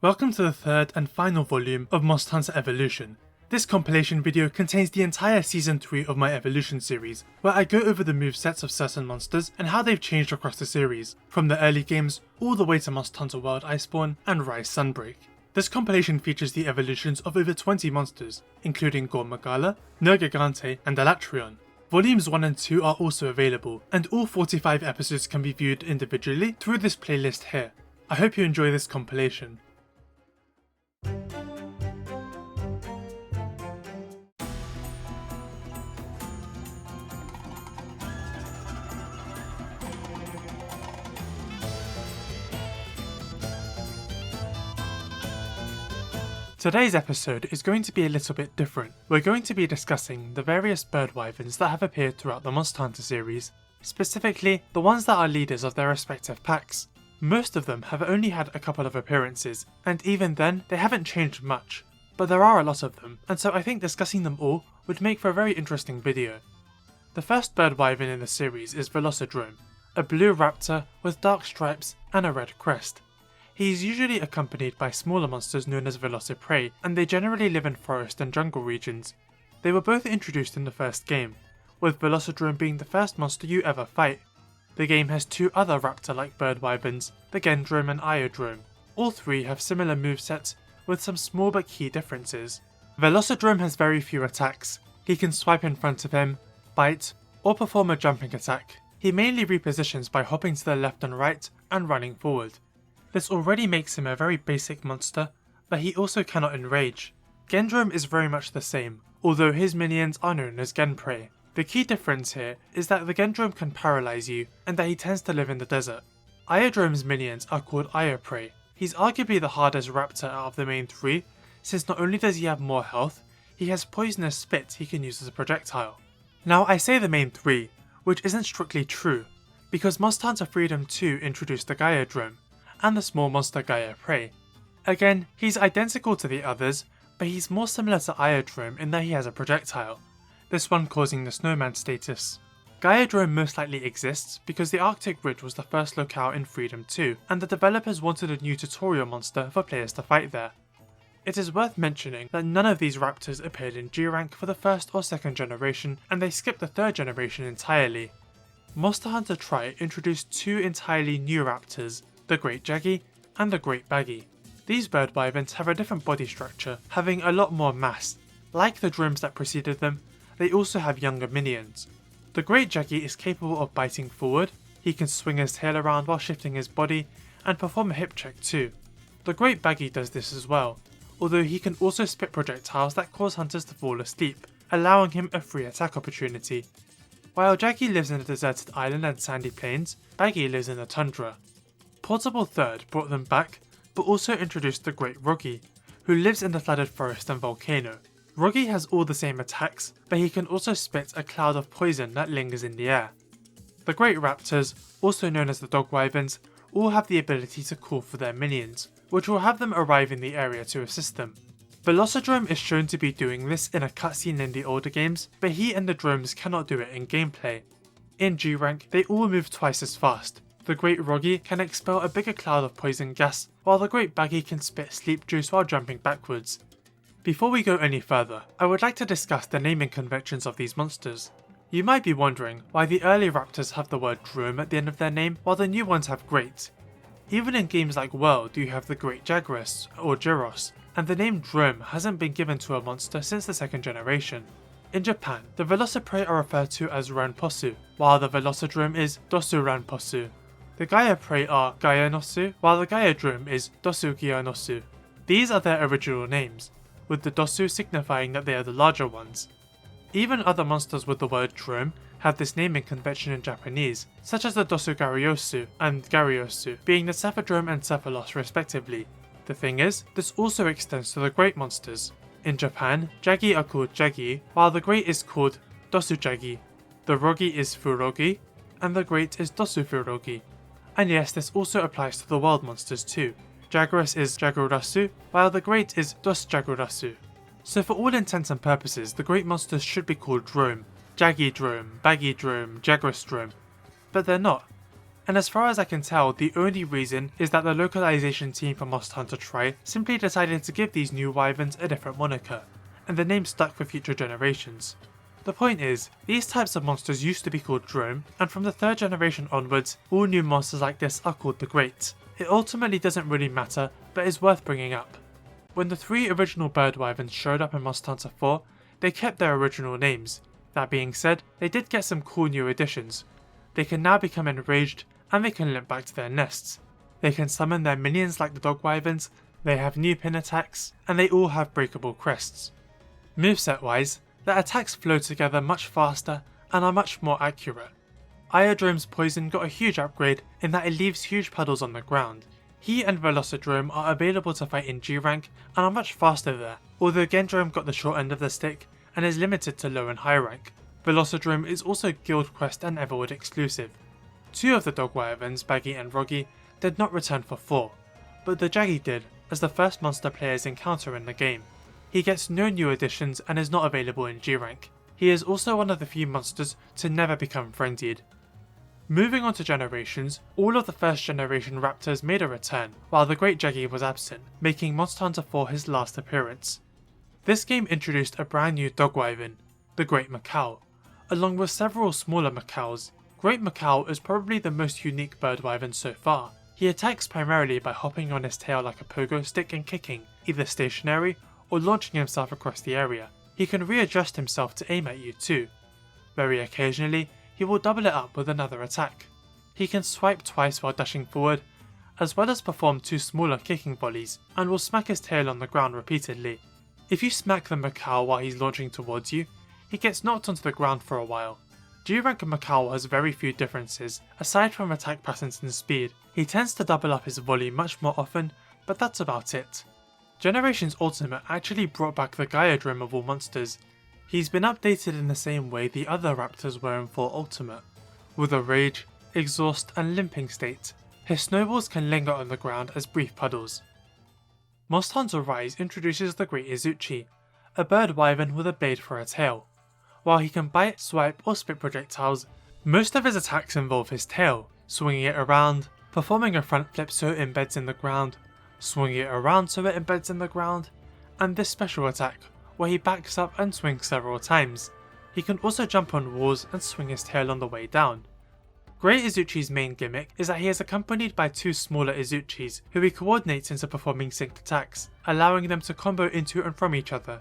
Welcome to the third and final volume of Monster Hunter Evolution. This compilation video contains the entire Season 3 of my Evolution series, where I go over the movesets of certain monsters and how they've changed across the series, from the early games all the way to Monster Hunter World Iceborne and Rise Sunbreak. This compilation features the evolutions of over 20 monsters, including Gore Magala, Nergigante and Alatreon. Volumes 1 and 2 are also available, and all 45 episodes can be viewed individually through this playlist here. I hope you enjoy this compilation. Today's episode is going to be a little bit different. We're going to be discussing the various bird wyverns that have appeared throughout the Monster Hunter series, specifically the ones that are leaders of their respective packs. Most of them have only had a couple of appearances, and even then they haven't changed much, but there are a lot of them, and so I think discussing them all would make for a very interesting video. The first bird wyvern in the series is Velocidrome, a blue raptor with dark stripes and a red crest. He is usually accompanied by smaller monsters known as Velociprey, and they generally live in forest and jungle regions. They were both introduced in the first game, with Velocidrome being the first monster you ever fight. The game has two other raptor-like bird wyverns, the Gendrome and Iodrome. All three have similar movesets, with some small but key differences. Velocidrome has very few attacks. He can swipe in front of him, bite, or perform a jumping attack. He mainly repositions by hopping to the left and right and running forward. This already makes him a very basic monster, but he also cannot enrage. Gendrome is very much the same, although his minions are known as Genprey. The key difference here is that the Gendrome can paralyze you, and that he tends to live in the desert. Iodrome's minions are called Ioprey. He's arguably the hardest raptor out of the main three, since not only does he have more health, he has poisonous spit he can use as a projectile. Now I say the main three, which isn't strictly true, because Monster Hunter Freedom 2 introduced the Gaiadrome, and the small monster Gaiaprey. Again, he's identical to the others, but he's more similar to Iodrome in that he has a projectile, this one causing the snowman status. Gaiadrome most likely exists because the Arctic Ridge was the first locale in Freedom 2, and the developers wanted a new tutorial monster for players to fight there. It is worth mentioning that none of these raptors appeared in G rank for the first or second generation, and they skipped the third generation entirely. Monster Hunter Tri introduced two entirely new raptors, the Great Jaggy and the Great Baggy. These bird wyverns have a different body structure, having a lot more mass. Like the dromes that preceded them, they also have younger minions. The Great Jaggy is capable of biting forward, he can swing his tail around while shifting his body, and perform a hip check too. The Great Baggy does this as well, although he can also spit projectiles that cause hunters to fall asleep, allowing him a free attack opportunity. While Jaggy lives in a deserted island and sandy plains, Baggy lives in the tundra. Portable Third brought them back, but also introduced the Great Roggy, who lives in the flooded forest and volcano. Roggy has all the same attacks, but he can also spit a cloud of poison that lingers in the air. The Great Raptors, also known as the Dog Wyverns, all have the ability to call for their minions, which will have them arrive in the area to assist them. Velocidrome is shown to be doing this in a cutscene in the older games, but he and the drones cannot do it in gameplay. In G rank, they all move twice as fast. The Great Roggy can expel a bigger cloud of poison gas, while the Great Baggy can spit sleep juice while jumping backwards. Before we go any further, I would like to discuss the naming conventions of these monsters. You might be wondering why the early raptors have the word Drome at the end of their name, while the new ones have Great. Even in games like World you have the Great Jaguarus or Gyros, and the name Drome hasn't been given to a monster since the second generation. In Japan, the Velociprey are referred to as Ranposu, while the Velocidrome is Dosu Ranposu. The Gaiaprey are Gaianosu, while the Gaiadrome is Dosu Gaianosu. These are their original names, with the Dosu signifying that they are the larger ones. Even other monsters with the word Drome have this naming convention in Japanese, such as the Dosu Garyosu and Garyosu, being the Cephadrome and Cephalos respectively. The thing is, this also extends to the Great monsters. In Japan, Jaggy are called Jaggy, while the Great is called Dosu Jaggy. The Roggy is Furogi, and the Great is Dosu Furogi. And yes, this also applies to the wild monsters too. Jaguarus is Jagurasu, while the Great is Dos Jagurasu. So for all intents and purposes, the Great monsters should be called Drome, Jaggy Drome, Baggy Drome, Jaguarus Drome, but they're not. and as far as I can tell, the only reason is that the localization team for Monster Hunter Tri simply decided to give these new wyverns a different moniker, and the name stuck for future generations. The point is, these types of monsters used to be called Drome, and from the 3rd generation onwards, all new monsters like this are called the Great. It ultimately doesn't really matter, but is worth bringing up. When the 3 original bird wyverns showed up in Monster Hunter 4, they kept their original names. That being said, they did get some cool new additions. They can now become enraged, and they can limp back to their nests. They can summon their minions like the dog wyverns, they have new pin attacks, and they all have breakable crests. Moveset wise, their attacks flow together much faster and are much more accurate. Iodrome's poison got a huge upgrade in that it leaves huge puddles on the ground. He and Velocidrome are available to fight in G rank and are much faster there, although Gendrome got the short end of the stick and is limited to low and high rank. Velocidrome is also Guild Quest and Everwood exclusive. 2 of the dog wyverns, Baggy and Roggy, did not return for 4, but the Jaggy did, as the first monster players encounter in the game. He gets no new additions and is not available in G rank. He is also one of the few monsters to never become frenzied. Moving on to generations, all of the 1st generation raptors made a return, while the Great Jaggy was absent, making Monster Hunter 4 his last appearance. This game introduced a brand new dog wyvern, the Great Macaw, along with several smaller macaws. Great Macaw is probably the most unique bird wyvern so far. He attacks primarily by hopping on his tail like a pogo stick and kicking, either stationary or launching himself across the area. He can readjust himself to aim at you too. Very occasionally, he will double it up with another attack. He can swipe twice while dashing forward, as well as perform 2 smaller kicking volleys, and will smack his tail on the ground repeatedly. If you smack the Macaw while he's launching towards you, he gets knocked onto the ground for a while. G-rank Macaw has very few differences, aside from attack patterns and speed. He tends to double up his volley much more often, but that's about it. Generations Ultimate actually brought back the Gaiadrome of all monsters. He's been updated in the same way the other raptors were in 4 Ultimate, with a rage, exhaust and limping state. His snowballs can linger on the ground as brief puddles. Monster Hunter Rise introduces the Great Izuchi, a bird wyvern with a blade for a tail. While he can bite, swipe or spit projectiles, most of his attacks involve his tail, swinging it around, performing a front flip so it embeds in the ground, swinging it around so it embeds in the ground, and this special attack, where he backs up and swings several times. He can also jump on walls and swing his tail on the way down. Great Izuchi's main gimmick is that he is accompanied by 2 smaller Izuchis who he coordinates into performing synced attacks, allowing them to combo into and from each other.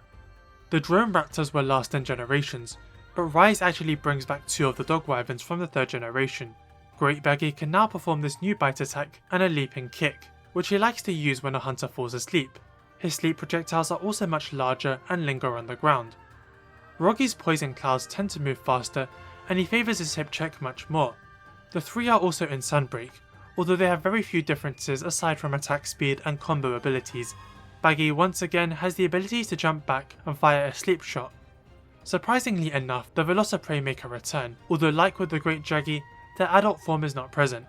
The drone raptors were last in generations, but Rise actually brings back 2 of the dog wyverns from the 3rd generation. Great Baggy can now perform this new bite attack and a leaping kick, which he likes to use when a hunter falls asleep. His sleep projectiles are also much larger and linger on the ground. Roggy's poison clouds tend to move faster, and he favours his hip check much more. The 3 are also in Sunbreak, although they have very few differences aside from attack speed and combo abilities. Baggy once again has the ability to jump back and fire a sleep shot. Surprisingly enough, the Velociprey make a return, although like with the Great Jaggy, their adult form is not present.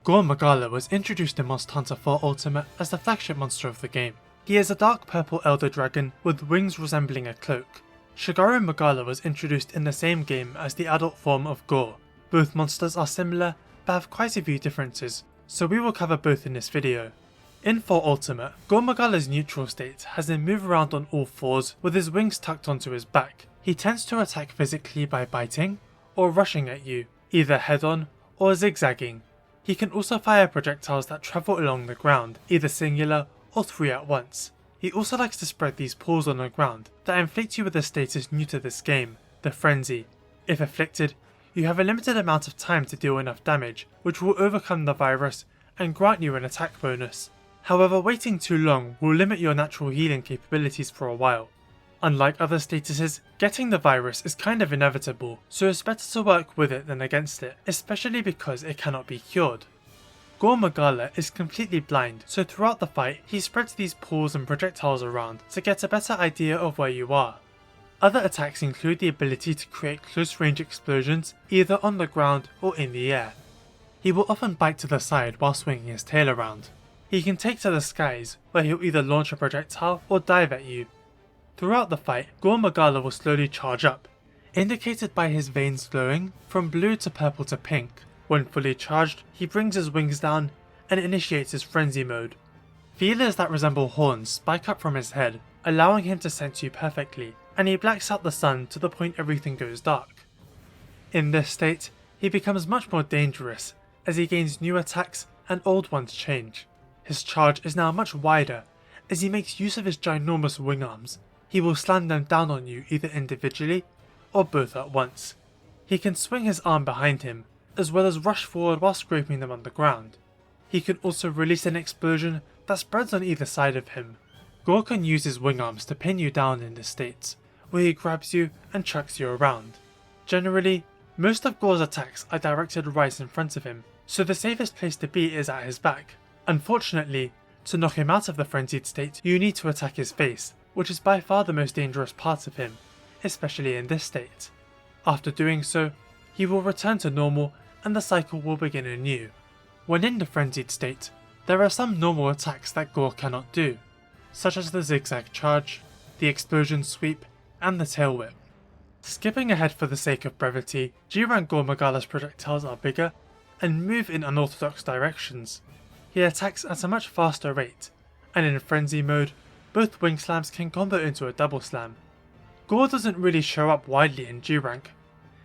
Gore Magala was introduced in Monster Hunter 4 Ultimate as the flagship monster of the game. He is a dark purple elder dragon with wings resembling a cloak. Shagaru Magala was introduced in the same game as the adult form of Gore. Both monsters are similar, but have quite a few differences, so we will cover both in this video. In 4 Ultimate, Gore Magala's neutral state has him move around on all 4s with his wings tucked onto his back. He tends to attack physically by biting, or rushing at you, either head-on or zigzagging. He can also fire projectiles that travel along the ground, either singular or 3 at once. He also likes to spread these pools on the ground that inflict you with a status new to this game, the Frenzy. If afflicted, you have a limited amount of time to deal enough damage, which will overcome the virus and grant you an attack bonus. However, waiting too long will limit your natural healing capabilities for a while. Unlike other statuses, getting the virus is kind of inevitable, so it's better to work with it than against it, especially because it cannot be cured. Gore Magala is completely blind, so throughout the fight he spreads these pools and projectiles around to get a better idea of where you are. Other attacks include the ability to create close range explosions either on the ground or in the air. He will often bite to the side while swinging his tail around. He can take to the skies, where he'll either launch a projectile or dive at you. Throughout the fight, Gore Magala will slowly charge up, indicated by his veins glowing from blue to purple to pink. When fully charged, he brings his wings down and initiates his frenzy mode. Feelers that resemble horns spike up from his head, allowing him to sense you perfectly, and he blacks out the sun to the point everything goes dark. In this state, he becomes much more dangerous as he gains new attacks and old ones change. His charge is now much wider as he makes use of his ginormous wing arms. He will slam them down on you either individually or both at once. He can swing his arm behind him, as well as rush forward while scraping them on the ground. He can also release an explosion that spreads on either side of him. Gore can use his wing arms to pin you down in this state, where he grabs you and chucks you around. Generally, most of Gore's attacks are directed right in front of him, so the safest place to be is at his back. Unfortunately, to knock him out of the frenzied state, you need to attack his face, which is by far the most dangerous part of him, especially in this state. After doing so, he will return to normal and the cycle will begin anew. When in the frenzied state, there are some normal attacks that Gore cannot do, such as the zigzag charge, the explosion sweep, and the tail whip. Skipping ahead for the sake of brevity, G-rank Gore Magala's projectiles are bigger and move in unorthodox directions. He attacks at a much faster rate, and in frenzy mode, both wing slams can combo into a double slam. Gore doesn't really show up widely in G-rank.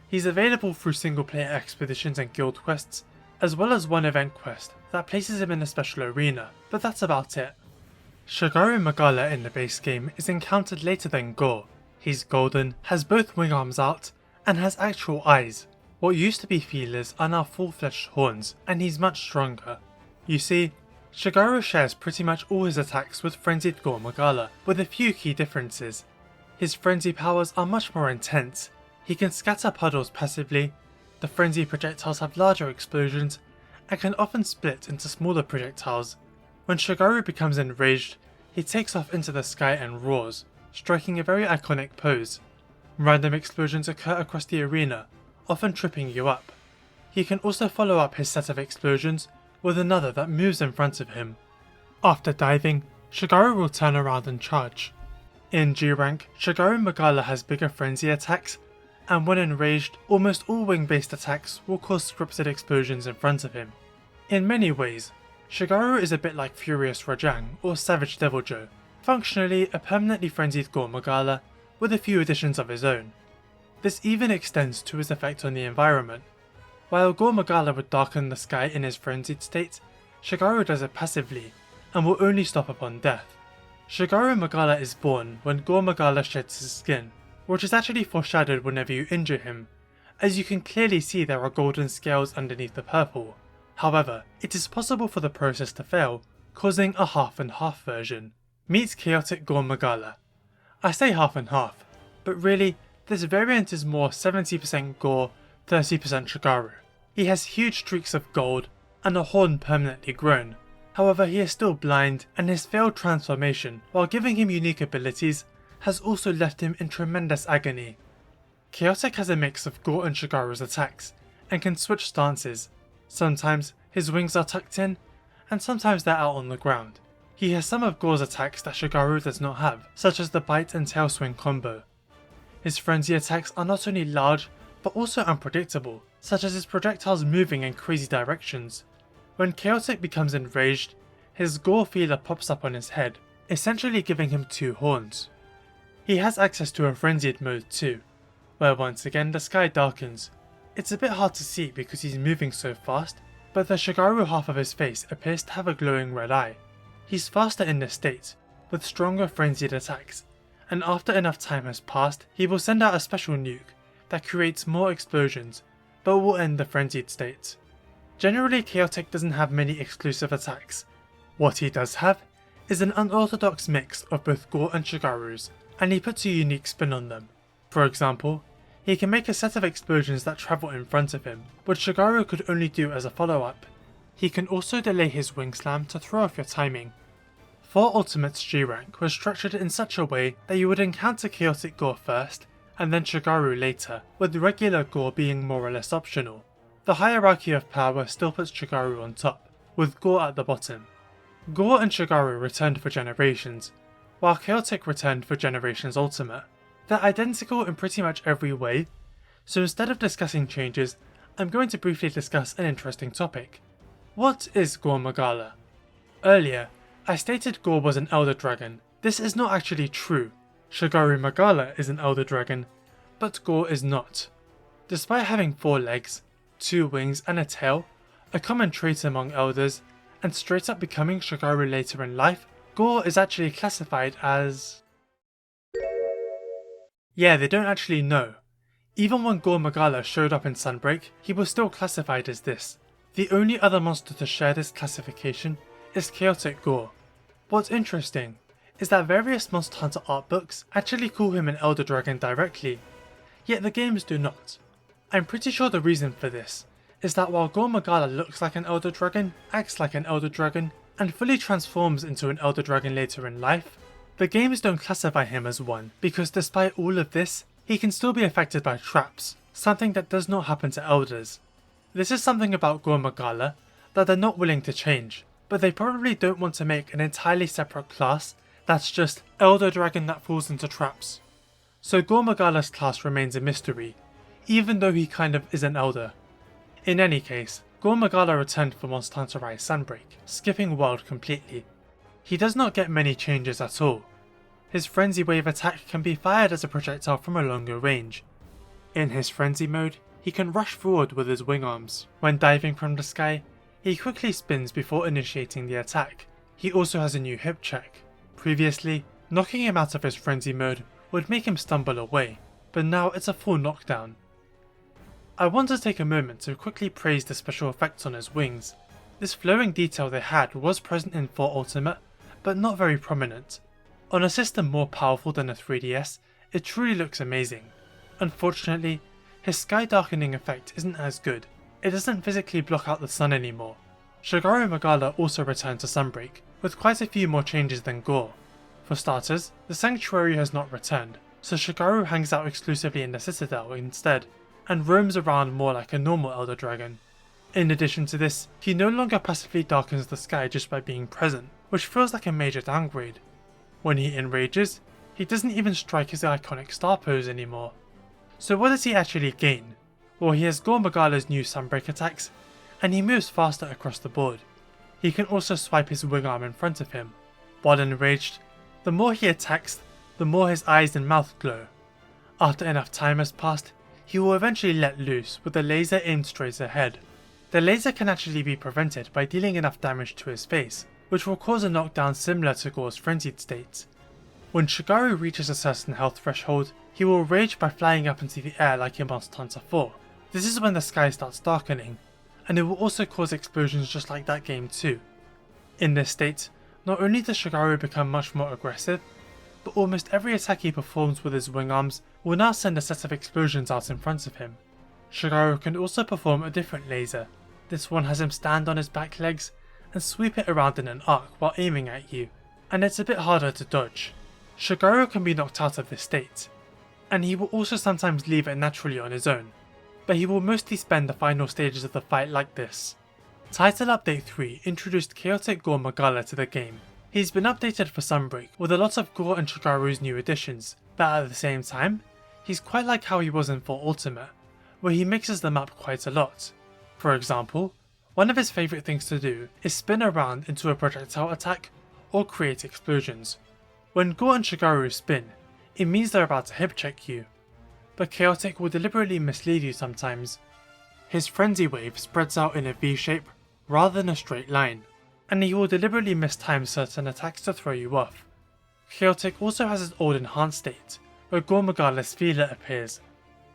He's available through single player expeditions and guild quests, as well as one event quest that places him in a special arena, but that's about it. Shagaru Magala in the base game is encountered later than Gore. He's golden, has both wing arms out, and has actual eyes. What used to be feelers are now full-fledged horns, and he's much stronger. You see, Shagaru shares pretty much all his attacks with frenzied Gore Magala, with a few key differences. His frenzy powers are much more intense. He can scatter puddles passively, the frenzy projectiles have larger explosions, and can often split into smaller projectiles. When Shagaru becomes enraged, he takes off into the sky and roars, striking a very iconic pose. Random explosions occur across the arena, often tripping you up. He can also follow up his set of explosions with another that moves in front of him. After diving, Shagaru will turn around and charge. In G-rank, Shagaru Magala has bigger frenzy attacks, and when enraged, almost all wing-based attacks will cause scripted explosions in front of him. In many ways, Shagaru is a bit like Furious Rajang or Savage Deviljho, functionally a permanently frenzied Gore Magala with a few additions of his own. This even extends to his effect on the environment. While Gore Magala would darken the sky in his frenzied state, Shagaru does it passively, and will only stop upon death. Shagaru Magala is born when Gore Magala sheds his skin, which is actually foreshadowed whenever you injure him, as you can clearly see there are golden scales underneath the purple. However, it is possible for the process to fail, causing a half and half version. Meet Chaotic Gore Magala. I say half and half, but really, this variant is more 70% Gore, 30% Shagaru. He has huge streaks of gold and a horn permanently grown. However, he is still blind, and his failed transformation, while giving him unique abilities, has also left him in tremendous agony. Chaotic has a mix of Gore and Shagaru's attacks, and can switch stances. Sometimes his wings are tucked in, and sometimes they're out on the ground. He has some of Gore's attacks that Shagaru does not have, such as the bite and tail swing combo. His frenzy attacks are not only large, but also unpredictable, such as his projectiles moving in crazy directions. When Chaotic becomes enraged, his Gore feeler pops up on his head, essentially giving him two horns. He has access to a frenzied mode too, where once again the sky darkens. It's a bit hard to see because he's moving so fast, but the Shagaru half of his face appears to have a glowing red eye. He's faster in this state, with stronger frenzied attacks, and after enough time has passed, he will send out a special nuke that creates more explosions, but will end the frenzied state. Generally, Chaotic doesn't have many exclusive attacks. What he does have is an unorthodox mix of both Gore and Shagaru's, and he puts a unique spin on them. For example, he can make a set of explosions that travel in front of him, which Shagaru could only do as a follow-up. He can also delay his wing slam to throw off your timing. 4 Ultimate's G-Rank was structured in such a way that you would encounter Chaotic Gore first, and then Shagaru later, with regular Gore being more or less optional. The hierarchy of power still puts Shagaru on top, with Gore at the bottom. Gore and Shagaru returned for Generations, while Chaotic returned for Generations Ultimate. They're identical in pretty much every way, so instead of discussing changes, I'm going to briefly discuss an interesting topic. What is Gore Magala? Earlier, I stated Gore was an Elder Dragon. This is not actually true. Shagaru Magala is an Elder Dragon, but Gore is not. Despite having 4 legs, 2 wings and a tail, a common trait among Elders, and straight up becoming Shagaru later in life, Gore is actually classified as... Yeah, they don't actually know. Even when Gore Magala showed up in Sunbreak, he was still classified as this. The only other monster to share this classification is Chaotic Gore. What's interesting is that various Monster Hunter art books actually call him an Elder Dragon directly, yet the games do not. I'm pretty sure the reason for this is that while Gore Magala looks like an Elder Dragon, acts like an Elder Dragon, and fully transforms into an Elder Dragon later in life, the games don't classify him as one because despite all of this, he can still be affected by traps, something that does not happen to Elders. This is something about Gore Magala that they're not willing to change, but they probably don't want to make an entirely separate class that's just Elder Dragon that falls into traps. So Gore Magala's class remains a mystery, even though he kind of is an Elder. In any case, Gore Magala returned for Monster Hunter Rise Sunbreak, skipping World completely. He does not get many changes at all. His Frenzy Wave attack can be fired as a projectile from a longer range. In his Frenzy mode, he can rush forward with his wing arms. When diving from the sky, he quickly spins before initiating the attack. He also has a new hip check. Previously, knocking him out of his Frenzy mode would make him stumble away, but now it's a full knockdown. I want to take a moment to quickly praise the special effects on his wings. This flowing detail they had was present in 4 Ultimate, but not very prominent. On a system more powerful than a 3DS, it truly looks amazing. Unfortunately, his sky darkening effect isn't as good. It doesn't physically block out the sun anymore. Shagaru Magala also returned to Sunbreak, with quite a few more changes than Gore. For starters, the Sanctuary has not returned, so Shagaru hangs out exclusively in the Citadel instead, and roams around more like a normal Elder Dragon. In addition to this, he no longer passively darkens the sky just by being present, which feels like a major downgrade. When he enrages, he doesn't even strike his iconic star pose anymore. So what does he actually gain? Well, he has Gore Magala's new Sunbreak attacks, and he moves faster across the board. He can also swipe his wing arm in front of him. While enraged, the more he attacks, the more his eyes and mouth glow. After enough time has passed, he will eventually let loose with a laser aimed straight ahead. The laser can actually be prevented by dealing enough damage to his face, which will cause a knockdown similar to Gore's frenzied state. When Shagaru reaches a certain health threshold, he will rage by flying up into the air like in Monster Hunter 4. This is when the sky starts darkening, and it will also cause explosions just like that game too. In this state, not only does Shagaru become much more aggressive, but almost every attack he performs with his wing arms will now send a set of explosions out in front of him. Shagaru can also perform a different laser. This one has him stand on his back legs and sweep it around in an arc while aiming at you, and it's a bit harder to dodge. Shagaru can be knocked out of this state, and he will also sometimes leave it naturally on his own, but he will mostly spend the final stages of the fight like this. Title Update 3 introduced Chaotic Gore Magala to the game. He's been updated for Sunbreak with a lot of Gore and Shagaru's new additions, but at the same time, he's quite like how he was in 4 Ultimate, where he mixes them up quite a lot. For example, one of his favourite things to do is spin around into a projectile attack or create explosions. When Gore and Shagaru spin, it means they're about to hip check you, but Chaotic will deliberately mislead you sometimes. His Frenzy Wave spreads out in a V shape rather than a straight line, and he will deliberately mistime certain attacks to throw you off. Chaotic also has his old enhanced state, where Gore Magala's Feeler appears.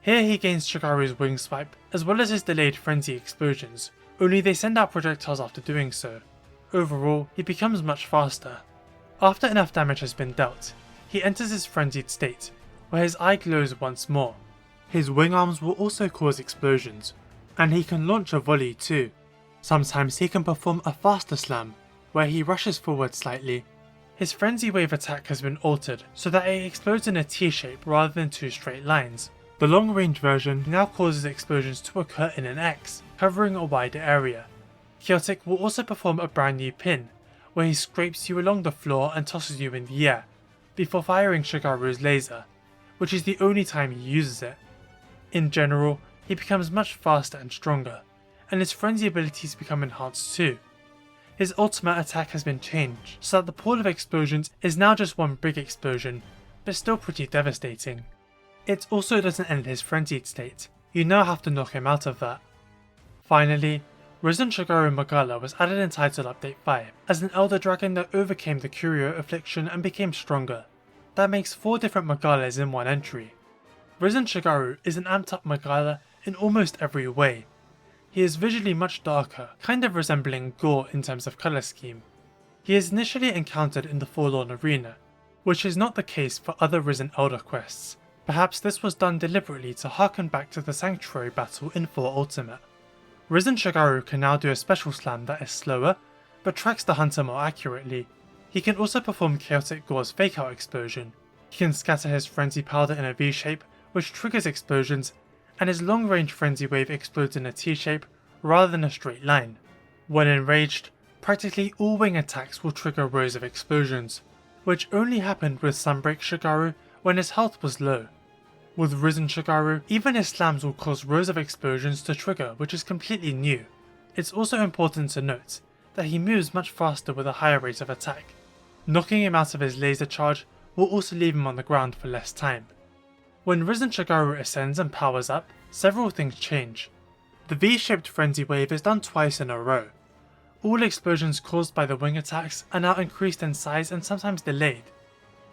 Here he gains Shagaru's wing swipe, as well as his delayed frenzy explosions, only they send out projectiles after doing so. Overall, he becomes much faster. After enough damage has been dealt, he enters his frenzied state, where his eye glows once more. His wing arms will also cause explosions, and he can launch a volley too. Sometimes he can perform a faster slam, where he rushes forward slightly. His frenzy wave attack has been altered so that it explodes in a T-shape rather than two straight lines. The long range version now causes explosions to occur in an X, covering a wider area. Chaotic will also perform a brand new pin, where he scrapes you along the floor and tosses you in the air, before firing Shagaru's laser, which is the only time he uses it. In general, he becomes much faster and stronger, and his frenzy abilities become enhanced too. His ultimate attack has been changed, so that the pool of explosions is now just one big explosion, but still pretty devastating. It also doesn't end his frenzied state, you now have to knock him out of that. Finally, Risen Shagaru Magala was added in Title Update 5 as an Elder Dragon that overcame the Curio affliction and became stronger. That makes 4 different Magalas in one entry. Risen Shagaru is an amped up Magala in almost every way. He is visually much darker, kind of resembling Gore in terms of colour scheme. He is initially encountered in the Forlorn Arena, which is not the case for other Risen Elder quests. Perhaps this was done deliberately to harken back to the Sanctuary battle in 4 Ultimate. Risen Shagaru can now do a special slam that is slower, but tracks the hunter more accurately. He can also perform Chaotic Gore's fake out explosion. He can scatter his frenzy powder in a V shape, which triggers explosions, and his long range frenzy wave explodes in a T shape rather than a straight line. When enraged, practically all wing attacks will trigger rows of explosions, which only happened with Sunbreak Shagaru when his health was low. With Risen Shagaru, even his slams will cause rows of explosions to trigger, which is completely new. It's also important to note that he moves much faster with a higher rate of attack. Knocking him out of his laser charge will also leave him on the ground for less time. When Risen Shagaru ascends and powers up, several things change. The V-shaped frenzy wave is done twice in a row. All explosions caused by the wing attacks are now increased in size and sometimes delayed.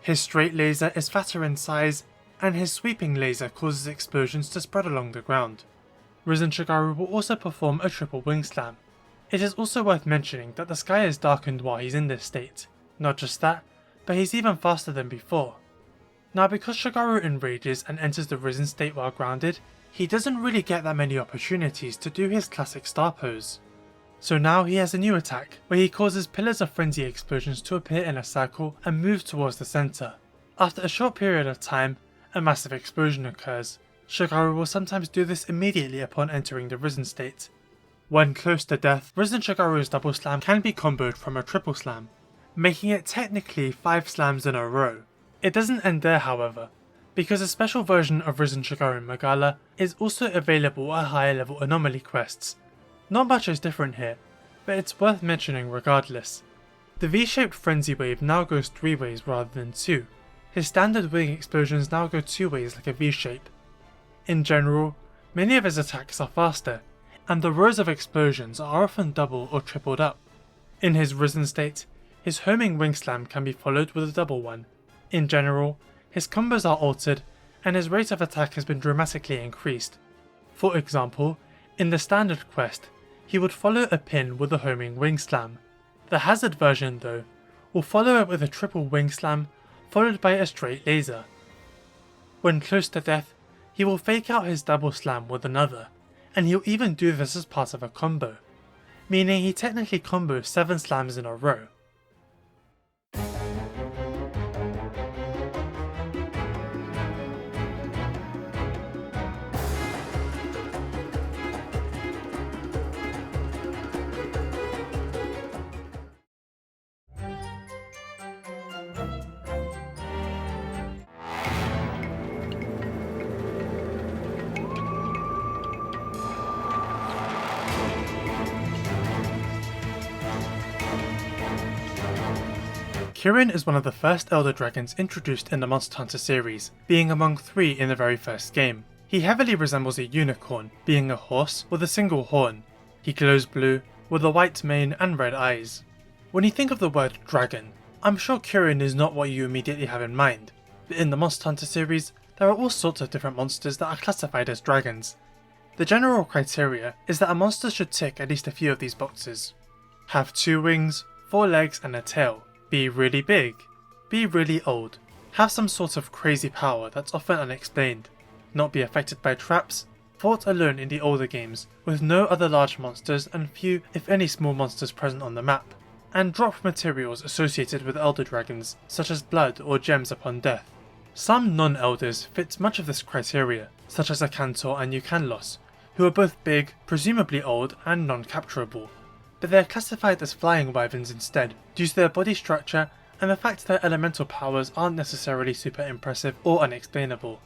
His straight laser is fatter in size, and his sweeping laser causes explosions to spread along the ground. Risen Shagaru will also perform a triple wing slam. It is also worth mentioning that the sky is darkened while he's in this state. Not just that, but he's even faster than before. Now because Shagaru enrages and enters the Risen state while grounded, he doesn't really get that many opportunities to do his classic star pose. So now he has a new attack, where he causes pillars of frenzy explosions to appear in a circle and move towards the center. After a short period of time, a massive explosion occurs. Shagaru will sometimes do this immediately upon entering the Risen state. When close to death, Risen Shagaru's double slam can be comboed from a triple slam, making it technically 5 slams in a row. It doesn't end there however, because a special version of Risen Shagaru Magala is also available at higher level anomaly quests. Not much is different here, but it's worth mentioning regardless. The V-shaped frenzy wave now goes 3 ways rather than 2. His standard wing explosions now go 2 ways like a V-shape. In general, many of his attacks are faster, and the rows of explosions are often double or tripled up. In his Risen state, his homing wing slam can be followed with a double one. In general, his combos are altered, and his rate of attack has been dramatically increased. For example, in the standard quest, he would follow a pin with a homing wing slam. The hazard version though, will follow it with a triple wing slam followed by a straight laser. When close to death, he will fake out his double slam with another, and he'll even do this as part of a combo, meaning he technically combos 7 slams in a row. Kirin is one of the first Elder Dragons introduced in the Monster Hunter series, being among 3 in the very first game. He heavily resembles a unicorn, being a horse with a single horn. He glows blue, with a white mane and red eyes. When you think of the word dragon, I'm sure Kirin is not what you immediately have in mind, but in the Monster Hunter series, there are all sorts of different monsters that are classified as dragons. The general criteria is that a monster should tick at least a few of these boxes. Have 2 wings, 4 legs and a tail. Be really big. Be really old. have some sort of crazy power that's often unexplained, not be affected by traps, fought alone in the older games with no other large monsters and few if any small monsters present on the map, and drop materials associated with Elder Dragons such as blood or gems upon death. Some non-elders fit much of this criteria, such as Akantor and Ukanlos, who are both big, presumably old and non-capturable, but they are classified as flying wyverns instead due to their body structure and the fact their elemental powers aren't necessarily super impressive or unexplainable.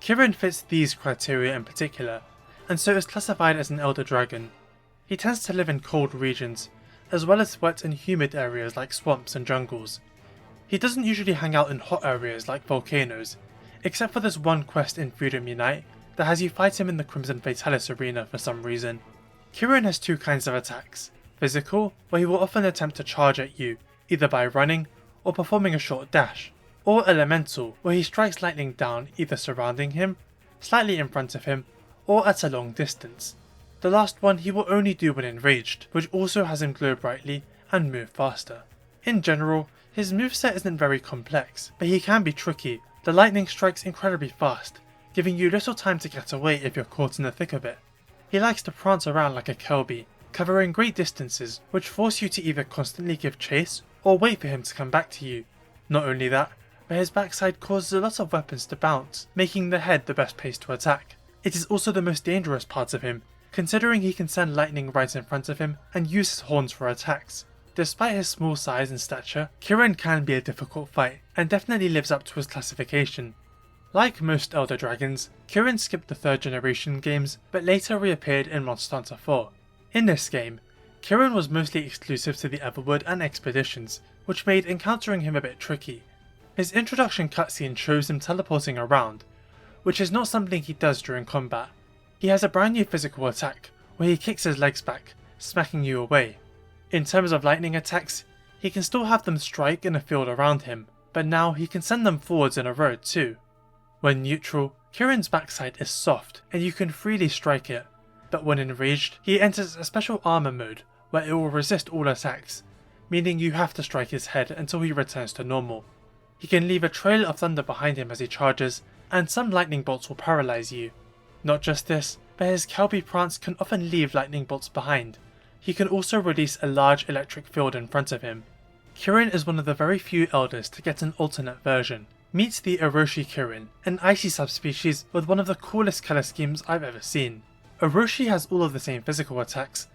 Kirin fits these criteria in particular, and so is classified as an elder dragon. He tends to live in cold regions, as well as wet and humid areas like swamps and jungles. He doesn't usually hang out in hot areas like volcanoes, except for this one quest in Freedom Unite that has you fight him in the Crimson Fatalis arena for some reason. Kirin has two kinds of attacks: physical, where he will often attempt to charge at you, either by running or performing a short dash, or elemental, where he strikes lightning down either surrounding him, slightly in front of him, or at a long distance. The last one he will only do when enraged, which also has him glow brightly and move faster. In general, his moveset isn't very complex, but he can be tricky. The lightning strikes incredibly fast, giving you little time to get away if you're caught in the thick of it. He likes to prance around like a Kelby, covering great distances which force you to either constantly give chase or wait for him to come back to you. Not only that, but his backside causes a lot of weapons to bounce, making the head the best place to attack. It is also the most dangerous part of him, considering he can send lightning right in front of him and use his horns for attacks. Despite his small size and stature, Kirin can be a difficult fight, and definitely lives up to his classification. Like most Elder Dragons, Kirin skipped the 3rd generation games, but later reappeared in Monster Hunter 4. In this game, Kirin was mostly exclusive to the Everwood and Expeditions, which made encountering him a bit tricky. His introduction cutscene shows him teleporting around, which is not something he does during combat. He has a brand new physical attack, where he kicks his legs back, smacking you away. In terms of lightning attacks, he can still have them strike in a field around him, but now he can send them forwards in a row too. When neutral, Kirin's backside is soft and you can freely strike it, but when enraged, he enters a special armor mode where it will resist all attacks, meaning you have to strike his head until he returns to normal. He can leave a trail of thunder behind him as he charges, and some lightning bolts will paralyze you. Not just this, but his Kelby prance can often leave lightning bolts behind. He can also release a large electric field in front of him. Kirin is one of the very few elders to get an alternate version. Meet the Orochi Kirin, an icy subspecies with one of the coolest colour schemes I've ever seen. Orochi has all of the same physical attacks,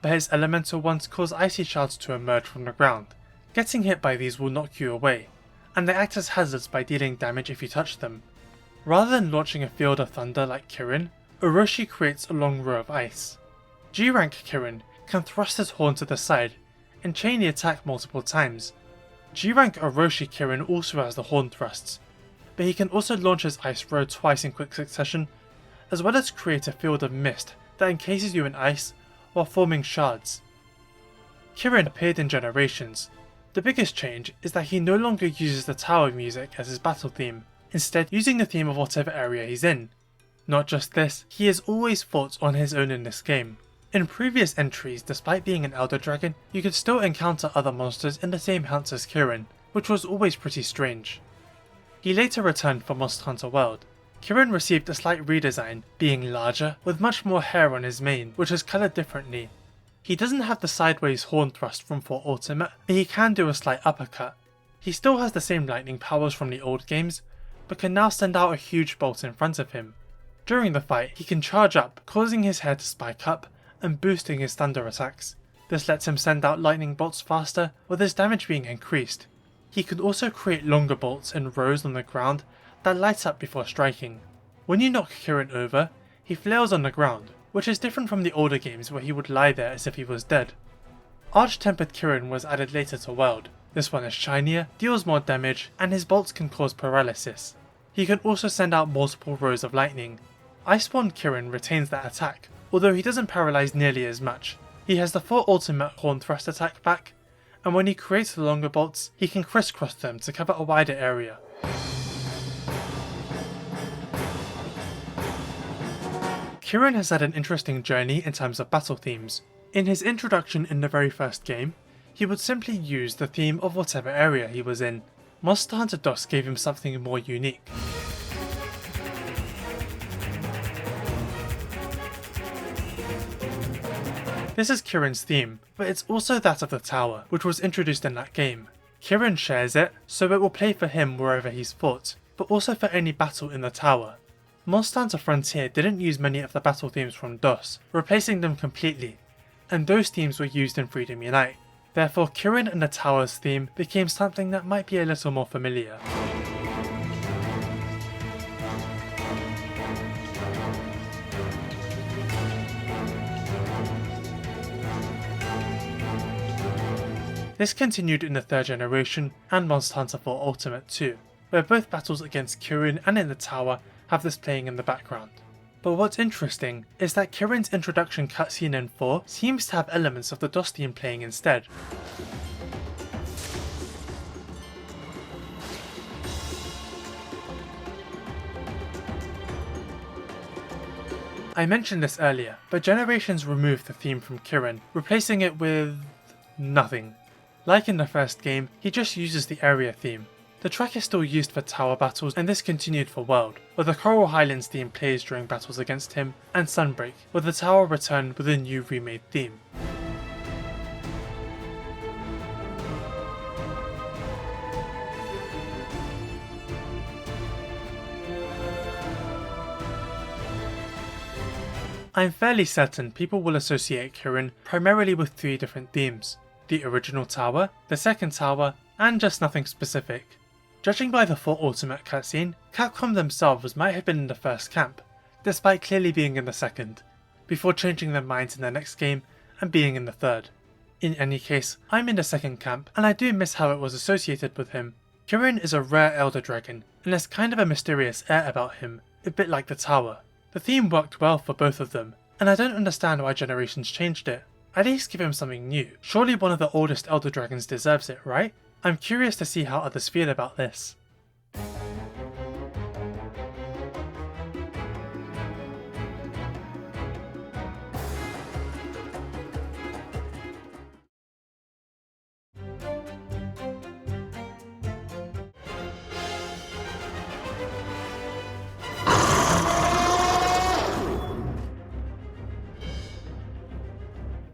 but his elemental ones cause icy shards to emerge from the ground. Getting hit by these will knock you away, and they act as hazards by dealing damage if you touch them. Rather than launching a field of thunder like Kirin, Orochi creates a long row of ice. G-rank Kirin can thrust his horn to the side and chain the attack multiple times. G-rank Orochi Kirin also has the horn thrusts, but he can also launch his ice row twice in quick succession, as well as create a field of mist that encases you in ice while forming shards. Kirin appeared in Generations. The biggest change is that he no longer uses the tower music as his battle theme, instead using the theme of whatever area he's in. Not just this, he has always fought on his own in this game. In previous entries, despite being an Elder Dragon, you could still encounter other monsters in the same hunts as Kirin, which was always pretty strange. He later returned for Monster Hunter World. Kirin received a slight redesign, being larger, with much more hair on his mane, which is coloured differently. He doesn't have the sideways horn thrust from 4 Ultimate, but he can do a slight uppercut. He still has the same lightning powers from the old games, but can now send out a huge bolt in front of him. During the fight, he can charge up, causing his hair to spike up, and boosting his thunder attacks. This lets him send out lightning bolts faster, with his damage being increased. He can also create longer bolts in rows on the ground that light up before striking. When you knock Kirin over, he flails on the ground, which is different from the older games where he would lie there as if he was dead. Arch-Tempered Kirin was added later to World. This one is shinier, deals more damage, and his bolts can cause paralysis. He can also send out multiple rows of lightning. Iceborn Kirin retains that attack, although he doesn't paralyze nearly as much. He has the 4 Ultimate Horn Thrust attack back, and when he creates the longer bolts, he can crisscross them to cover a wider area. Kirin has had an interesting journey in terms of battle themes. In his introduction in the very first game, he would simply use the theme of whatever area he was in. Monster Hunter DOS gave him something more unique. This is Kirin's theme, but it's also that of the tower, which was introduced in that game. Kirin shares it, so it will play for him wherever he's fought, but also for any battle in the tower. Monster Hunter Frontier didn't use many of the battle themes from DOS, replacing them completely, and those themes were used in Freedom Unite. Therefore, Kirin and the tower's theme became something that might be a little more familiar. This continued in the 3rd generation and Monster Hunter 4 Ultimate too, where both battles against Kirin and in the tower have this playing in the background. But what's interesting is that Kirin's introduction cutscene in 4 seems to have elements of the DOS theme playing instead. I mentioned this earlier, but Generations removed the theme from Kirin, replacing it with nothing. Like in the first game, he just uses the area theme. The track is still used for tower battles, and this continued for World, where the Coral Highlands theme plays during battles against him, and Sunbreak, where the tower returned with a new remade theme. I'm fairly certain people will associate Kirin primarily with 3 different themes: the original tower, the second tower, and just nothing specific. Judging by the 4 Ultimate cutscene, Capcom themselves might have been in the first camp, despite clearly being in the second, before changing their minds in the next game and being in the third. In any case, I'm in the second camp, and I do miss how it was associated with him. Kirin is a rare Elder Dragon, and there's kind of a mysterious air about him, a bit like the tower. The theme worked well for both of them, and I don't understand why Generations changed it. At least give him something new. Surely one of the oldest Elder Dragons deserves it, right? I'm curious to see how others feel about this.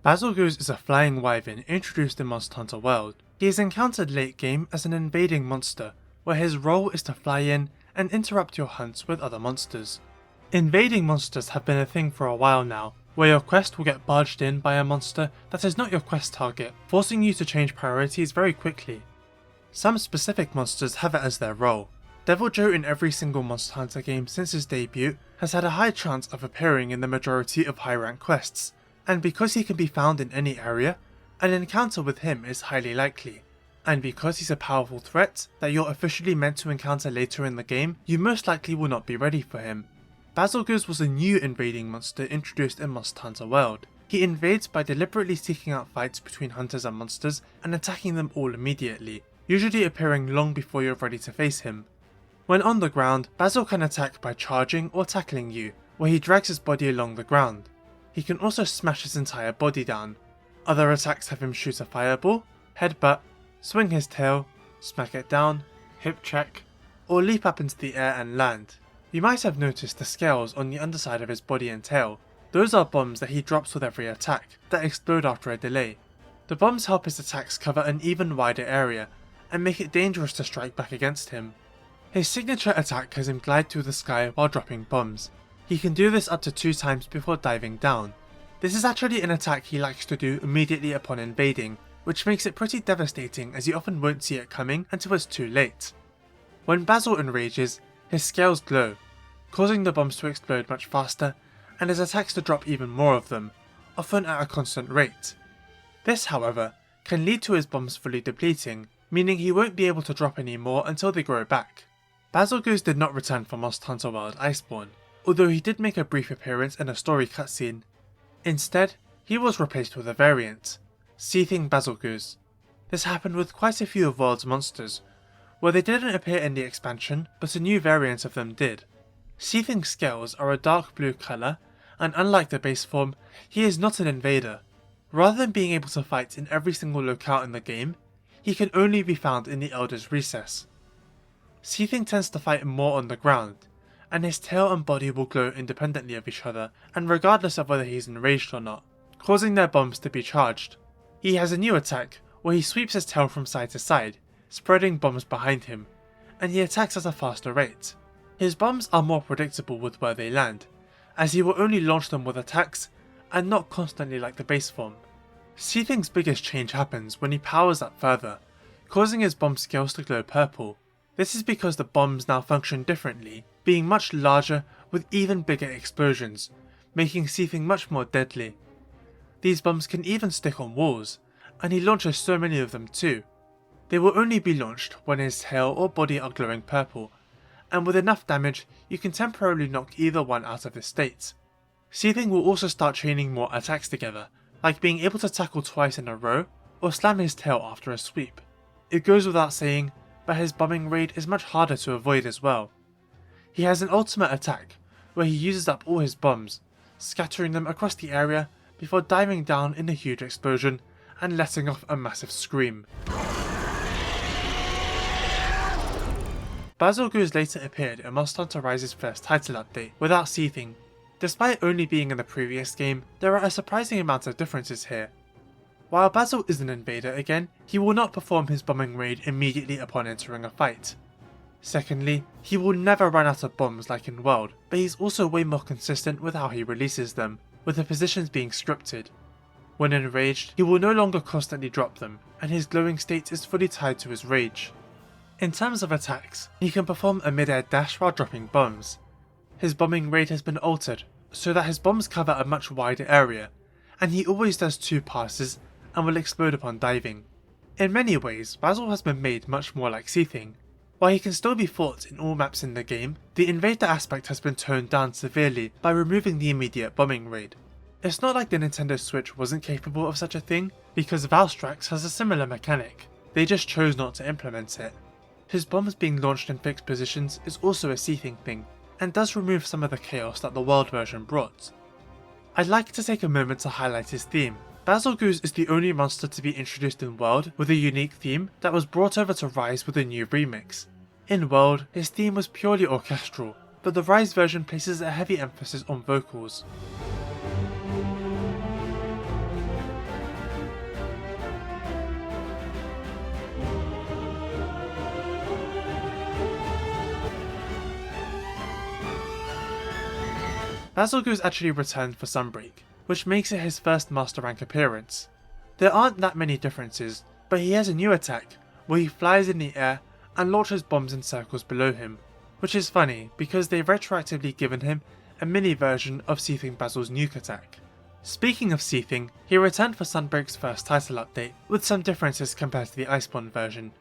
Bazelgeuse is a flying wyvern introduced in Monster Hunter World. He is encountered late game as an invading monster, where his role is to fly in and interrupt your hunts with other monsters. Invading monsters have been a thing for a while now, where your quest will get barged in by a monster that is not your quest target, forcing you to change priorities very quickly. Some specific monsters have it as their role. Deviljho in every single Monster Hunter game since his debut has had a high chance of appearing in the majority of high rank quests, and because he can be found in any area, an encounter with him is highly likely. And because he's a powerful threat that you're officially meant to encounter later in the game, you most likely will not be ready for him. Bazelgeuse was a new invading monster introduced in Monster Hunter World. He invades by deliberately seeking out fights between hunters and monsters and attacking them all immediately, usually appearing long before you're ready to face him. When on the ground, Bazel can attack by charging or tackling you, where he drags his body along the ground. He can also smash his entire body down. Other attacks have him shoot a fireball, headbutt, swing his tail, smack it down, hip check, or leap up into the air and land. You might have noticed the scales on the underside of his body and tail. Those are bombs that he drops with every attack, that explode after a delay. The bombs help his attacks cover an even wider area, and make it dangerous to strike back against him. His signature attack has him glide through the sky while dropping bombs. He can do this up to 2 times before diving down. This is actually an attack he likes to do immediately upon invading, which makes it pretty devastating as you often won't see it coming until it's too late. When Bazel enrages, his scales glow, causing the bombs to explode much faster and his attacks to drop even more of them, often at a constant rate. This, however, can lead to his bombs fully depleting, meaning he won't be able to drop any more until they grow back. Bazelgeuse did not return from Monster Hunter World Iceborne, although he did make a brief appearance in a story cutscene. Instead, he was replaced with a variant, Seething Bazelgeuse. This happened with quite a few of World's monsters, where they didn't appear in the expansion, but a new variant of them did. Seething scales are a dark blue colour, and unlike the base form, he is not an invader. Rather than being able to fight in every single locale in the game, he can only be found in the Elder's Recess. Seething tends to fight more on the ground, and his tail and body will glow independently of each other and regardless of whether he's enraged or not, causing their bombs to be charged. He has a new attack where he sweeps his tail from side to side, spreading bombs behind him, and he attacks at a faster rate. His bombs are more predictable with where they land, as he will only launch them with attacks and not constantly like the base form. Seething's biggest change happens when he powers up further, causing his bomb scales to glow purple. This is because the bombs now function differently, being much larger with even bigger explosions, making Seething much more deadly. These bombs can even stick on walls, and he launches so many of them too. They will only be launched when his tail or body are glowing purple, and with enough damage you can temporarily knock either one out of this state. Seething will also start chaining more attacks together, like being able to tackle twice in a row or slam his tail after a sweep. It goes without saying, but his bombing raid is much harder to avoid as well. He has an ultimate attack where he uses up all his bombs, scattering them across the area before diving down in a huge explosion and letting off a massive scream. Bazelgeuse later appeared in Monster Hunter Rise's first title update without Seething. Despite only being in the previous game, there are a surprising amount of differences here. While Bazel is an invader again, he will not perform his bombing raid immediately upon entering a fight. Secondly, he will never run out of bombs like in World, but he's also way more consistent with how he releases them, with the positions being scripted. When enraged, he will no longer constantly drop them, and his glowing state is fully tied to his rage. In terms of attacks, he can perform a mid-air dash while dropping bombs. His bombing raid has been altered, so that his bombs cover a much wider area, and he always does 2 passes and will explode upon diving. In many ways, Bazel has been made much more like Seething. While he can still be fought in all maps in the game, the invader aspect has been toned down severely by removing the immediate bombing raid. It's not like the Nintendo Switch wasn't capable of such a thing, because Valstrax has a similar mechanic, they just chose not to implement it. His bombs being launched in fixed positions is also a Seething thing, and does remove some of the chaos that the World version brought. I'd like to take a moment to highlight his theme. Bazelgeuse is the only monster to be introduced in World with a unique theme that was brought over to Rise with a new remix. In World, his theme was purely orchestral, but the Rise version places a heavy emphasis on vocals. Bazelgeuse actually returned for Sunbreak, which makes it his first Master Rank appearance. There aren't that many differences, but he has a new attack, where he flies in the air and launches bombs in circles below him, which is funny because they've retroactively given him a mini version of Seething Bazel's nuke attack. Speaking of Seething, he returned for Sunbreak's first title update, with some differences compared to the Iceborne version,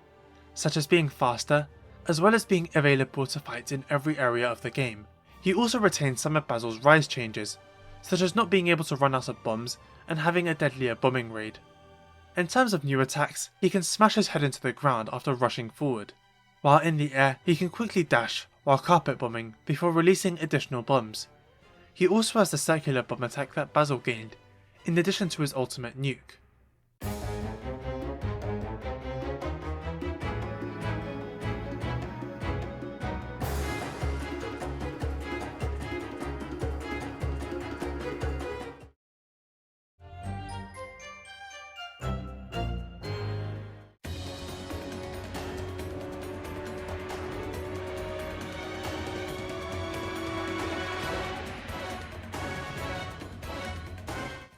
such as being faster, as well as being available to fight in every area of the game. He also retained some of Bazel's Rise changes, such as not being able to run out of bombs and having a deadlier bombing raid. In terms of new attacks, he can smash his head into the ground after rushing forward. While in the air, he can quickly dash while carpet bombing before releasing additional bombs. He also has the circular bomb attack that Bazel gained, in addition to his ultimate nuke.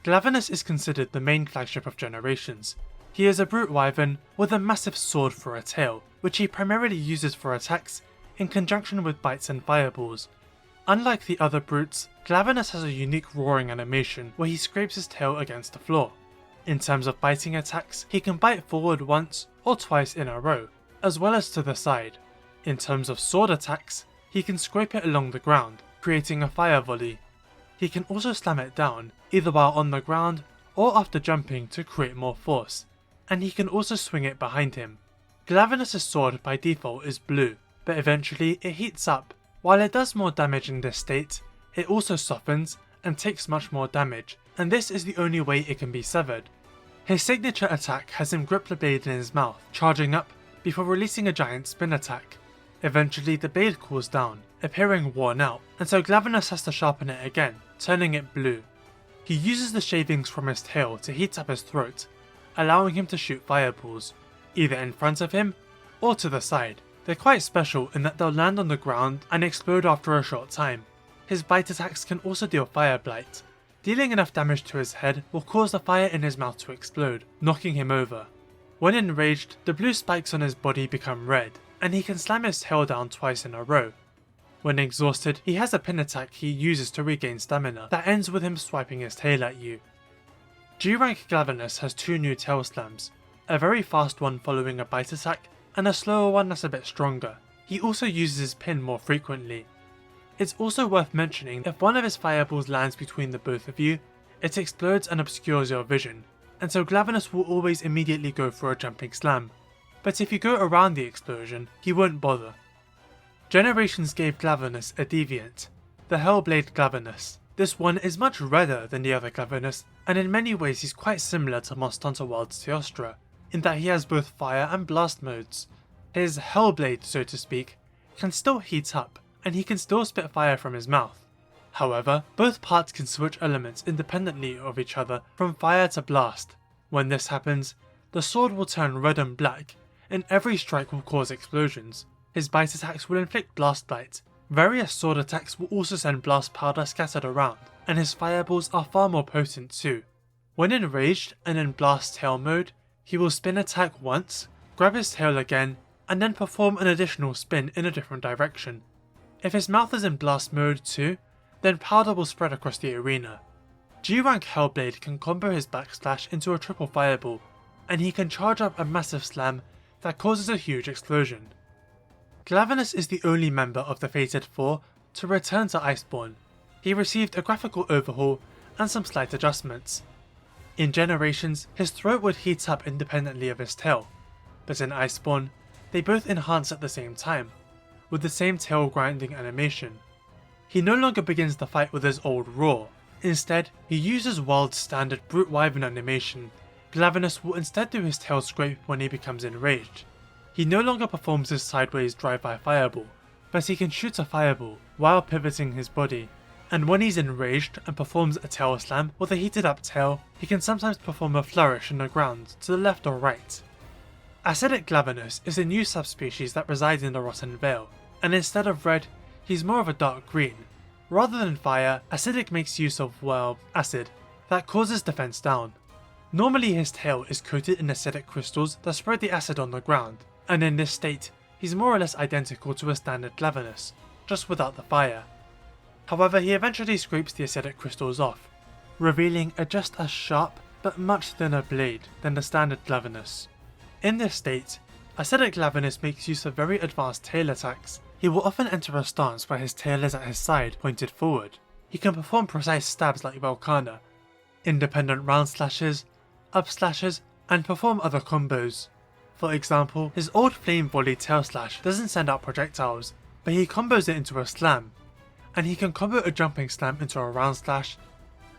Glavenus is considered the main flagship of Generations. He is a brute wyvern with a massive sword for a tail, which he primarily uses for attacks in conjunction with bites and fireballs. Unlike the other brutes, Glavenus has a unique roaring animation where he scrapes his tail against the floor. In terms of biting attacks, he can bite forward once or twice in a row, as well as to the side. In terms of sword attacks, he can scrape it along the ground, creating a fire volley. He can also slam it down, either while on the ground or after jumping to create more force, and he can also swing it behind him. Glavenus' sword by default is blue, but eventually it heats up. While it does more damage in this state, it also softens and takes much more damage, and this is the only way it can be severed. His signature attack has him grip the blade in his mouth, charging up before releasing a giant spin attack. Eventually the blade cools down, appearing worn out, and so Glavenus has to sharpen it again, turning it blue. He uses the shavings from his tail to heat up his throat, allowing him to shoot fireballs, either in front of him or to the side. They're quite special in that they'll land on the ground and explode after a short time. His bite attacks can also deal fire blight. Dealing enough damage to his head will cause the fire in his mouth to explode, knocking him over. When enraged, the blue spikes on his body become red, and he can slam his tail down twice in a row. When exhausted, he has a pin attack he uses to regain stamina that ends with him swiping his tail at you. G-rank Glavenus has 2 new tail slams, a very fast one following a bite attack, and a slower one that's a bit stronger. He also uses his pin more frequently. It's also worth mentioning if one of his fireballs lands between the both of you, it explodes and obscures your vision, and so Glavenus will always immediately go for a jumping slam, but if you go around the explosion, he won't bother. Generations gave Glavenus a deviant, the Hellblade Glavenus. This one is much redder than the other Glavenus, and in many ways he's quite similar to Monster Hunter World's Teostra, in that he has both fire and blast modes. His Hellblade, so to speak, can still heat up, and he can still spit fire from his mouth. However, both parts can switch elements independently of each other from fire to blast. When this happens, the sword will turn red and black, and every strike will cause explosions. His bite attacks will inflict blast blight. Various sword attacks will also send blast powder scattered around, and his fireballs are far more potent too. When enraged and in blast tail mode, he will spin attack once, grab his tail again, and then perform an additional spin in a different direction. If his mouth is in blast mode too, then powder will spread across the arena. G-rank Hellblade can combo his backslash into a triple fireball, and he can charge up a massive slam that causes a huge explosion. Glavenus is the only member of the Fated Four to return to Iceborne. He received a graphical overhaul and some slight adjustments. In Generations, his throat would heat up independently of his tail, but in Iceborne, they both enhance at the same time, with the same tail grinding animation. He no longer begins the fight with his old roar. Instead, he uses Wild's standard brute wyvern animation. Glavenus will instead do his tail scrape when he becomes enraged. He no longer performs his sideways drive-by fireball, but he can shoot a fireball while pivoting his body, and when he's enraged and performs a tail slam with a heated up tail, he can sometimes perform a flourish in the ground to the left or right. Acidic Glavenus is a new subspecies that resides in the Rotten Vale, and instead of red, he's more of a dark green. Rather than fire, Acidic makes use of, well, acid, that causes defense down. Normally his tail is coated in acidic crystals that spread the acid on the ground, and in this state, he's more or less identical to a standard Glavenus, just without the fire. However, he eventually scrapes the acidic crystals off, revealing a just as sharp but much thinner blade than the standard Glavenus. In this state, Acidic Glavenus makes use of very advanced tail attacks. He will often enter a stance where his tail is at his side, pointed forward. He can perform precise stabs like Velkhana, independent round slashes, up slashes, and perform other combos. For example, his old flame volley tail slash doesn't send out projectiles, but he combos it into a slam, and he can combo a jumping slam into a round slash,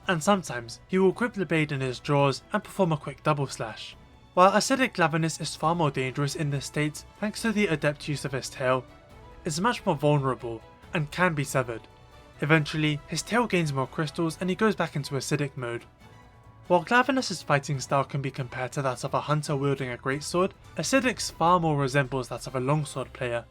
and sometimes he will grip the blade in his jaws and perform a quick double slash. While Acidic Glavenus is far more dangerous in this state thanks to the adept use of his tail, it's much more vulnerable and can be severed. Eventually, his tail gains more crystals and he goes back into acidic mode. While Glavenus' fighting style can be compared to that of a hunter wielding a greatsword, Acidic's far more resembles that of a longsword player.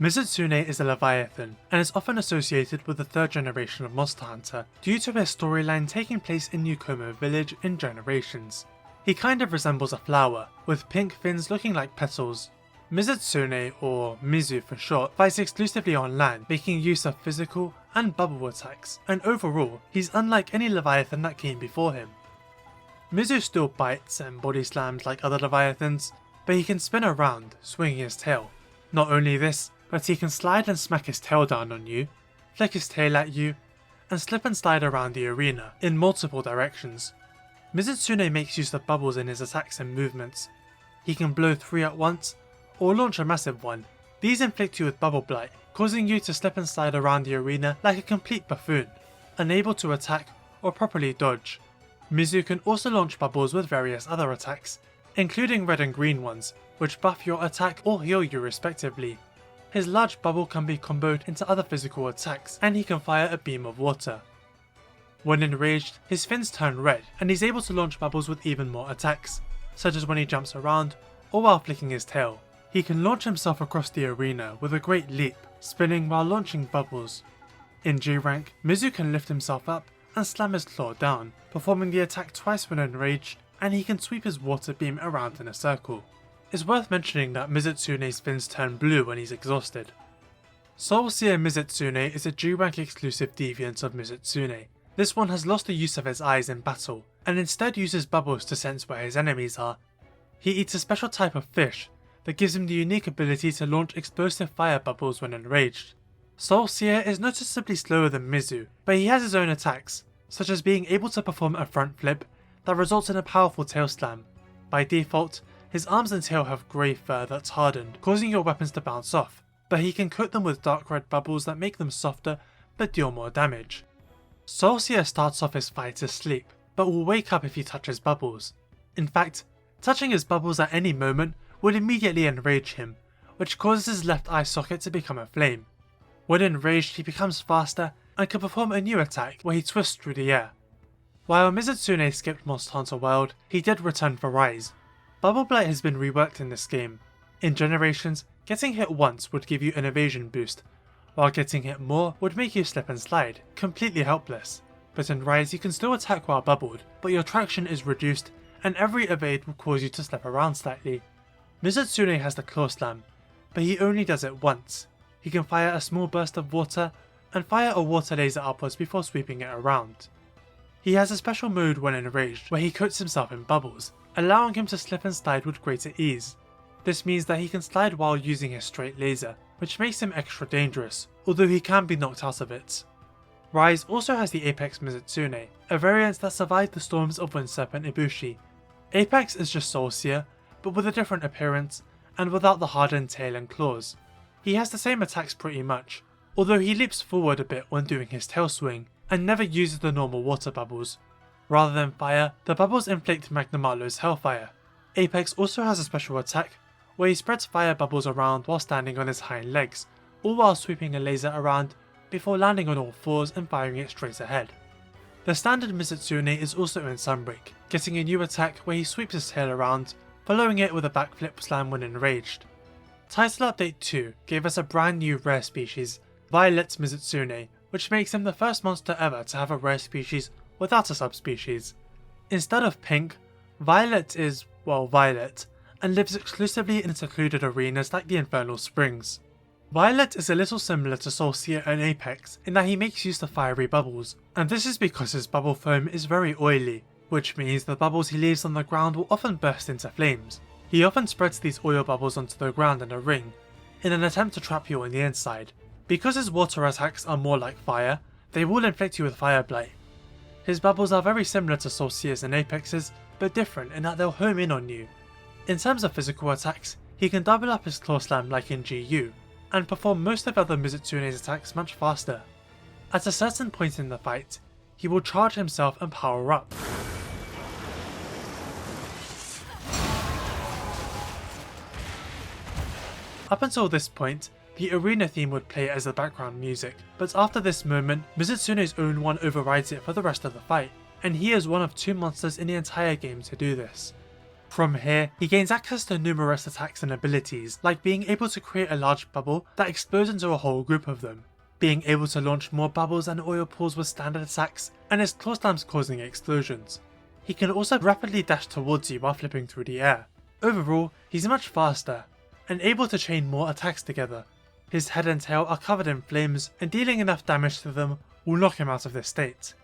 Mizutsune is a Leviathan, and is often associated with the 3rd generation of Monster Hunter due to his storyline taking place in Nukomo village in Generations. He kind of resembles a flower, with pink fins looking like petals. Mizutsune, or Mizu for short, fights exclusively on land, making use of physical and bubble attacks, and overall, he's unlike any Leviathan that came before him. Mizu still bites and body slams like other Leviathans, but he can spin around, swinging his tail. Not only this, but he can slide and smack his tail down on you, flick his tail at you, and slip and slide around the arena in multiple directions. Mizutsune makes use of bubbles in his attacks and movements. He can blow 3 at once, or launch a massive one. These inflict you with bubble blight, causing you to slip and slide around the arena like a complete buffoon, unable to attack or properly dodge. Mizu can also launch bubbles with various other attacks, including red and green ones, which buff your attack or heal you respectively. His large bubble can be comboed into other physical attacks, and he can fire a beam of water. When enraged, his fins turn red, and he's able to launch bubbles with even more attacks, such as when he jumps around or while flicking his tail. He can launch himself across the arena with a great leap, spinning while launching bubbles. In G rank, Mizu can lift himself up and slam his claw down, performing the attack twice when enraged, and he can sweep his water beam around in a circle. It's worth mentioning that Mizutsune's fins turn blue when he's exhausted. Soul Seer Mizutsune is a G rank exclusive deviant of Mizutsune. This one has lost the use of his eyes in battle, and instead uses bubbles to sense where his enemies are. He eats a special type of fish that gives him the unique ability to launch explosive fire bubbles when enraged. Soul Seer is noticeably slower than Mizu, but he has his own attacks, such as being able to perform a front flip that results in a powerful tail slam. By default, his arms and tail have grey fur that's hardened, causing your weapons to bounce off, but he can coat them with dark red bubbles that make them softer but deal more damage. Soul Seer starts off his fight asleep, but will wake up if he touches bubbles. In fact, touching his bubbles at any moment would immediately enrage him, which causes his left eye socket to become a flame. When enraged, he becomes faster and can perform a new attack where he twists through the air. While Mizutsune skipped Monster Hunter World, he did return for Rise. Bubble Blight has been reworked in this game. In Generations, getting hit once would give you an evasion boost, while getting hit more would make you slip and slide, completely helpless. But in Rise you can still attack while bubbled, but your traction is reduced and every evade will cause you to slip around slightly. Mizutsune has the Claw Slam, but he only does it once. He can fire a small burst of water and fire a water laser upwards before sweeping it around. He has a special mode when enraged where he coats himself in bubbles, allowing him to slip and slide with greater ease. This means that he can slide while using his straight laser, which makes him extra dangerous, although he can be knocked out of it. Rise also has the Apex Mizutsune, a variant that survived the storms of Wind Serpent Ibushi. Apex is just Soul Seer, but with a different appearance, and without the hardened tail and claws. He has the same attacks pretty much, although he leaps forward a bit when doing his tail swing, and never uses the normal water bubbles. Rather than fire, the bubbles inflict Magnamalo's Hellfire. Apex also has a special attack, where he spreads fire bubbles around while standing on his hind legs, all while sweeping a laser around before landing on all fours and firing it straight ahead. The standard Mizutsune is also in Sunbreak, getting a new attack where he sweeps his tail around, following it with a backflip slam when enraged. Title Update 2 gave us a brand new rare species, Violet Mizutsune, which makes him the first monster ever to have a rare species without a subspecies. Instead of pink, Violet is, well, violet, and lives exclusively in secluded arenas like the Infernal Springs. Violet is a little similar to Soul Seer and Apex in that he makes use of fiery bubbles, and this is because his bubble foam is very oily, which means the bubbles he leaves on the ground will often burst into flames. He often spreads these oil bubbles onto the ground in a ring, in an attempt to trap you on the inside. Because his water attacks are more like fire, they will inflict you with Fire Blight. His bubbles are very similar to Soul Seer's and Apex's, but different in that they'll home in on you. In terms of physical attacks, he can double up his Claw Slam like in GU, and perform most of other Mizutsune's attacks much faster. At a certain point in the fight, he will charge himself and power up. Up until this point, the arena theme would play as the background music, but after this moment, Mizutsune's own one overrides it for the rest of the fight, and he is one of 2 monsters in the entire game to do this. From here, he gains access to numerous attacks and abilities, like being able to create a large bubble that explodes into a whole group of them, being able to launch more bubbles and oil pools with standard attacks, and his claw slams causing explosions. He can also rapidly dash towards you while flipping through the air. Overall, he's much faster, and able to chain more attacks together. His head and tail are covered in flames, and dealing enough damage to them will knock him out of this state.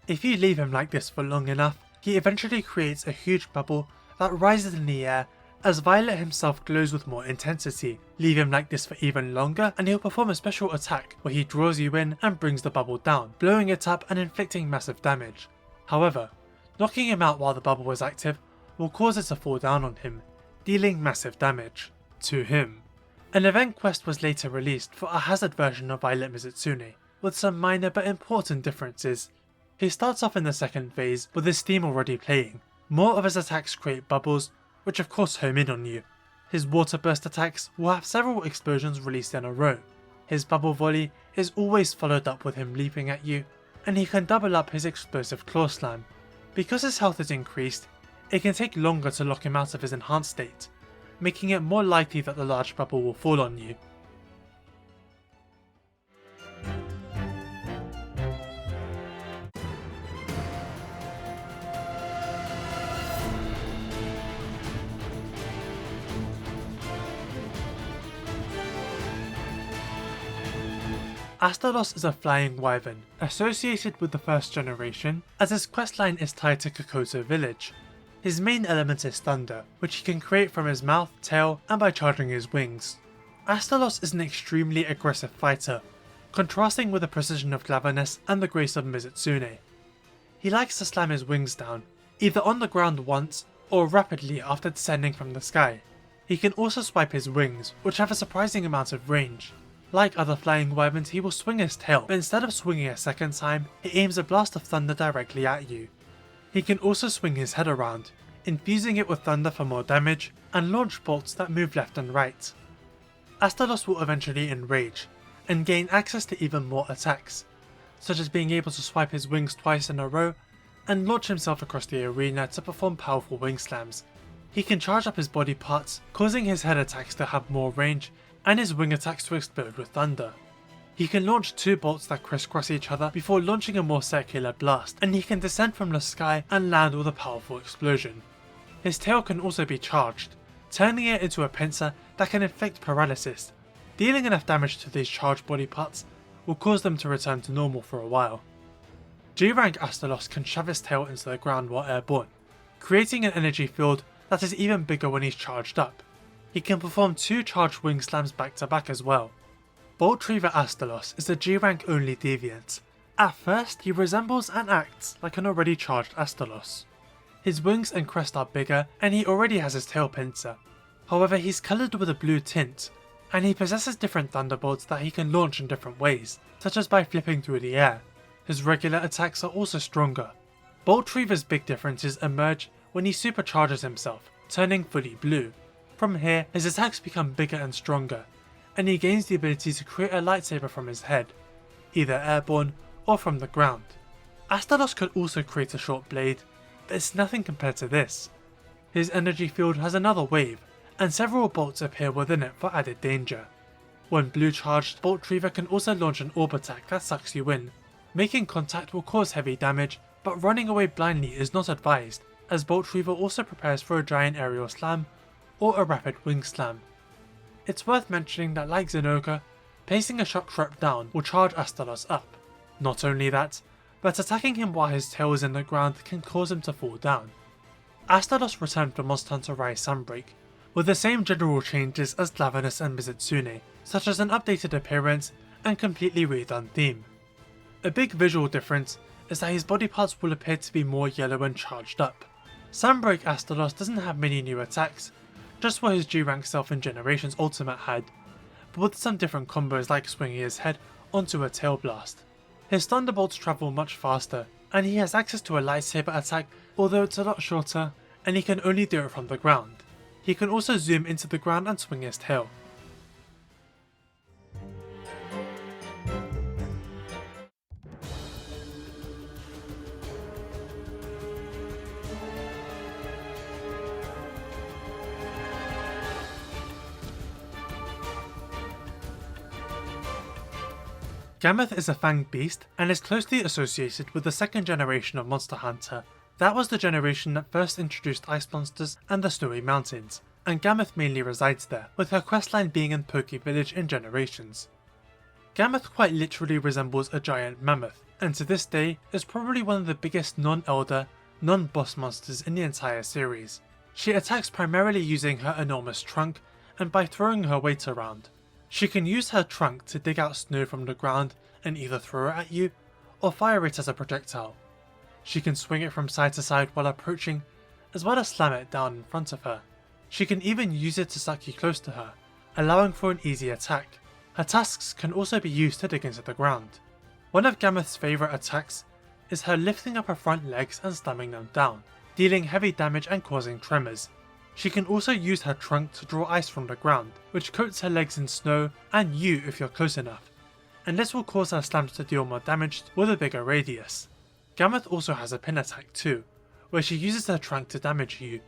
If you leave him like this for long enough, he eventually creates a huge bubble that rises in the air as Violet himself glows with more intensity. Leave him like this for even longer and he'll perform a special attack where he draws you in and brings the bubble down, blowing it up and inflicting massive damage. However, knocking him out while the bubble is active will cause it to fall down on him, dealing massive damage to him. An event quest was later released for a hazard version of Violet Mizutsune, with some minor but important differences. He starts off in the second phase with his theme already playing. More of his attacks create bubbles, which of course home in on you. His water burst attacks will have several explosions released in a row. His bubble volley is always followed up with him leaping at you, and he can double up his explosive claw slam. Because his health is increased, it can take longer to lock him out of his enhanced state, making it more likely that the large bubble will fall on you. Astalos is a flying wyvern, associated with the first generation, as his questline is tied to Kokoto village. His main element is thunder, which he can create from his mouth, tail, and by charging his wings. Astalos is an extremely aggressive fighter, contrasting with the precision of Glavenus and the grace of Mizutsune. He likes to slam his wings down, either on the ground once, or rapidly after descending from the sky. He can also swipe his wings, which have a surprising amount of range. Like other flying wyverns, he will swing his tail, but instead of swinging a second time, he aims a blast of thunder directly at you. He can also swing his head around, infusing it with thunder for more damage, and launch bolts that move left and right. Astalos will eventually enrage, and gain access to even more attacks, such as being able to swipe his wings twice in a row, and launch himself across the arena to perform powerful wing slams. He can charge up his body parts, causing his head attacks to have more range, and his wing attacks to explode with thunder. He can launch two bolts that crisscross each other before launching a more circular blast, and he can descend from the sky and land with a powerful explosion. His tail can also be charged, turning it into a pincer that can inflict paralysis. Dealing enough damage to these charged body parts will cause them to return to normal for a while. G-rank Astalos can shove his tail into the ground while airborne, creating an energy field that is even bigger when he's charged up. He can perform two charged wing slams back to back as well. Bolt Reaver Astalos is a G-rank only deviant. At first, he resembles and acts like an already charged Astalos. His wings and crest are bigger, and he already has his tail pincer. However, he's coloured with a blue tint, and he possesses different thunderbolts that he can launch in different ways, such as by flipping through the air. His regular attacks are also stronger. Bolt Reaver's big differences emerge when he supercharges himself, turning fully blue. From here, his attacks become bigger and stronger, and he gains the ability to create a lightsaber from his head, either airborne or from the ground. Astalos could also create a short blade, but it's nothing compared to this. His energy field has another wave, and several bolts appear within it for added danger. When blue charged, Bolt Reaver can also launch an orb attack that sucks you in. Making contact will cause heavy damage, but running away blindly is not advised, as Bolt Reaver also prepares for a giant aerial slam or a rapid wing slam. It's worth mentioning that like Zinogre, placing a shock trap down will charge Astalos up. Not only that, but attacking him while his tail is in the ground can cause him to fall down. Astalos returned from Monster Hunter Rise Sunbreak, with the same general changes as Glavenus and Mizutsune, such as an updated appearance and completely redone theme. A big visual difference is that his body parts will appear to be more yellow and charged up. Sunbreak Astalos doesn't have many new attacks, just what his G-rank self in Generations Ultimate had, but with some different combos like swinging his head onto a tail blast. His thunderbolts travel much faster, and he has access to a lightsaber attack, although it's a lot shorter, and he can only do it from the ground. He can also zoom into the ground and swing his tail. Gammoth is a fanged beast and is closely associated with the second generation of Monster Hunter. That was the generation that first introduced ice monsters and the snowy mountains, and Gammoth mainly resides there, with her questline being in Poke Village in Generations. Gammoth quite literally resembles a giant mammoth, and to this day is probably one of the biggest non-elder, non-boss monsters in the entire series. She attacks primarily using her enormous trunk and by throwing her weight around. She can use her trunk to dig out snow from the ground and either throw it at you or fire it as a projectile. She can swing it from side to side while approaching, as well as slam it down in front of her. She can even use it to suck you close to her, allowing for an easy attack. Her tusks can also be used to dig into the ground. One of Gammoth's favourite attacks is her lifting up her front legs and slamming them down, dealing heavy damage and causing tremors. She can also use her trunk to draw ice from the ground, which coats her legs in snow and you if you're close enough, and this will cause her slams to deal more damage with a bigger radius. Gammoth also has a pin attack too, where she uses her trunk to damage you.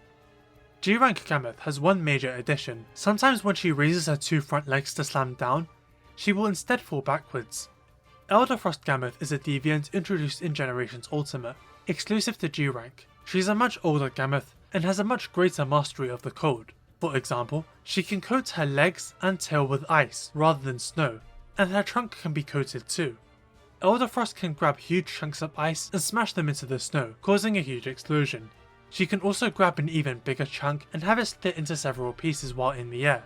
G-Rank Gammoth has one major addition. Sometimes when she raises her two front legs to slam down, she will instead fall backwards. Elder Frost Gammoth is a deviant introduced in Generations Ultimate, exclusive to G-Rank. She's a much older Gammoth and has a much greater mastery of the cold. For example, she can coat her legs and tail with ice rather than snow, and her trunk can be coated too. Elder Frost can grab huge chunks of ice and smash them into the snow, causing a huge explosion. She can also grab an even bigger chunk and have it split into several pieces while in the air.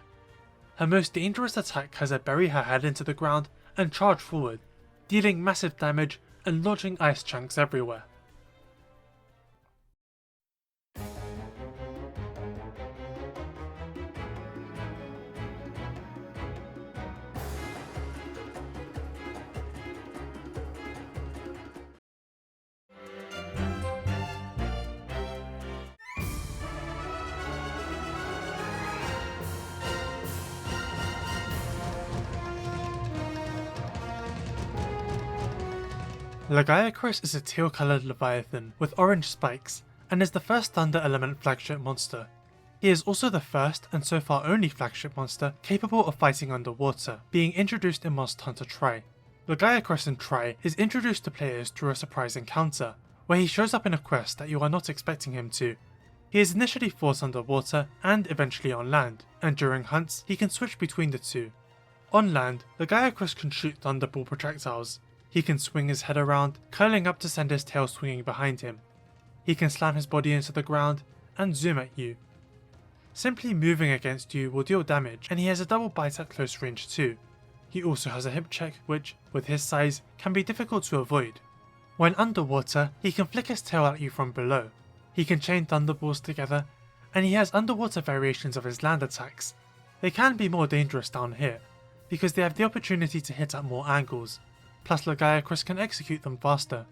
Her most dangerous attack has her bury her head into the ground and charge forward, dealing massive damage and launching ice chunks everywhere. Lagiacrus is a teal-coloured leviathan with orange spikes, and is the first Thunder Element flagship monster. He is also the first, and so far only flagship monster, capable of fighting underwater, being introduced in Monster Hunter Tri. Lagiacrus in Tri is introduced to players through a surprise encounter, where he shows up in a quest that you are not expecting him to. He is initially fought underwater, and eventually on land, and during hunts he can switch between the two. On land, Lagiacrus can shoot thunderball projectiles. He can swing his head around, curling up to send his tail swinging behind him. He can slam his body into the ground and zoom at you. Simply moving against you will deal damage, and he has a double bite at close range too. He also has a hip check which, with his size, can be difficult to avoid. When underwater, he can flick his tail at you from below. He can chain thunderballs together, and he has underwater variations of his land attacks. They can be more dangerous down here, because they have the opportunity to hit at more angles. Plus Lagiacrus can execute them faster.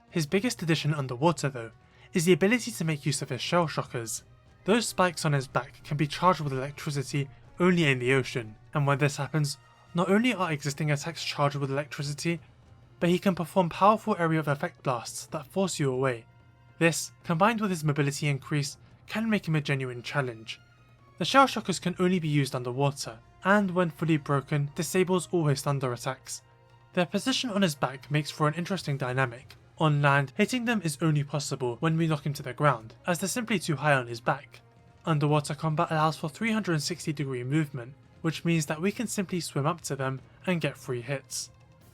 His biggest addition underwater though, is the ability to make use of his shell shockers. Those spikes on his back can be charged with electricity only in the ocean, and when this happens, not only are existing attacks charged with electricity, but he can perform powerful area of effect blasts that force you away. This, combined with his mobility increase, can make him a genuine challenge. The shell shockers can only be used underwater, and when fully broken, disables all his thunder attacks. Their position on his back makes for an interesting dynamic. On land, hitting them is only possible when we knock him to the ground, as they're simply too high on his back. Underwater combat allows for 360-degree movement, which means that we can simply swim up to them and get free hits.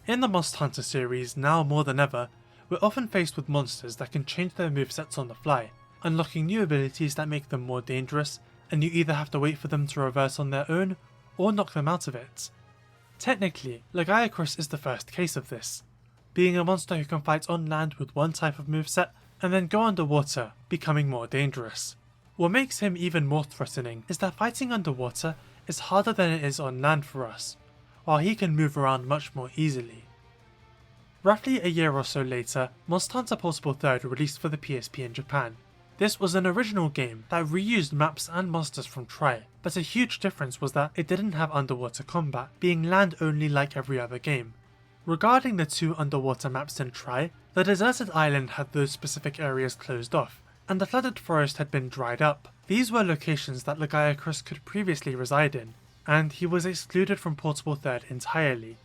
In the Monster Hunter series, now more than ever, we're often faced with monsters that can change their movesets on the fly, unlocking new abilities that make them more dangerous, and you either have to wait for them to reverse on their own, or knock them out of it. Technically, Lagiacrus is the first case of this, being a monster who can fight on land with one type of moveset and then go underwater, becoming more dangerous. What makes him even more threatening is that fighting underwater is harder than it is on land for us, while he can move around much more easily. Roughly a year or so later, Monster Hunter Portable 3rd released for the PSP in Japan. This was an original game that reused maps and monsters from Tri, but a huge difference was that it didn't have underwater combat, being land only like every other game. Regarding the two underwater maps in Tri, the deserted island had those specific areas closed off, and the flooded forest had been dried up. These were locations that Lagiacrus could previously reside in, and he was excluded from Portable 3rd entirely.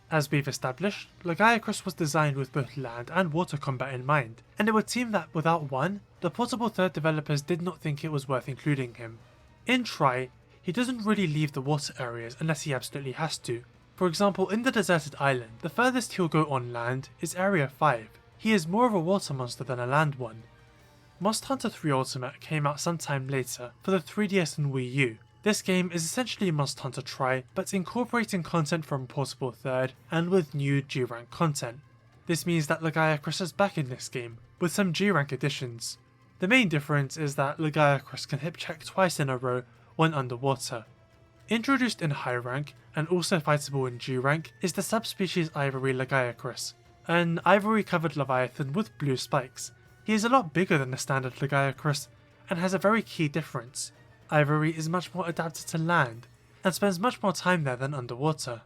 As we've established, Lagiacrus was designed with both land and water combat in mind, and it would seem that without one, the Portable 3rd developers did not think it was worth including him. In Tri, he doesn't really leave the water areas unless he absolutely has to. For example, in the deserted island, the furthest he'll go on land is Area 5. He is more of a water monster than a land one. Monster Hunter 3 Ultimate came out sometime later for the 3DS and Wii U. This game is essentially Monster Hunter Tri, but incorporating content from Portable 3rd and with new G-Rank content. This means that Lagiacrus is back in this game, with some G-Rank additions. The main difference is that Lagiacrus can hip check twice in a row when underwater. Introduced in high rank, and also fightable in G rank, is the subspecies Ivory Lagiacrus, an ivory-covered leviathan with blue spikes. He is a lot bigger than the standard Lagiacrus, and has a very key difference. Ivory is much more adapted to land, and spends much more time there than underwater.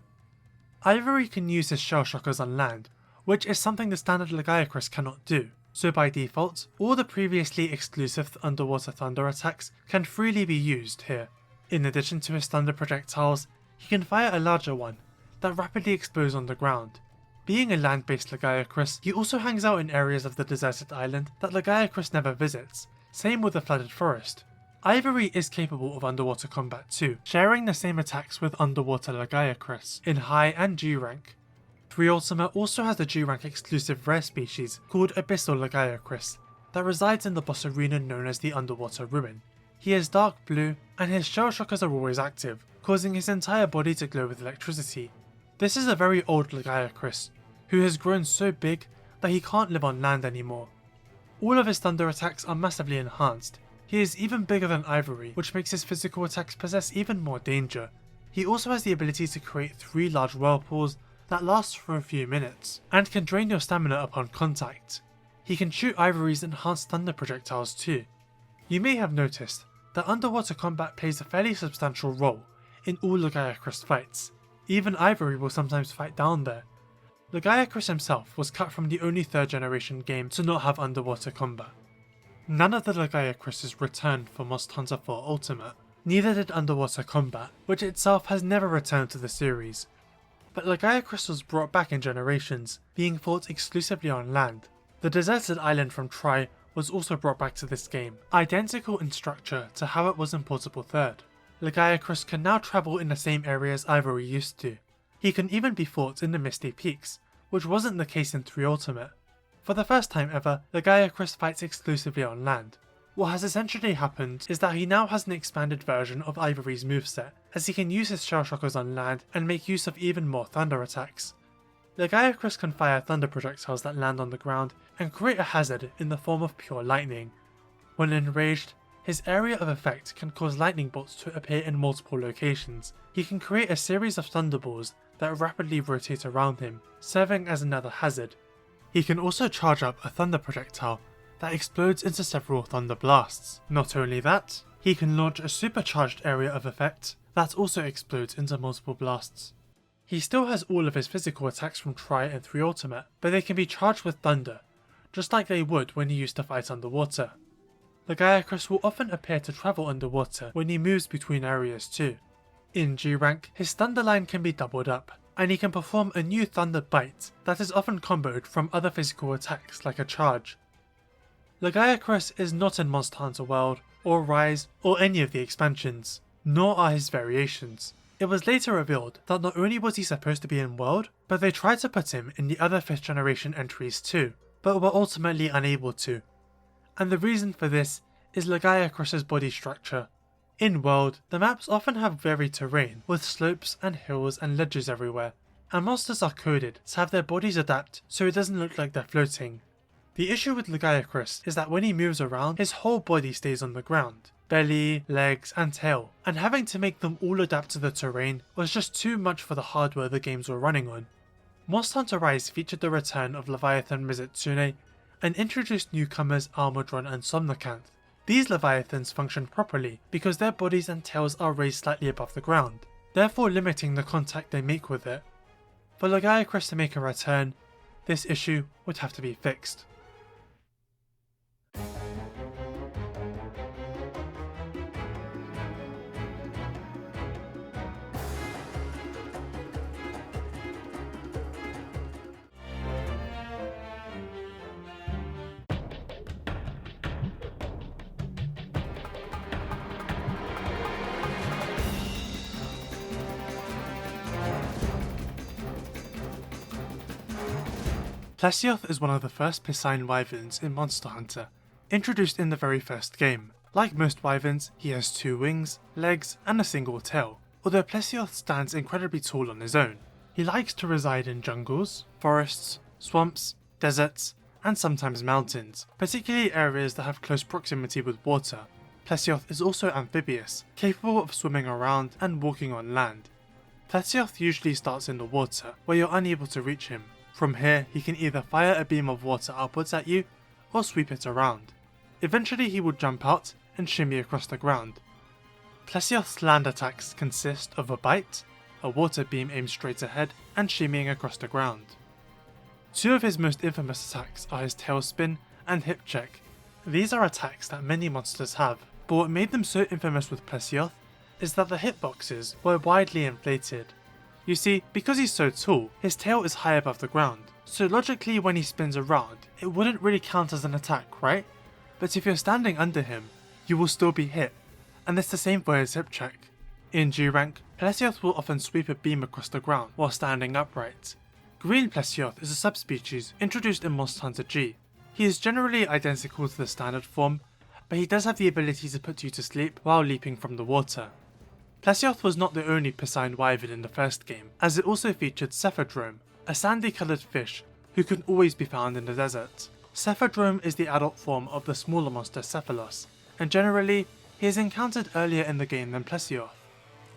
Ivory can use his shell shockers on land, which is something the standard Lagiacrus cannot do, so by default, all the previously exclusive underwater thunder attacks can freely be used here. In addition to his thunder projectiles, he can fire a larger one that rapidly explodes on the ground. Being a land-based Lagiacrus, he also hangs out in areas of the deserted island that Lagiacrus never visits, same with the flooded forest. Ivory is capable of underwater combat too, sharing the same attacks with underwater Lagiacrus in high and G rank. 3 Ultima also has a G rank exclusive rare species called Abyssal Lagiacrus that resides in the boss arena known as the Underwater Ruin. He is dark blue, and his shell shockers are always active, causing his entire body to glow with electricity. This is a very old Lagiacrus, who has grown so big that he can't live on land anymore. All of his thunder attacks are massively enhanced. He is even bigger than Ivory, which makes his physical attacks possess even more danger. He also has the ability to create 3 large whirlpools that last for a few minutes, and can drain your stamina upon contact. He can shoot Ivory's enhanced thunder projectiles too. You may have noticed that underwater combat plays a fairly substantial role in all Lagiacrus fights. Even Ivory will sometimes fight down there. Lagiacrus himself was cut from the only 3rd generation game to not have underwater combat. None of the Lagiacruses returned for Monster Hunter 4 Ultimate, neither did underwater combat, which itself has never returned to the series. But Lagiacrus was brought back in Generations, being fought exclusively on land. The deserted island from Tri was also brought back to this game, identical in structure to how it was in Portable 3rd. Lagiacrus can now travel in the same areas Ivory used to. He can even be fought in the Misty Peaks, which wasn't the case in 3 Ultimate. For the first time ever, Lagiacrus fights exclusively on land. What has essentially happened is that he now has an expanded version of Ivory's moveset, as he can use his shell shockers on land and make use of even more thunder attacks. Lagiacrus can fire thunder projectiles that land on the ground and create a hazard in the form of pure lightning. When enraged, his area of effect can cause lightning bolts to appear in multiple locations. He can create a series of thunderballs that rapidly rotate around him, serving as another hazard. He can also charge up a thunder projectile that explodes into several thunder blasts. Not only that, he can launch a supercharged area of effect that also explodes into multiple blasts. He still has all of his physical attacks from Tri and 3 Ultimate, but they can be charged with thunder, just like they would when he used to fight underwater. Lagiacrus will often appear to travel underwater when he moves between areas too. In G rank, his thunder line can be doubled up, and he can perform a new thunder bite that is often comboed from other physical attacks like a charge. Lagiacrus is not in Monster Hunter World, or Rise, or any of the expansions, nor are his variations. It was later revealed that not only was he supposed to be in World, but they tried to put him in the other 5th generation entries too, but were ultimately unable to. And the reason for this is Lagiacrus's body structure. In World, the maps often have varied terrain, with slopes and hills and ledges everywhere, and monsters are coded to have their bodies adapt so it doesn't look like they're floating. The issue with Lagiacrus is that when he moves around, his whole body stays on the ground. Belly, legs, and tail, and having to make them all adapt to the terrain was just too much for the hardware the games were running on. Monster Hunter Rise featured the return of Leviathan Mizutsune and introduced newcomers Almudron and Somnicanth. These Leviathans function properly because their bodies and tails are raised slightly above the ground, therefore limiting the contact they make with it. For Lagiacrus to make a return, this issue would have to be fixed. Plesioth is one of the first piscine wyverns in Monster Hunter, introduced in the very first game. Like most wyverns, he has 2 wings, legs, and a single tail, although Plesioth stands incredibly tall on his own. He likes to reside in jungles, forests, swamps, deserts, and sometimes mountains, particularly areas that have close proximity with water. Plesioth is also amphibious, capable of swimming around and walking on land. Plesioth usually starts in the water, where you're unable to reach him. From here, he can either fire a beam of water upwards at you, or sweep it around. Eventually he will jump out and shimmy across the ground. Plesioth's land attacks consist of a bite, a water beam aimed straight ahead, and shimmying across the ground. Two of his most infamous attacks are his tail spin and hip check. These are attacks that many monsters have, but what made them so infamous with Plesioth is that the hitboxes were widely inflated. You see, because he's so tall, his tail is high above the ground, so logically when he spins around, it wouldn't really count as an attack, right? But if you're standing under him, you will still be hit, and it's the same for his hip check. In G rank, Plesioth will often sweep a beam across the ground while standing upright. Green Plesioth is a subspecies introduced in Monster Hunter G. He is generally identical to the standard form, but he does have the ability to put you to sleep while leaping from the water. Plesioth was not the only piscine wyvern in the first game, as it also featured Cephadrome, a sandy coloured fish who can always be found in the desert. Cephadrome is the adult form of the smaller monster Cephalos, and generally, he is encountered earlier in the game than Plesioth.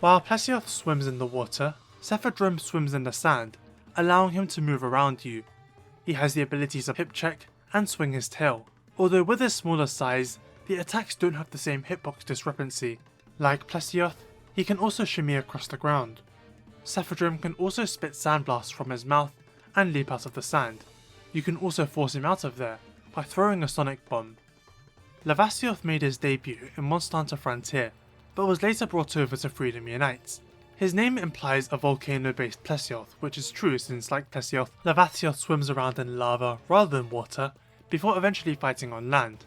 While Plesioth swims in the water, Cephadrome swims in the sand, allowing him to move around you. He has the abilities of hip check and swing his tail, although with his smaller size, the attacks don't have the same hitbox discrepancy. Like Plesioth, he can also shimmy across the ground. Cephadrome can also spit sandblasts from his mouth and leap out of the sand. You can also force him out of there by throwing a sonic bomb. Lagiacrus made his debut in Monster Hunter Frontier, but was later brought over to Freedom Unites. His name implies a volcano-based Plesioth, which is true since, like Plesioth, Lagiacrus swims around in lava rather than water, before eventually fighting on land.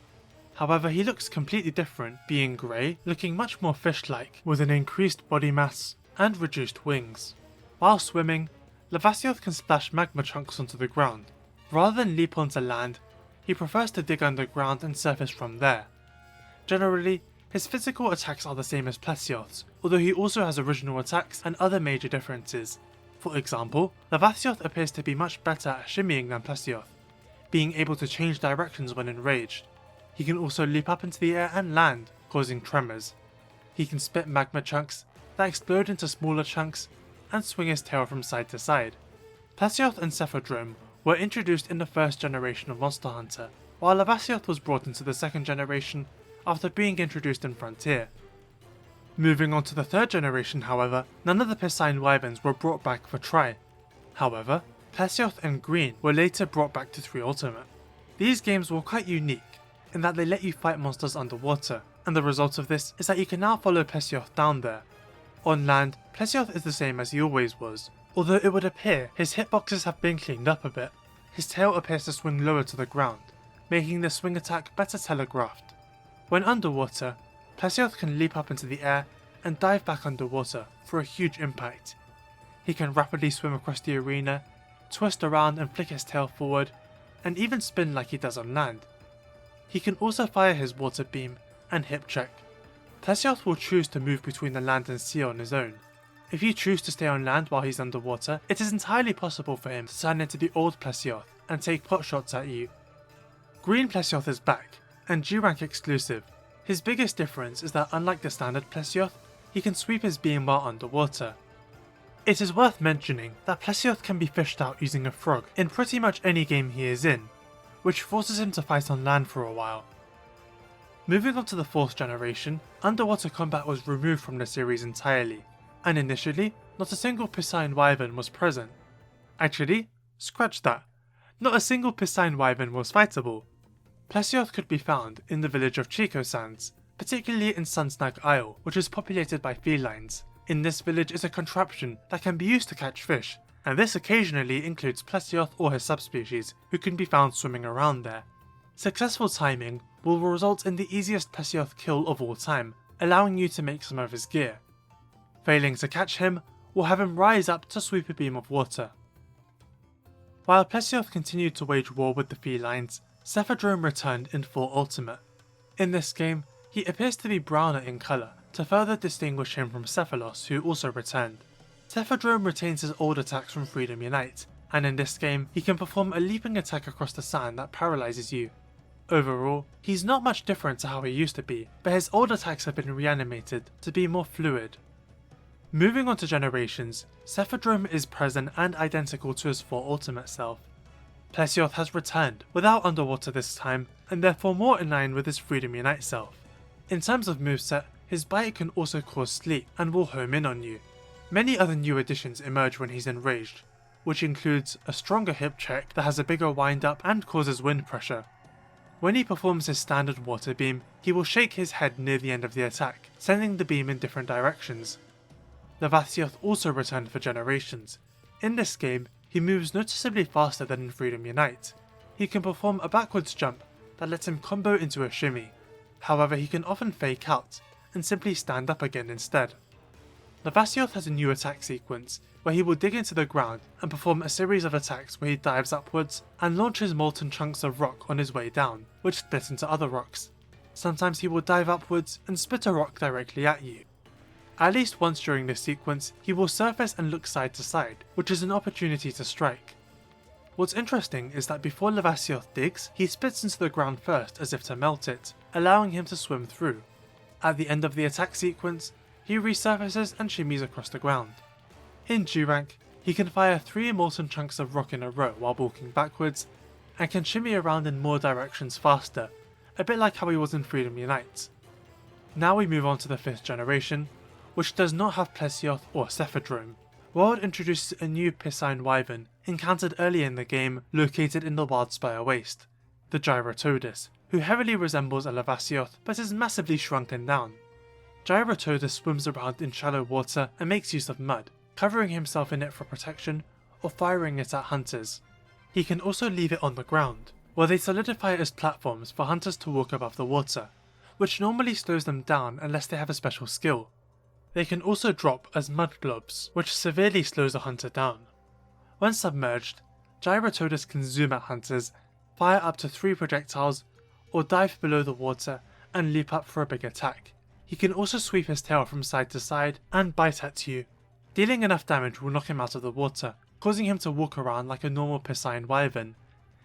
However, he looks completely different, being grey, looking much more fish-like, with an increased body mass and reduced wings. While swimming, Lagiacrus can splash magma chunks onto the ground. Rather than leap onto land, he prefers to dig underground and surface from there. Generally, his physical attacks are the same as Plesioth's, although he also has original attacks and other major differences. For example, Lagiacrus appears to be much better at shimmying than Plesioth, being able to change directions when enraged. He can also leap up into the air and land, causing tremors. He can spit magma chunks that explode into smaller chunks and swing his tail from side to side. Plesioth and Cephadrome were introduced in the first generation of Monster Hunter, while Lagiacrus was brought into the second generation after being introduced in Frontier. Moving on to the third generation, however, none of the piscine wyverns were brought back for Tri. However, Plesioth and Green were later brought back to 3 Ultimate. These games were quite unique in that they let you fight monsters underwater, and the result of this is that you can now follow Plesioth down there. On land, Plesioth is the same as he always was, although it would appear his hitboxes have been cleaned up a bit. His tail appears to swing lower to the ground, making the swing attack better telegraphed. When underwater, Plesioth can leap up into the air and dive back underwater for a huge impact. He can rapidly swim across the arena, twist around and flick his tail forward, and even spin like he does on land. He can also fire his water beam and hip check. Plesioth will choose to move between the land and sea on his own. If you choose to stay on land while he's underwater, it is entirely possible for him to turn into the old Plesioth and take pot shots at you. Green Plesioth is back, and G-Rank exclusive. His biggest difference is that unlike the standard Plesioth, he can sweep his beam while underwater. It is worth mentioning that Plesioth can be fished out using a frog in pretty much any game he is in, which forces him to fight on land for a while. Moving on to the 4th generation, underwater combat was removed from the series entirely, and initially, not a single piscine wyvern was present. Actually, scratch that. Not a single piscine wyvern was fightable. Plesioth could be found in the village of Chico Sands, particularly in Sunsnag Isle, which is populated by felines. In this village is a contraption that can be used to catch fish, and this occasionally includes Plesioth or his subspecies, who can be found swimming around there. Successful timing will result in the easiest Plesioth kill of all time, allowing you to make some of his gear. Failing to catch him will have him rise up to sweep a beam of water. While Plesioth continued to wage war with the felines, Cephadrome returned in 4 Ultimate. In this game, he appears to be browner in colour to further distinguish him from Cephalos, who also returned. Cephadrome retains his old attacks from Freedom Unite, and in this game he can perform a leaping attack across the sand that paralyzes you. Overall, he's not much different to how he used to be, but his old attacks have been reanimated to be more fluid. Moving on to generations, Cephadrome is present and identical to his 4 ultimate self. Plesioth has returned, without underwater this time, and therefore more in line with his Freedom Unite self. In terms of moveset, his bite can also cause sleep and will home in on you. Many other new additions emerge when he's enraged, which includes a stronger hip check that has a bigger wind up and causes wind pressure. When he performs his standard water beam, he will shake his head near the end of the attack, sending the beam in different directions. Levatioth also returned for generations. In this game, he moves noticeably faster than in Freedom Unite. He can perform a backwards jump that lets him combo into a shimmy. However, he can often fake out and simply stand up again instead. Levatioth has a new attack sequence where he will dig into the ground and perform a series of attacks where he dives upwards and launches molten chunks of rock on his way down, which split into other rocks. Sometimes he will dive upwards and spit a rock directly at you. At least once during this sequence, he will surface and look side to side, which is an opportunity to strike. What's interesting is that before Levatioth digs, he spits into the ground first as if to melt it, allowing him to swim through. At the end of the attack sequence, he resurfaces and shimmies across the ground. In G rank, he can fire 3 molten chunks of rock in a row while walking backwards, and can shimmy around in more directions faster, a bit like how he was in Freedom Unite. Now we move on to the 5th generation, which does not have Plesioth or Cephadrome. World introduces a new piscine wyvern, encountered early in the game, located in the Wildspire Waste, the Gyrotodus, who heavily resembles a Levatioth but is massively shrunken down. Gyrotodus swims around in shallow water and makes use of mud, covering himself in it for protection or firing it at hunters. He can also leave it on the ground, where they solidify as platforms for hunters to walk above the water, which normally slows them down unless they have a special skill. They can also drop as mud globs, which severely slows a hunter down. When submerged, Gyrotodus can zoom at hunters, fire up to 3 projectiles, or dive below the water and leap up for a big attack. He can also sweep his tail from side to side and bite at you. Dealing enough damage will knock him out of the water, causing him to walk around like a normal piscine wyvern.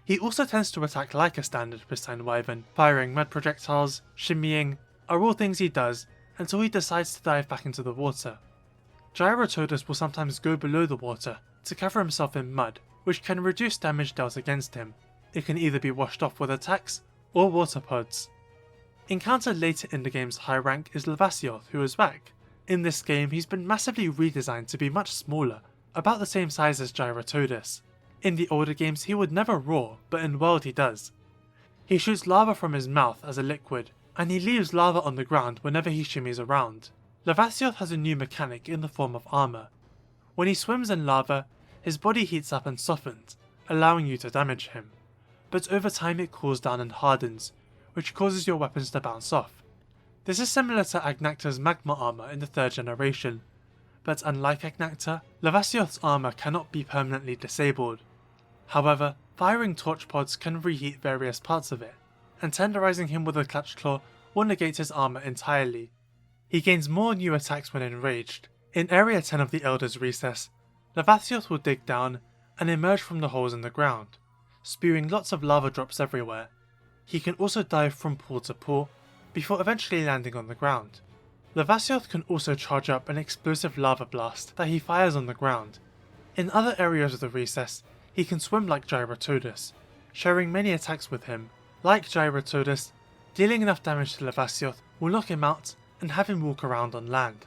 He also tends to attack like a standard piscine wyvern, firing mud projectiles, shimmying, are all things he does until he decides to dive back into the water. Gyrotodus will sometimes go below the water to cover himself in mud, which can reduce damage dealt against him. It can either be washed off with attacks or water pods. Encountered later in the game's high rank is Levatioth, who is back. In this game, he's been massively redesigned to be much smaller, about the same size as Gyrotodus. In the older games he would never roar, but in World he does. He shoots lava from his mouth as a liquid, and he leaves lava on the ground whenever he shimmies around. Levatioth has a new mechanic in the form of armor. When he swims in lava, his body heats up and softens, allowing you to damage him. But over time it cools down and hardens, which causes your weapons to bounce off. This is similar to Agnacta's magma armor in the 3rd generation, but unlike Agnacta, Levatioth's armor cannot be permanently disabled. However, firing torch pods can reheat various parts of it, and tenderizing him with a clutch claw will negate his armor entirely. He gains more new attacks when enraged. In Area 10 of the Elder's Recess, Levatioth will dig down and emerge from the holes in the ground, spewing lots of lava drops everywhere. He can also dive from pool to pool, before eventually landing on the ground. Levatioth can also charge up an explosive lava blast that he fires on the ground. In other areas of the recess, he can swim like Gyrotodus, sharing many attacks with him. Like Gyrotodus, dealing enough damage to Levatioth will knock him out and have him walk around on land.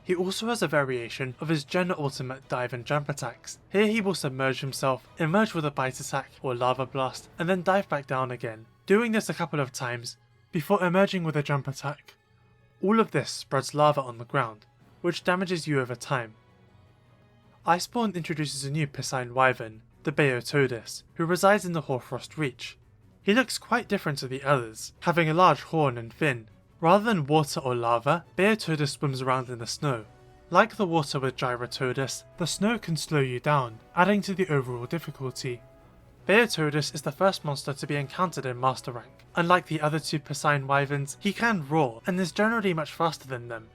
He also has a variation of his Gen ultimate dive and jump attacks. Here he will submerge himself, emerge with a bite attack or lava blast, and then dive back down again, doing this a couple of times before emerging with a jump attack. All of this spreads lava on the ground, which damages you over time. Iceborne introduces a new piscine wyvern, the Beotodus, who resides in the Hoarfrost Reach. He looks quite different to the others, having a large horn and fin. Rather than water or lava, Beotodus swims around in the snow. Like the water with Gyrotodus, the snow can slow you down, adding to the overall difficulty. Beotodus is the first monster to be encountered in Master Rank. Unlike the other 2 piscine wyverns, he can roar and is generally much faster than them.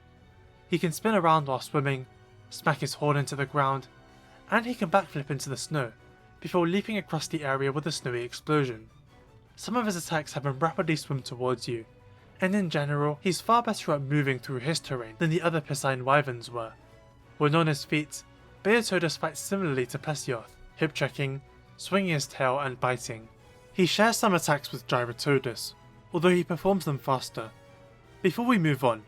He can spin around while swimming, smack his horn into the ground, and he can backflip into the snow, before leaping across the area with a snowy explosion. some of his attacks have him rapidly swim towards you, and in general, he's far better at moving through his terrain than the other Piscine Wyverns were. When on his feet, Beotodus fights similarly to Plesioth, hip checking, swinging his tail and biting. He shares some attacks with Gyrotodus, although he performs them faster. Before we move on,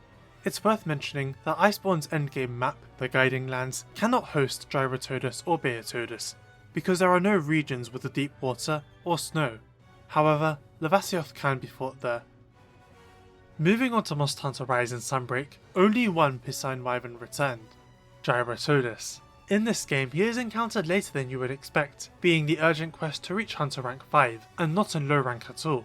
it's worth mentioning that Iceborne's endgame map, the Guiding Lands, cannot host Gyrotodus or Beotodus, because there are no regions with the deep water or snow. However, Levasioth can be fought there. Moving on to Monster Hunter Rise and Sunbreak, only one Piscine Wyvern returned, Gyrotodus. In this game, he is encountered later than you would expect, being the urgent quest to reach Hunter rank 5, and not in low rank at all.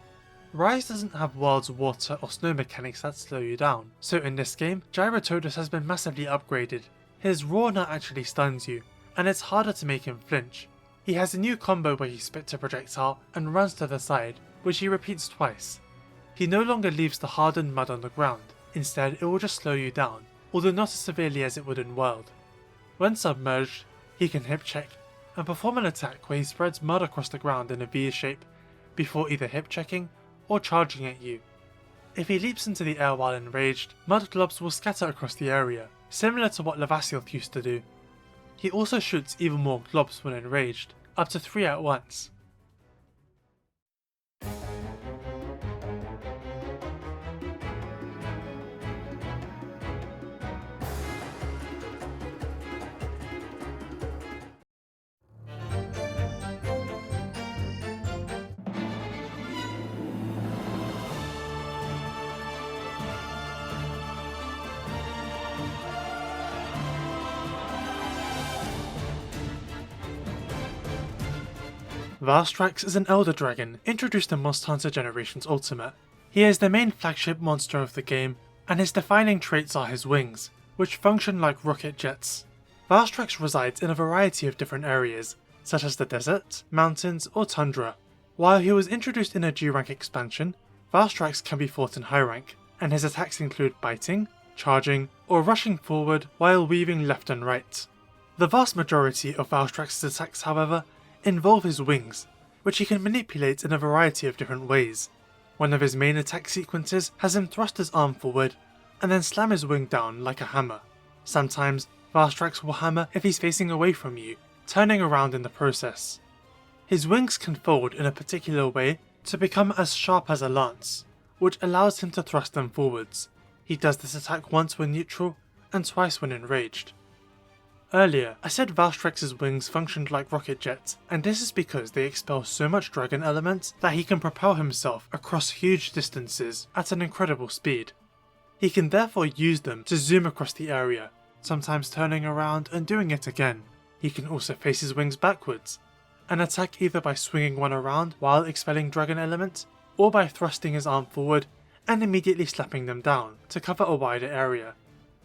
Rise doesn't have world's water or snow mechanics that slow you down, so in this game, Gyrotodus has been massively upgraded. His raw nut actually stuns you, and it's harder to make him flinch. He has a new combo where he spits a projectile and runs to the side, which he repeats twice. He no longer leaves the hardened mud on the ground, instead it will just slow you down, although not as severely as it would in World. When submerged, he can hip check and perform an attack where he spreads mud across the ground in a V shape before either hip checking or charging at you. If he leaps into the air while enraged, mud globs will scatter across the area, similar to what Levasioth used to do. He also shoots even more globs when enraged, up to 3 at once. Valstrax is an Elder Dragon introduced in Monster Hunter Generations Ultimate. He is the main flagship monster of the game, and his defining traits are his wings, which function like rocket jets. Valstrax resides in a variety of different areas, such as the desert, mountains, or tundra. While he was introduced in a G-rank expansion, Valstrax can be fought in high rank, and his attacks include biting, charging, or rushing forward while weaving left and right. The vast majority of Valstrax's attacks, however, involve his wings, which he can manipulate in a variety of different ways. One of his main attack sequences has him thrust his arm forward and then slam his wing down like a hammer. Sometimes, Valstrax will hammer if he's facing away from you, turning around in the process. His wings can fold in a particular way to become as sharp as a lance, which allows him to thrust them forwards. He does this attack once when neutral and twice when enraged. Earlier, I said Valstrax's wings functioned like rocket jets, and this is because they expel so much dragon element that he can propel himself across huge distances at an incredible speed. He can therefore use them to zoom across the area, sometimes turning around and doing it again. He can also face his wings backwards, and attack either by swinging one around while expelling dragon element, or by thrusting his arm forward and immediately slapping them down to cover a wider area.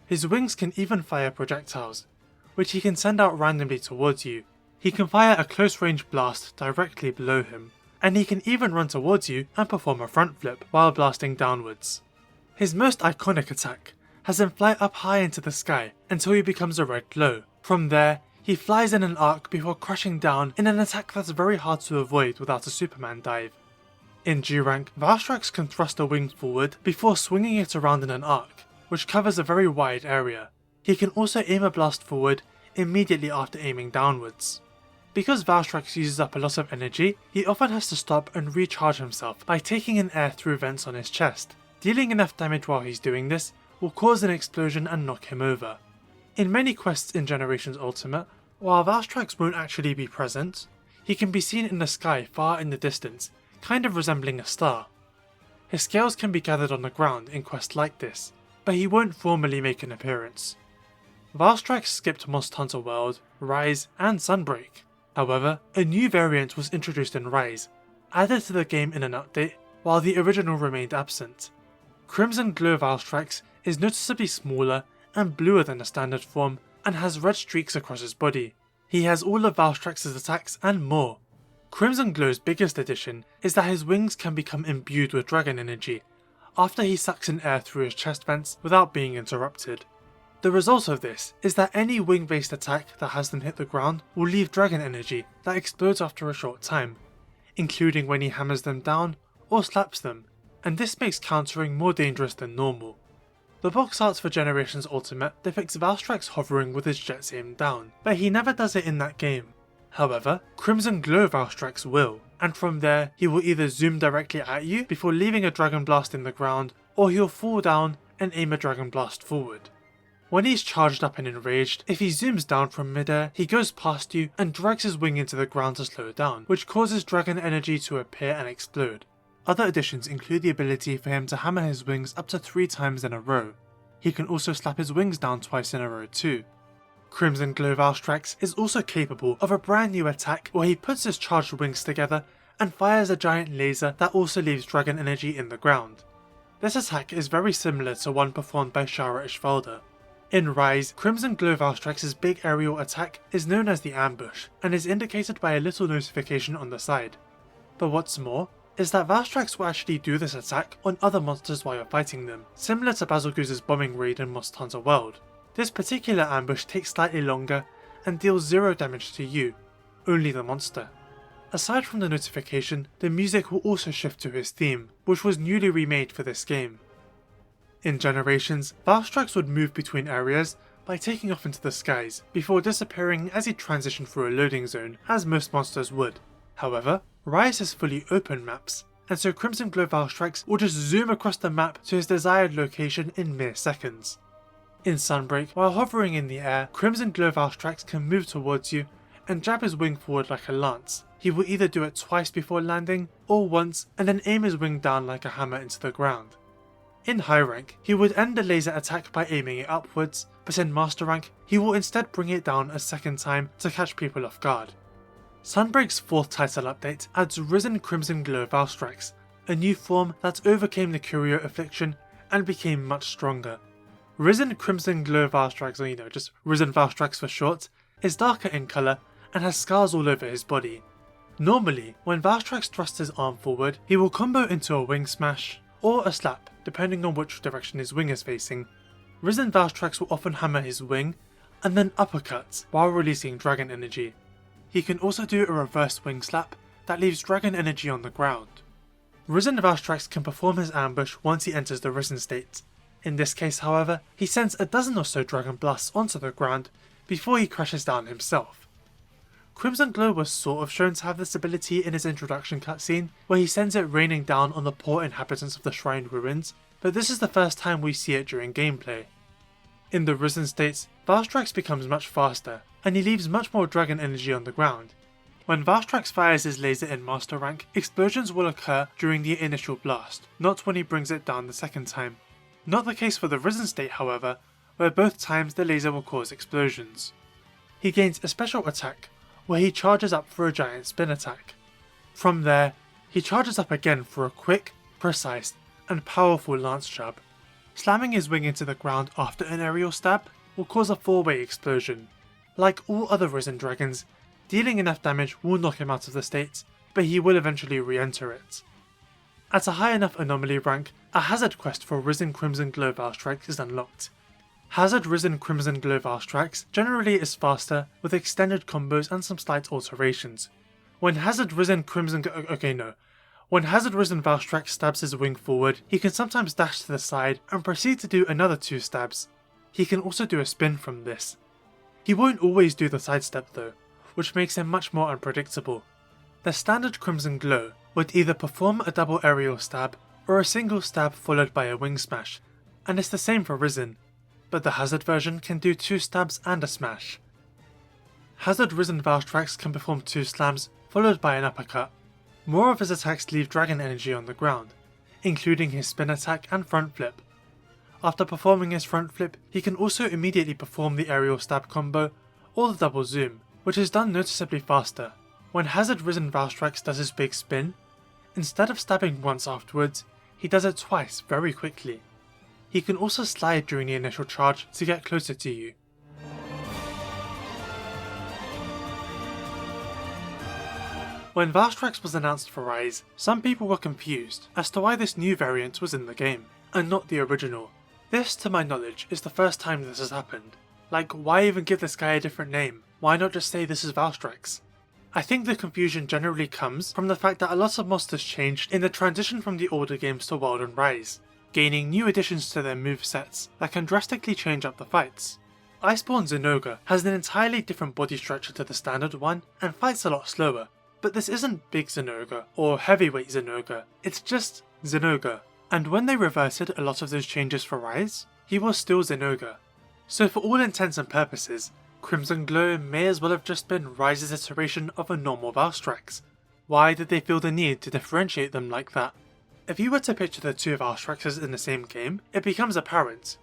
His wings can even fire projectiles, which he can send out randomly towards you. He can fire a close-range blast directly below him, and he can even run towards you and perform a front flip while blasting downwards. His most iconic attack has him fly up high into the sky until he becomes a red glow. From there, he flies in an arc before crashing down in an attack that's very hard to avoid without a Superman dive. In G-rank, Valstrax can thrust a wing forward before swinging it around in an arc, which covers a very wide area. He can also aim a blast forward immediately after aiming downwards. Because Valstrax uses up a lot of energy, he often has to stop and recharge himself by taking in air through vents on his chest. Dealing enough damage while he's doing this will cause an explosion and knock him over. In many quests in Generations Ultimate, while Valstrax won't actually be present, he can be seen in the sky far in the distance, kind of resembling a star. His scales can be gathered on the ground in quests like this, but he won't formally make an appearance. Valstrax skipped Monster Hunter World, Rise, and Sunbreak. However, a new variant was introduced in Rise, added to the game in an update, while the original remained absent. Crimson Glow Valstrax is noticeably smaller and bluer than the standard form, and has red streaks across his body. He has all of Valstrax's attacks and more. Crimson Glow's biggest addition is that his wings can become imbued with dragon energy, after he sucks in air through his chest vents without being interrupted. The result of this is that any wing-based attack that has them hit the ground will leave dragon energy that explodes after a short time, including when he hammers them down or slaps them, and this makes countering more dangerous than normal. The box art for Generations Ultimate depicts Valstrax hovering with his jets aimed down, but he never does it in that game. However, Crimson Glow Valstrax will, and from there he will either zoom directly at you before leaving a Dragon Blast in the ground, or he'll fall down and aim a Dragon Blast forward. When he's charged up and enraged, if he zooms down from midair, he goes past you and drags his wing into the ground to slow down, which causes dragon energy to appear and explode. Other additions include the ability for him to hammer his wings up to 3 times in a row. He can also slap his wings down twice in a row too. Crimson Glow Valstrax is also capable of a brand new attack where he puts his charged wings together and fires a giant laser that also leaves dragon energy in the ground. This attack is very similar to one performed by Shara Ishvalda. In Rise, Crimson Glow Valstrax's big aerial attack is known as the Ambush and is indicated by a little notification on the side. But what's more, is that Valstrax will actually do this attack on other monsters while you're fighting them, similar to Bazelgeuse's bombing raid in Monster Hunter World. This particular ambush takes slightly longer and deals 0 damage to you, only the monster. Aside from the notification, the music will also shift to his theme, which was newly remade for this game. In Generations, Valstrax would move between areas by taking off into the skies, before disappearing as he transitioned through a loading zone, as most monsters would. However, Rise has fully open maps, and so Crimson Glow Valstrax will just zoom across the map to his desired location in mere seconds. In Sunbreak, while hovering in the air, Crimson Glow Valstrax can move towards you and jab his wing forward like a lance. He will either do it twice before landing, or once and then aim his wing down like a hammer into the ground. In High Rank, he would end the laser attack by aiming it upwards, but in Master Rank, he will instead bring it down a second time to catch people off guard. Sunbreak's 4th title update adds Risen Crimson Glow Valstrax, a new form that overcame the Curio affliction and became much stronger. Risen Crimson Glow Valstrax, or just Risen Valstrax for short, is darker in colour and has scars all over his body. Normally, when Valstrax thrusts his arm forward, he will combo into a wing smash, or a slap, depending on which direction his wing is facing. Risen Valstrax will often hammer his wing, and then uppercut while releasing dragon energy. He can also do a reverse wing slap that leaves dragon energy on the ground. Risen Valstrax can perform his ambush once he enters the Risen state. In this case, however, he sends a dozen or so dragon blasts onto the ground before he crashes down himself. Crimson Glow was sort of shown to have this ability in his introduction cutscene, where he sends it raining down on the poor inhabitants of the Shrine Ruins, but this is the first time we see it during gameplay. In the Risen states, Valstrax becomes much faster, and he leaves much more dragon energy on the ground. When Valstrax fires his laser in Master Rank, explosions will occur during the initial blast, not when he brings it down the second time. Not the case for the Risen state, however, where both times the laser will cause explosions. He gains a special attack, where he charges up for a giant spin attack. From there, he charges up again for a quick, precise, and powerful lance jab. Slamming his wing into the ground after an aerial stab will cause a 4-way explosion. Like all other Risen dragons, dealing enough damage will knock him out of the state, but he will eventually re-enter it. At a high enough anomaly rank, a hazard quest for Risen Crimson Glow Valstrax is unlocked. Hazard Risen Crimson Glow Valstrax generally is faster, with extended combos and some slight alterations. When Hazard Risen Valstrax stabs his wing forward, he can sometimes dash to the side and proceed to do another 2 stabs. He can also do a spin from this. He won't always do the sidestep though, which makes him much more unpredictable. The standard Crimson Glow would either perform a double aerial stab or a single stab followed by a wing smash, and it's the same for Risen, but the Hazard version can do 2 stabs and a smash. Hazard Risen Valstrax can perform 2 slams followed by an uppercut. More of his attacks leave dragon energy on the ground, including his spin attack and front flip. After performing his front flip, he can also immediately perform the aerial stab combo or the double zoom, which is done noticeably faster. When Hazard Risen Valstrax does his big spin, instead of stabbing once afterwards, he does it twice very quickly. He can also slide during the initial charge to get closer to you. When Valstrax was announced for Rise, some people were confused as to why this new variant was in the game, and not the original. This, to my knowledge, is the first time this has happened. Like, why even give this guy a different name? Why not just say this is Valstrax? I think the confusion generally comes from the fact that a lot of monsters changed in the transition from the older games to World and Rise, gaining new additions to their movesets that can drastically change up the fights. Iceborne Zinogre has an entirely different body structure to the standard one and fights a lot slower, but this isn't Big Zinogre or Heavyweight Zinogre, it's just Zinogre. And when they reverted a lot of those changes for Rise, he was still Zinogre. So for all intents and purposes, Crimson Glow may as well have just been Rise's iteration of a normal Valstrax. Why did they feel the need to differentiate them like that? If you were to picture the two Valstraxes in the same game, it becomes apparent.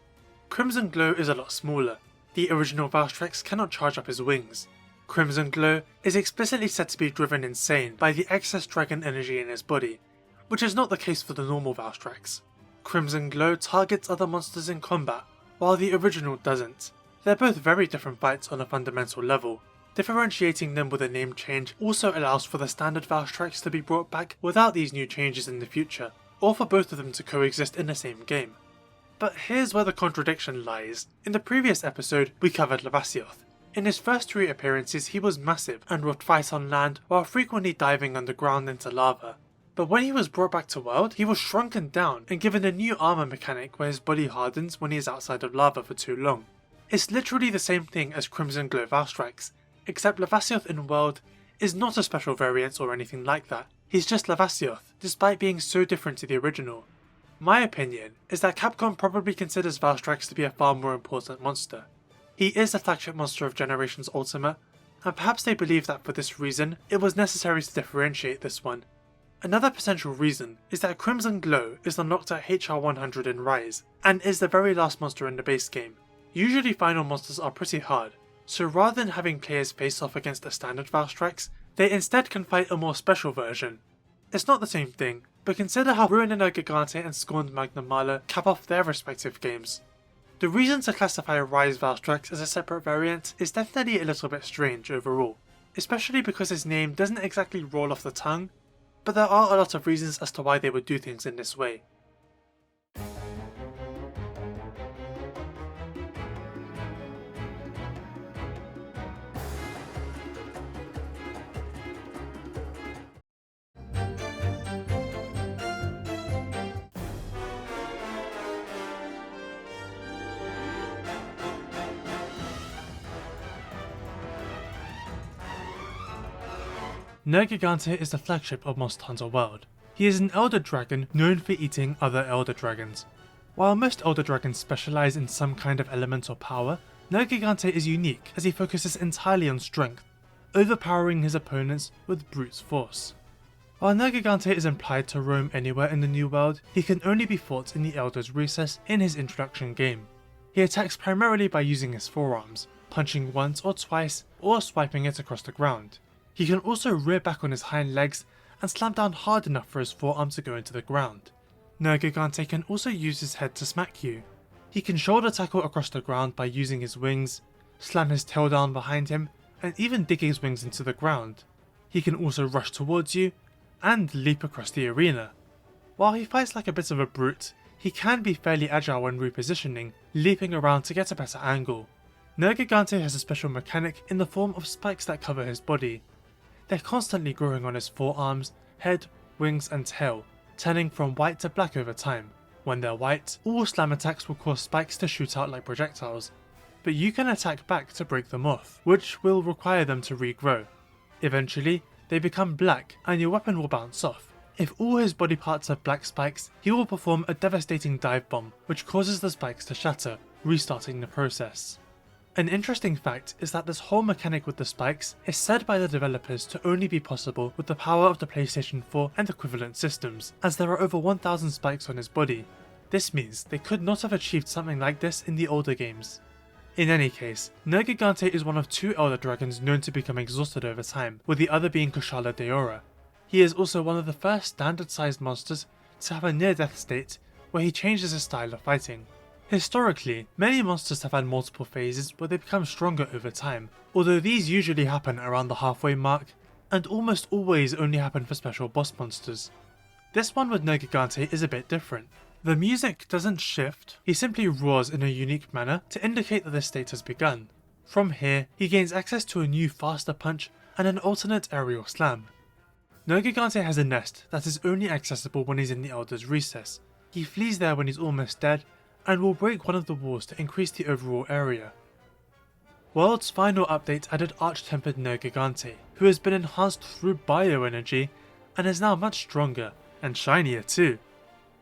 Crimson Glow is a lot smaller. The original Valstrax cannot charge up his wings. Crimson Glow is explicitly said to be driven insane by the excess dragon energy in his body, which is not the case for the normal Valstrax. Crimson Glow targets other monsters in combat, while the original doesn't. They're both very different fights on a fundamental level. Differentiating them with a name change also allows for the standard Valstrax to be brought back without these new changes in the future, or for both of them to coexist in the same game. But here's where the contradiction lies. In the previous episode, we covered Plesioth. In his first 3 appearances, he was massive and would fight on land while frequently diving underground into lava. But when he was brought back to World, he was shrunken down and given a new armor mechanic where his body hardens when he is outside of lava for too long. It's literally the same thing as Crimson Glow Valstrax, except Plesioth in World is not a special variant or anything like that. He's just Plesioth, despite being so different to the original. My opinion is that Capcom probably considers Valstrax to be a far more important monster. He is the flagship monster of Generations Ultima, and perhaps they believe that for this reason, it was necessary to differentiate this one. Another potential reason is that Crimson Glow is unlocked at HR 100 in Rise, and is the very last monster in the base game. Usually final monsters are pretty hard, so rather than having players face off against a standard Valstrax, they instead can fight a more special version. It's not the same thing, but consider how Ruin Nergigante and Scorned Magnamalo cap off their respective games. The reason to classify Rise Valstrax as a separate variant is definitely a little bit strange overall, especially because his name doesn't exactly roll off the tongue, but there are a lot of reasons as to why they would do things in this way. Nergigante is the flagship of Monster Hunter World. He is an elder dragon known for eating other elder dragons. While most elder dragons specialise in some kind of elemental power, Nergigante is unique as he focuses entirely on strength, overpowering his opponents with brute force. While Nergigante is implied to roam anywhere in the New World, he can only be fought in the Elder's Recess in his introduction game. He attacks primarily by using his forearms, punching once or twice, or swiping it across the ground. He can also rear back on his hind legs and slam down hard enough for his forearms to go into the ground. Nergigante can also use his head to smack you. He can shoulder tackle across the ground by using his wings, slam his tail down behind him, and even dig his wings into the ground. He can also rush towards you, and leap across the arena. While he fights like a bit of a brute, he can be fairly agile when repositioning, leaping around to get a better angle. Nergigante has a special mechanic in the form of spikes that cover his body. They're constantly growing on his forearms, head, wings and tail, turning from white to black over time. When they're white, all slam attacks will cause spikes to shoot out like projectiles, but you can attack back to break them off, which will require them to regrow. Eventually, they become black and your weapon will bounce off. If all his body parts have black spikes, he will perform a devastating dive bomb, which causes the spikes to shatter, restarting the process. An interesting fact is that this whole mechanic with the spikes is said by the developers to only be possible with the power of the PlayStation 4 and equivalent systems, as there are over 1000 spikes on his body. This means they could not have achieved something like this in the older games. In any case, Nergigante is one of 2 elder dragons known to become exhausted over time, with the other being Kushala Daora. He is also one of the first standard-sized monsters to have a near-death state where he changes his style of fighting. Historically, many monsters have had multiple phases where they become stronger over time, although these usually happen around the halfway mark, and almost always only happen for special boss monsters. This one with Nergigante is a bit different. The music doesn't shift, he simply roars in a unique manner to indicate that the state has begun. From here, he gains access to a new faster punch and an alternate aerial slam. Nergigante has a nest that is only accessible when he's in the Elder's Recess. He flees there when he's almost dead, and will break one of the walls to increase the overall area. World's final update added Arch-Tempered Nergigante, who has been enhanced through bioenergy and is now much stronger, and shinier too.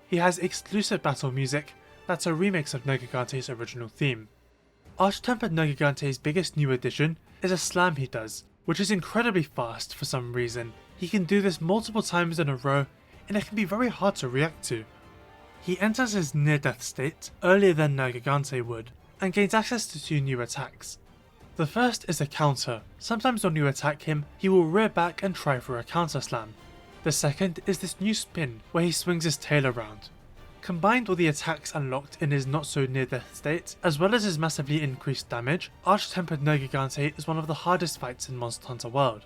He has exclusive battle music that's a remix of Nergigante's original theme. Arch-Tempered Nergigante's biggest new addition is a slam he does, which is incredibly fast for some reason. He can do this multiple times in a row, and it can be very hard to react to. He enters his near-death state earlier than Nergigante would, and gains access to 2 new attacks. The first is a counter. Sometimes when you attack him, he will rear back and try for a counter slam. The second is this new spin, where he swings his tail around. Combined with the attacks unlocked in his not so near death state, as well as his massively increased damage, Arch-Tempered Nergigante is one of the hardest fights in Monster Hunter World.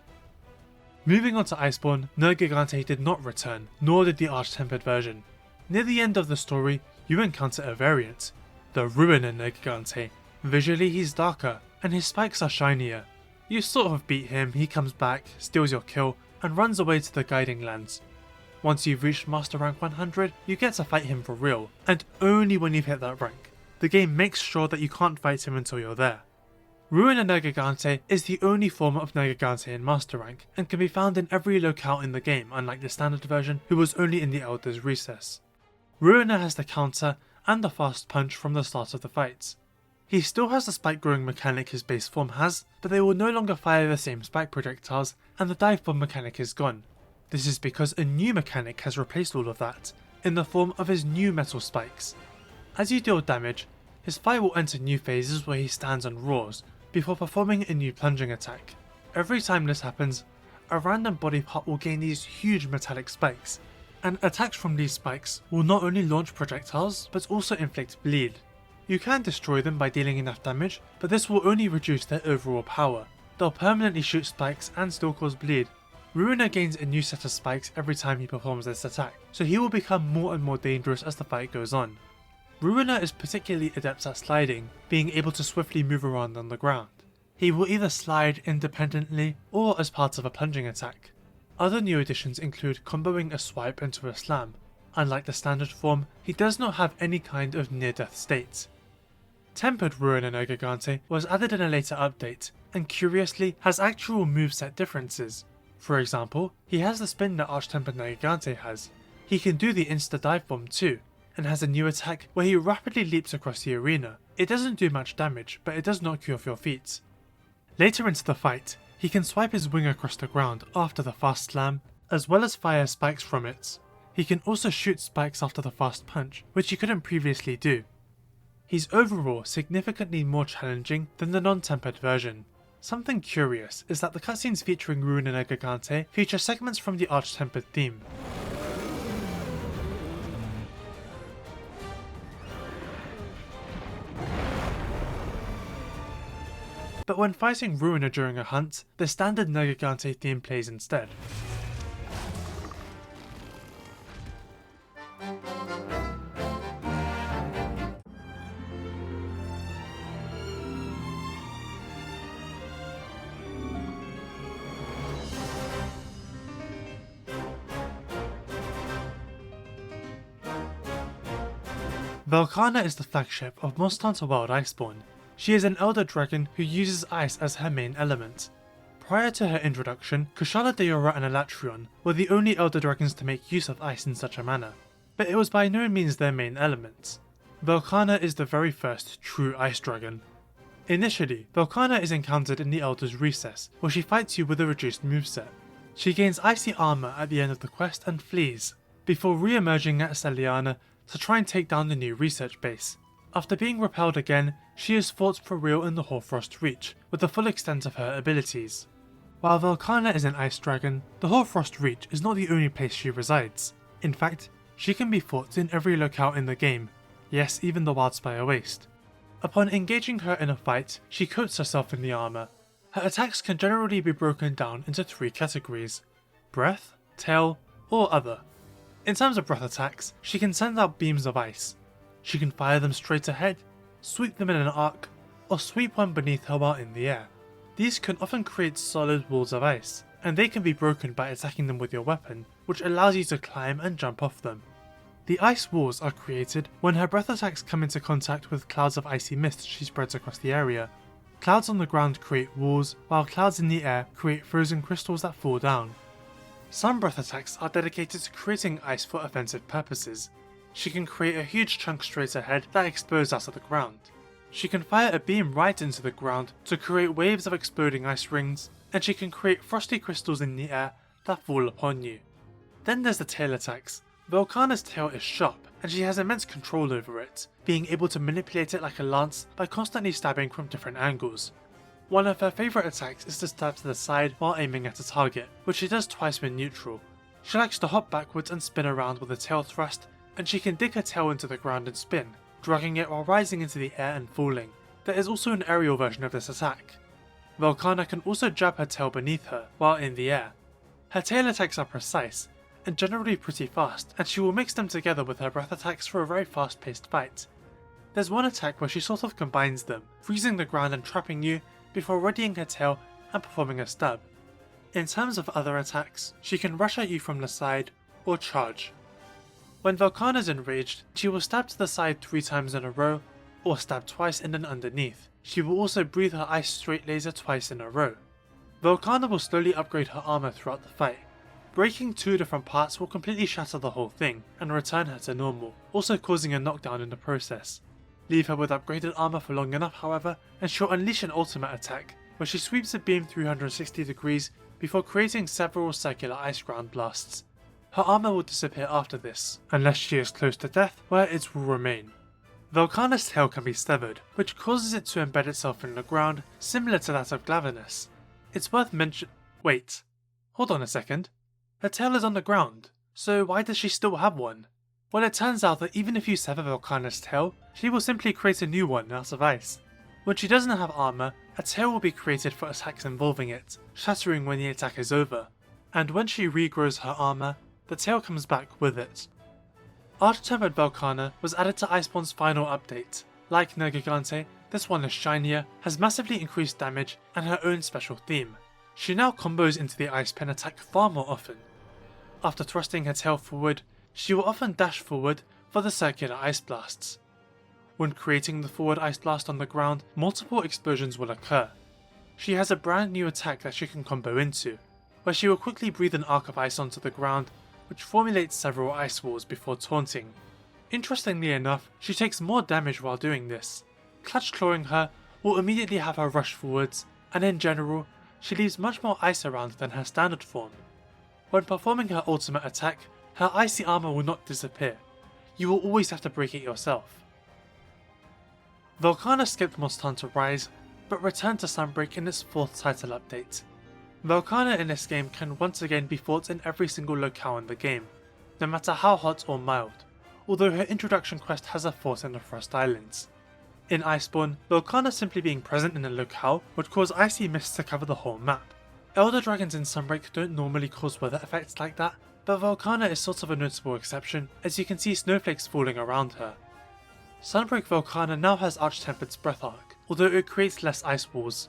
Moving on to Iceborne, Nergigante did not return, nor did the Arch-Tempered version. Near the end of the story, you encounter a variant, the Ruiner Nergigante. Visually he's darker, and his spikes are shinier. You sort of beat him, he comes back, steals your kill, and runs away to the Guiding Lands. Once you've reached Master Rank 100, you get to fight him for real, and only when you've hit that rank. The game makes sure that you can't fight him until you're there. Ruiner Nergigante is the only form of Nergigante in Master Rank, and can be found in every locale in the game, unlike the standard version, who was only in the Elder's Recess. Ruiner has the counter and the fast punch from the start of the fights. He still has the spike growing mechanic his base form has, but they will no longer fire the same spike projectiles, and the dive bomb mechanic is gone. This is because a new mechanic has replaced all of that, in the form of his new metal spikes. As you deal damage, his fire will enter new phases where he stands and roars, before performing a new plunging attack. Every time this happens, a random body part will gain these huge metallic spikes, and attacks from these spikes will not only launch projectiles, but also inflict bleed. You can destroy them by dealing enough damage, but this will only reduce their overall power. They'll permanently shoot spikes and still cause bleed. Ruiner gains a new set of spikes every time he performs this attack, so he will become more and more dangerous as the fight goes on. Ruiner is particularly adept at sliding, being able to swiftly move around on the ground. He will either slide independently or as part of a plunging attack. Other new additions include comboing a swipe into a slam. Unlike the standard form, he does not have any kind of near-death state. Tempered Ruiner Nergigante was added in a later update, and curiously has actual moveset differences. For example, he has the spin that Arch-Tempered Nergigante has. He can do the insta-dive bomb too, and has a new attack where he rapidly leaps across the arena. It doesn't do much damage, but it does knock you off your feet. Later into the fight, he can swipe his wing across the ground after the fast slam, as well as fire spikes from it. He can also shoot spikes after the fast punch, which he couldn't previously do. He's overall significantly more challenging than the non-tempered version. Something curious is that the cutscenes featuring Ruiner Nergigante feature segments from the Arch-Tempered theme. But when fighting Ruiner during a hunt, the standard Nergigante theme plays instead. Velkhana is the flagship of Monster Hunter World Iceborne. She is an elder dragon who uses ice as her main element. Prior to her introduction, Kushala, Deora and Alatreon were the only elder dragons to make use of ice in such a manner, but it was by no means their main element. Velkhana is the very first true ice dragon. Initially, Velkhana is encountered in the Elder's Recess, where she fights you with a reduced moveset. She gains icy armor at the end of the quest and flees, before re-emerging at Seliana to try and take down the new research base. After being repelled again, she is fought for real in the Hoarfrost Reach, with the full extent of her abilities. While Velkhana is an ice dragon, the Hoarfrost Reach is not the only place she resides. In fact, she can be fought in every locale in the game, yes, even the Wildspire Waste. Upon engaging her in a fight, she coats herself in the armor. Her attacks can generally be broken down into 3 categories: breath, tail, or other. In terms of breath attacks, she can send out beams of ice. She can fire them straight ahead, sweep them in an arc, or sweep one beneath her while in the air. These can often create solid walls of ice, and they can be broken by attacking them with your weapon, which allows you to climb and jump off them. The ice walls are created when her breath attacks come into contact with clouds of icy mist she spreads across the area. Clouds on the ground create walls, while clouds in the air create frozen crystals that fall down. Some breath attacks are dedicated to creating ice for offensive purposes. She can create a huge chunk straight ahead that explodes out of the ground. She can fire a beam right into the ground to create waves of exploding ice rings, and she can create frosty crystals in the air that fall upon you. Then there's the tail attacks. Velkhana's tail is sharp, and she has immense control over it, being able to manipulate it like a lance by constantly stabbing from different angles. One of her favourite attacks is to stab to the side while aiming at a target, which she does twice when neutral. She likes to hop backwards and spin around with a tail thrust, and she can dig her tail into the ground and spin, dragging it while rising into the air and falling. There is also an aerial version of this attack. Velkhana can also jab her tail beneath her while in the air. Her tail attacks are precise, and generally pretty fast, and she will mix them together with her breath attacks for a very fast paced fight. There's one attack where she sort of combines them, freezing the ground and trapping you before readying her tail and performing a stab. In terms of other attacks, she can rush at you from the side or charge. When Velkhana is enraged, she will stab to the side 3 times in a row, or stab twice in and underneath. She will also breathe her ice straight laser twice in a row. Velkhana will slowly upgrade her armor throughout the fight. Breaking 2 different parts will completely shatter the whole thing and return her to normal, also causing a knockdown in the process. Leave her with upgraded armor for long enough, however, and she'll unleash an ultimate attack, where she sweeps a beam 360 degrees before creating several circular ice ground blasts. Her armor will disappear after this, unless she is close to death, where it will remain. Velkhana's tail can be severed, which causes it to embed itself in the ground, similar to that of Glavenus. It's worth wait, hold on a second. Her tail is on the ground, so why does she still have one? Well, it turns out that even if you sever Velkhana's tail, she will simply create a new one out of ice. When she doesn't have armor, a tail will be created for attacks involving it, shattering when the attack is over, and when she regrows her armor, the tail comes back with it. Arch-tempered Velkhana was added to Iceborne's final update. Like Nergigante, this one is shinier, has massively increased damage, and her own special theme. She now combos into the Ice Pen attack far more often. After thrusting her tail forward, she will often dash forward for the circular ice blasts. When creating the forward ice blast on the ground, multiple explosions will occur. She has a brand new attack that she can combo into, where she will quickly breathe an arc of ice onto the ground, which formulates several ice walls before taunting. Interestingly enough, she takes more damage while doing this. Clutch clawing her will immediately have her rush forwards, and in general, she leaves much more ice around than her standard form. When performing her ultimate attack, her icy armor will not disappear. You will always have to break it yourself. Velkhana skipped most time to Rise, but returned to Sunbreak in its 4th title update. Velkhana in this game can once again be fought in every single locale in the game, no matter how hot or mild, although her introduction quest has her fought in the Frost Islands. In Iceborne, Velkhana simply being present in a locale would cause icy mists to cover the whole map. Elder Dragons in Sunbreak don't normally cause weather effects like that, but Velkhana is sort of a notable exception, as you can see snowflakes falling around her. Sunbreak Velkhana now has Arch-Tempered's Breath Arc, although it creates less ice walls.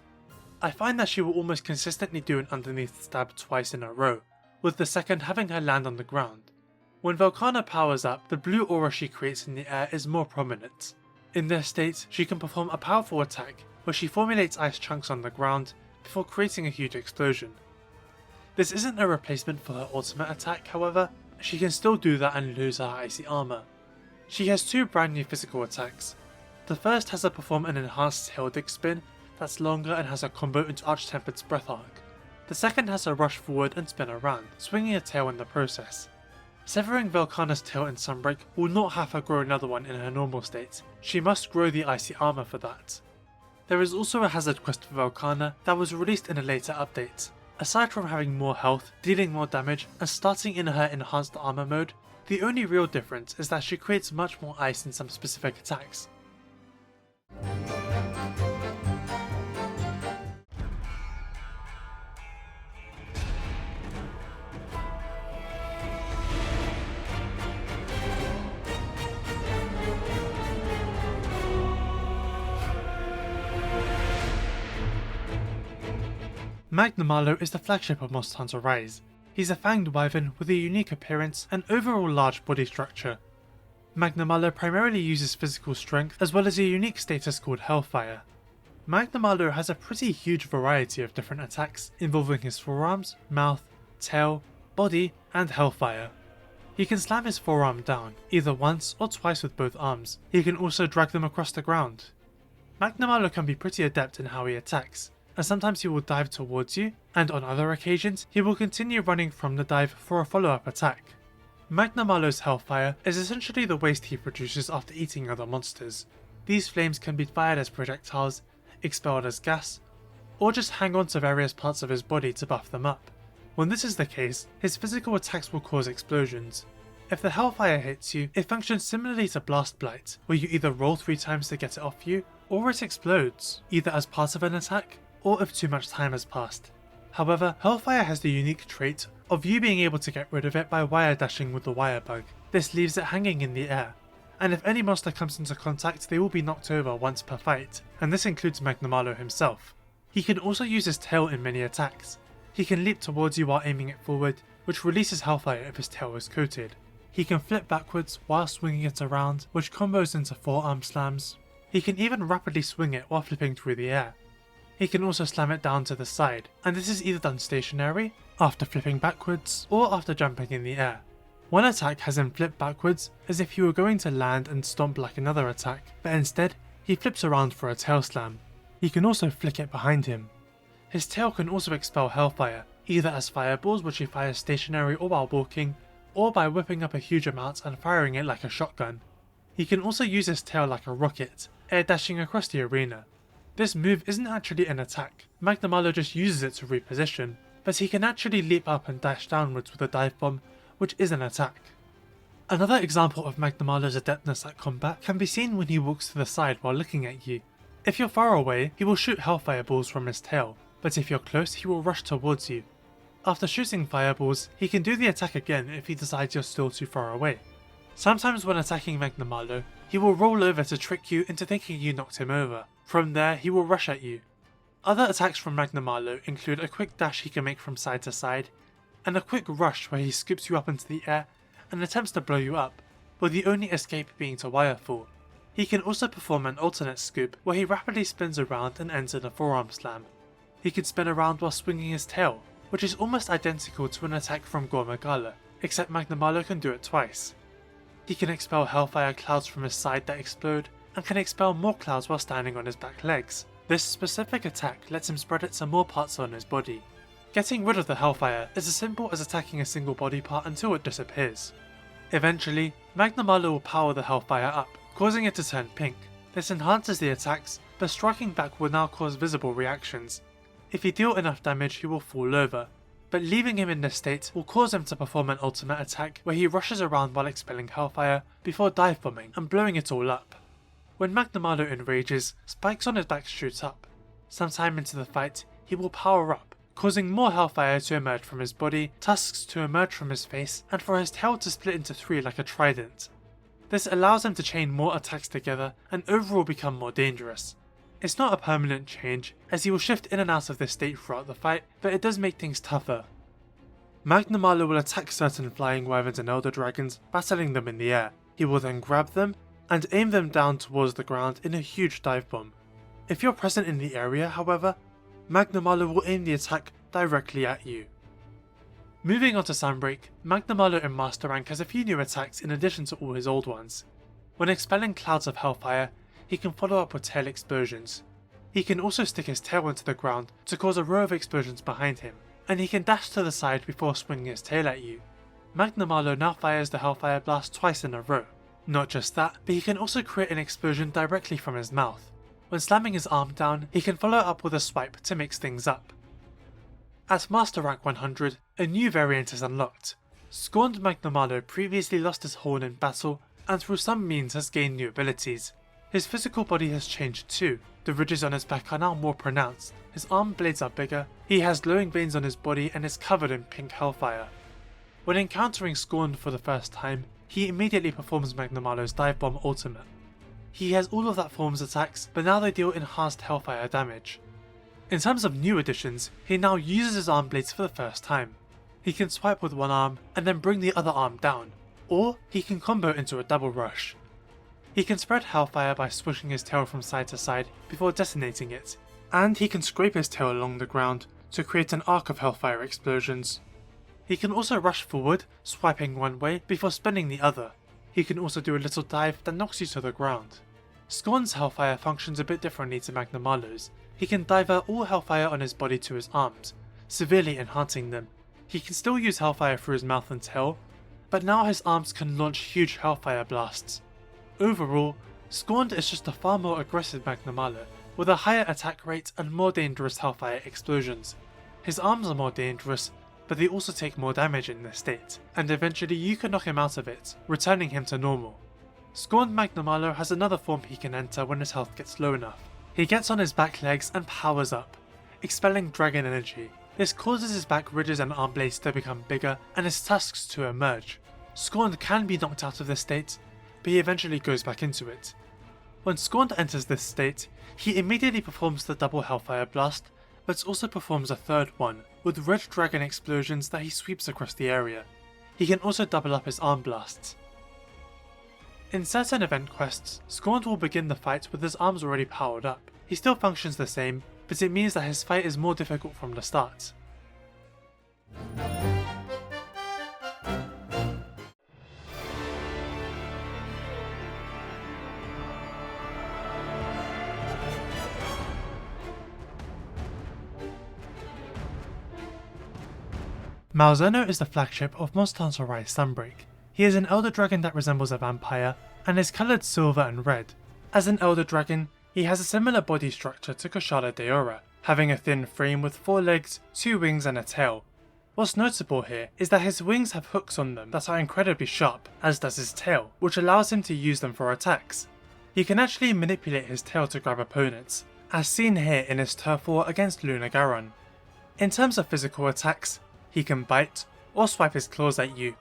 I find that she will almost consistently do an underneath stab twice in a row, with the second having her land on the ground. When Velkhana powers up, the blue aura she creates in the air is more prominent. In this state, she can perform a powerful attack where she formulates ice chunks on the ground before creating a huge explosion. This isn't a replacement for her ultimate attack, however, she can still do that and lose her icy armor. She has 2 brand new physical attacks. The first has her perform an enhanced tail dig spin that's longer and has a combo into Arch-Tempered's Breath Arc. The second has her rush forward and spin around, swinging a tail in the process. Severing Velkhana's tail in Sunbreak will not have her grow another one in her normal state. She must grow the icy armor for that. There is also a hazard quest for Velkhana that was released in a later update. Aside from having more health, dealing more damage, and starting in her enhanced armor mode, the only real difference is that she creates much more ice in some specific attacks. Magnamalo is the flagship of Monster Hunter Rise. He's a fanged wyvern with a unique appearance and overall large body structure. Magnamalo primarily uses physical strength as well as a unique status called Hellfire. Magnamalo has a pretty huge variety of different attacks involving his forearms, mouth, tail, body, and Hellfire. He can slam his forearm down, either once or twice with both arms. He can also drag them across the ground. Magnamalo can be pretty adept in how he attacks, and sometimes he will dive towards you, and on other occasions he will continue running from the dive for a follow-up attack. Magnamalo's Hellfire is essentially the waste he produces after eating other monsters. These flames can be fired as projectiles, expelled as gas, or just hang on to various parts of his body to buff them up. When this is the case, his physical attacks will cause explosions. If the Hellfire hits you, it functions similarly to Blast Blight, where you either roll 3 times to get it off you, or it explodes, either as part of an attack, or if too much time has passed. However, Hellfire has the unique trait of you being able to get rid of it by wire dashing with the wire bug. This leaves it hanging in the air, and if any monster comes into contact they will be knocked over once per fight, and this includes Magnamalo himself. He can also use his tail in many attacks. He can leap towards you while aiming it forward, which releases Hellfire if his tail is coated. He can flip backwards while swinging it around, which combos into forearm slams. He can even rapidly swing it while flipping through the air. He can also slam it down to the side, and this is either done stationary, after flipping backwards, or after jumping in the air. One attack has him flip backwards as if he were going to land and stomp like another attack, but instead he flips around for a tail slam. He can also flick it behind him. His tail can also expel Hellfire, either as fireballs which he fires stationary or while walking, or by whipping up a huge amount and firing it like a shotgun. He can also use his tail like a rocket, air dashing across the arena. This move isn't actually an attack, Magnamalo just uses it to reposition, but he can actually leap up and dash downwards with a dive bomb, which is an attack. Another example of Magnamalo's adeptness at combat can be seen when he walks to the side while looking at you. If you're far away, he will shoot Hellfire balls from his tail, but if you're close he will rush towards you. After shooting fireballs, he can do the attack again if he decides you're still too far away. Sometimes when attacking Magnamalo, he will roll over to trick you into thinking you knocked him over. From there, he will rush at you. Other attacks from Magnamalo include a quick dash he can make from side to side, and a quick rush where he scoops you up into the air and attempts to blow you up, with the only escape being to wirefall. He can also perform an alternate scoop where he rapidly spins around and ends in a forearm slam. He can spin around while swinging his tail, which is almost identical to an attack from Gore Magala, except Magnamalo can do it twice. He can expel Hellfire clouds from his side that explode, and can expel more clouds while standing on his back legs. This specific attack lets him spread it to more parts on his body. Getting rid of the Hellfire is as simple as attacking a single body part until it disappears. Eventually, Magnamalo will power the Hellfire up, causing it to turn pink. This enhances the attacks, but striking back will now cause visible reactions. If you deal enough damage he will fall over, but leaving him in this state will cause him to perform an ultimate attack where he rushes around while expelling Hellfire before dive bombing and blowing it all up. When Magnamalo enrages, spikes on his back shoot up. Sometime into the fight, he will power up, causing more Hellfire to emerge from his body, tusks to emerge from his face, and for his tail to split into 3 like a trident. This allows him to chain more attacks together and overall become more dangerous. It's not a permanent change, as he will shift in and out of this state throughout the fight, but it does make things tougher. Magnamalo will attack certain flying wyverns and elder dragons, battling them in the air. He will then grab them and aim them down towards the ground in a huge dive bomb. If you're present in the area, however, Magnamalo will aim the attack directly at you. Moving on to Sunbreak, Magnamalo in Master Rank has a few new attacks in addition to all his old ones. When expelling clouds of Hellfire, he can follow up with tail explosions. He can also stick his tail into the ground to cause a row of explosions behind him, and he can dash to the side before swinging his tail at you. Magnamalo now fires the Hellfire blast twice in a row. Not just that, but he can also create an explosion directly from his mouth. When slamming his arm down, he can follow up with a swipe to mix things up. At Master Rank 100, a new variant is unlocked. Scorned Magnamalo previously lost his horn in battle, and through some means has gained new abilities. His physical body has changed too. The ridges on his back are now more pronounced, his arm blades are bigger, he has glowing veins on his body and is covered in pink Hellfire. When encountering Scorned for the first time, he immediately performs Magnamalo's Dive Bomb ultimate. He has all of that form's attacks, but now they deal enhanced Hellfire damage. In terms of new additions, he now uses his arm blades for the first time. He can swipe with one arm and then bring the other arm down, or he can combo into a double rush. He can spread hellfire by swishing his tail from side to side before detonating it, and he can scrape his tail along the ground to create an arc of hellfire explosions. He can also rush forward, swiping one way before spinning the other. He can also do a little dive that knocks you to the ground. Scorn's hellfire functions a bit differently to Magnamalo's. He can divert all hellfire on his body to his arms, severely enhancing them. He can still use hellfire through his mouth and tail, but now his arms can launch huge hellfire blasts. Overall, Scorned is just a far more aggressive Magnamalo, with a higher attack rate and more dangerous hellfire explosions. His arms are more dangerous, but they also take more damage in this state, and eventually you can knock him out of it, returning him to normal. Scorned Magnamalo has another form he can enter when his health gets low enough. He gets on his back legs and powers up, expelling dragon energy. This causes his back ridges and arm blades to become bigger and his tusks to emerge. Scorned can be knocked out of this state, but he eventually goes back into it. When Scorned enters this state, he immediately performs the double hellfire blast, but also performs a third one, with red dragon explosions that he sweeps across the area. He can also double up his arm blasts. In certain event quests, Scorned will begin the fight with his arms already powered up. He still functions the same, but it means that his fight is more difficult from the start. Malzeno is the flagship of Monster Hunter Rise Sunbreak. He is an elder dragon that resembles a vampire, and is coloured silver and red. As an elder dragon, he has a similar body structure to Kushala Daora, having a thin frame with 4 legs, 2 wings and a tail. What's notable here is that his wings have hooks on them that are incredibly sharp, as does his tail, which allows him to use them for attacks. He can actually manipulate his tail to grab opponents, as seen here in his turf war against Lunagaron. In terms of physical attacks, he can bite or swipe his claws at you.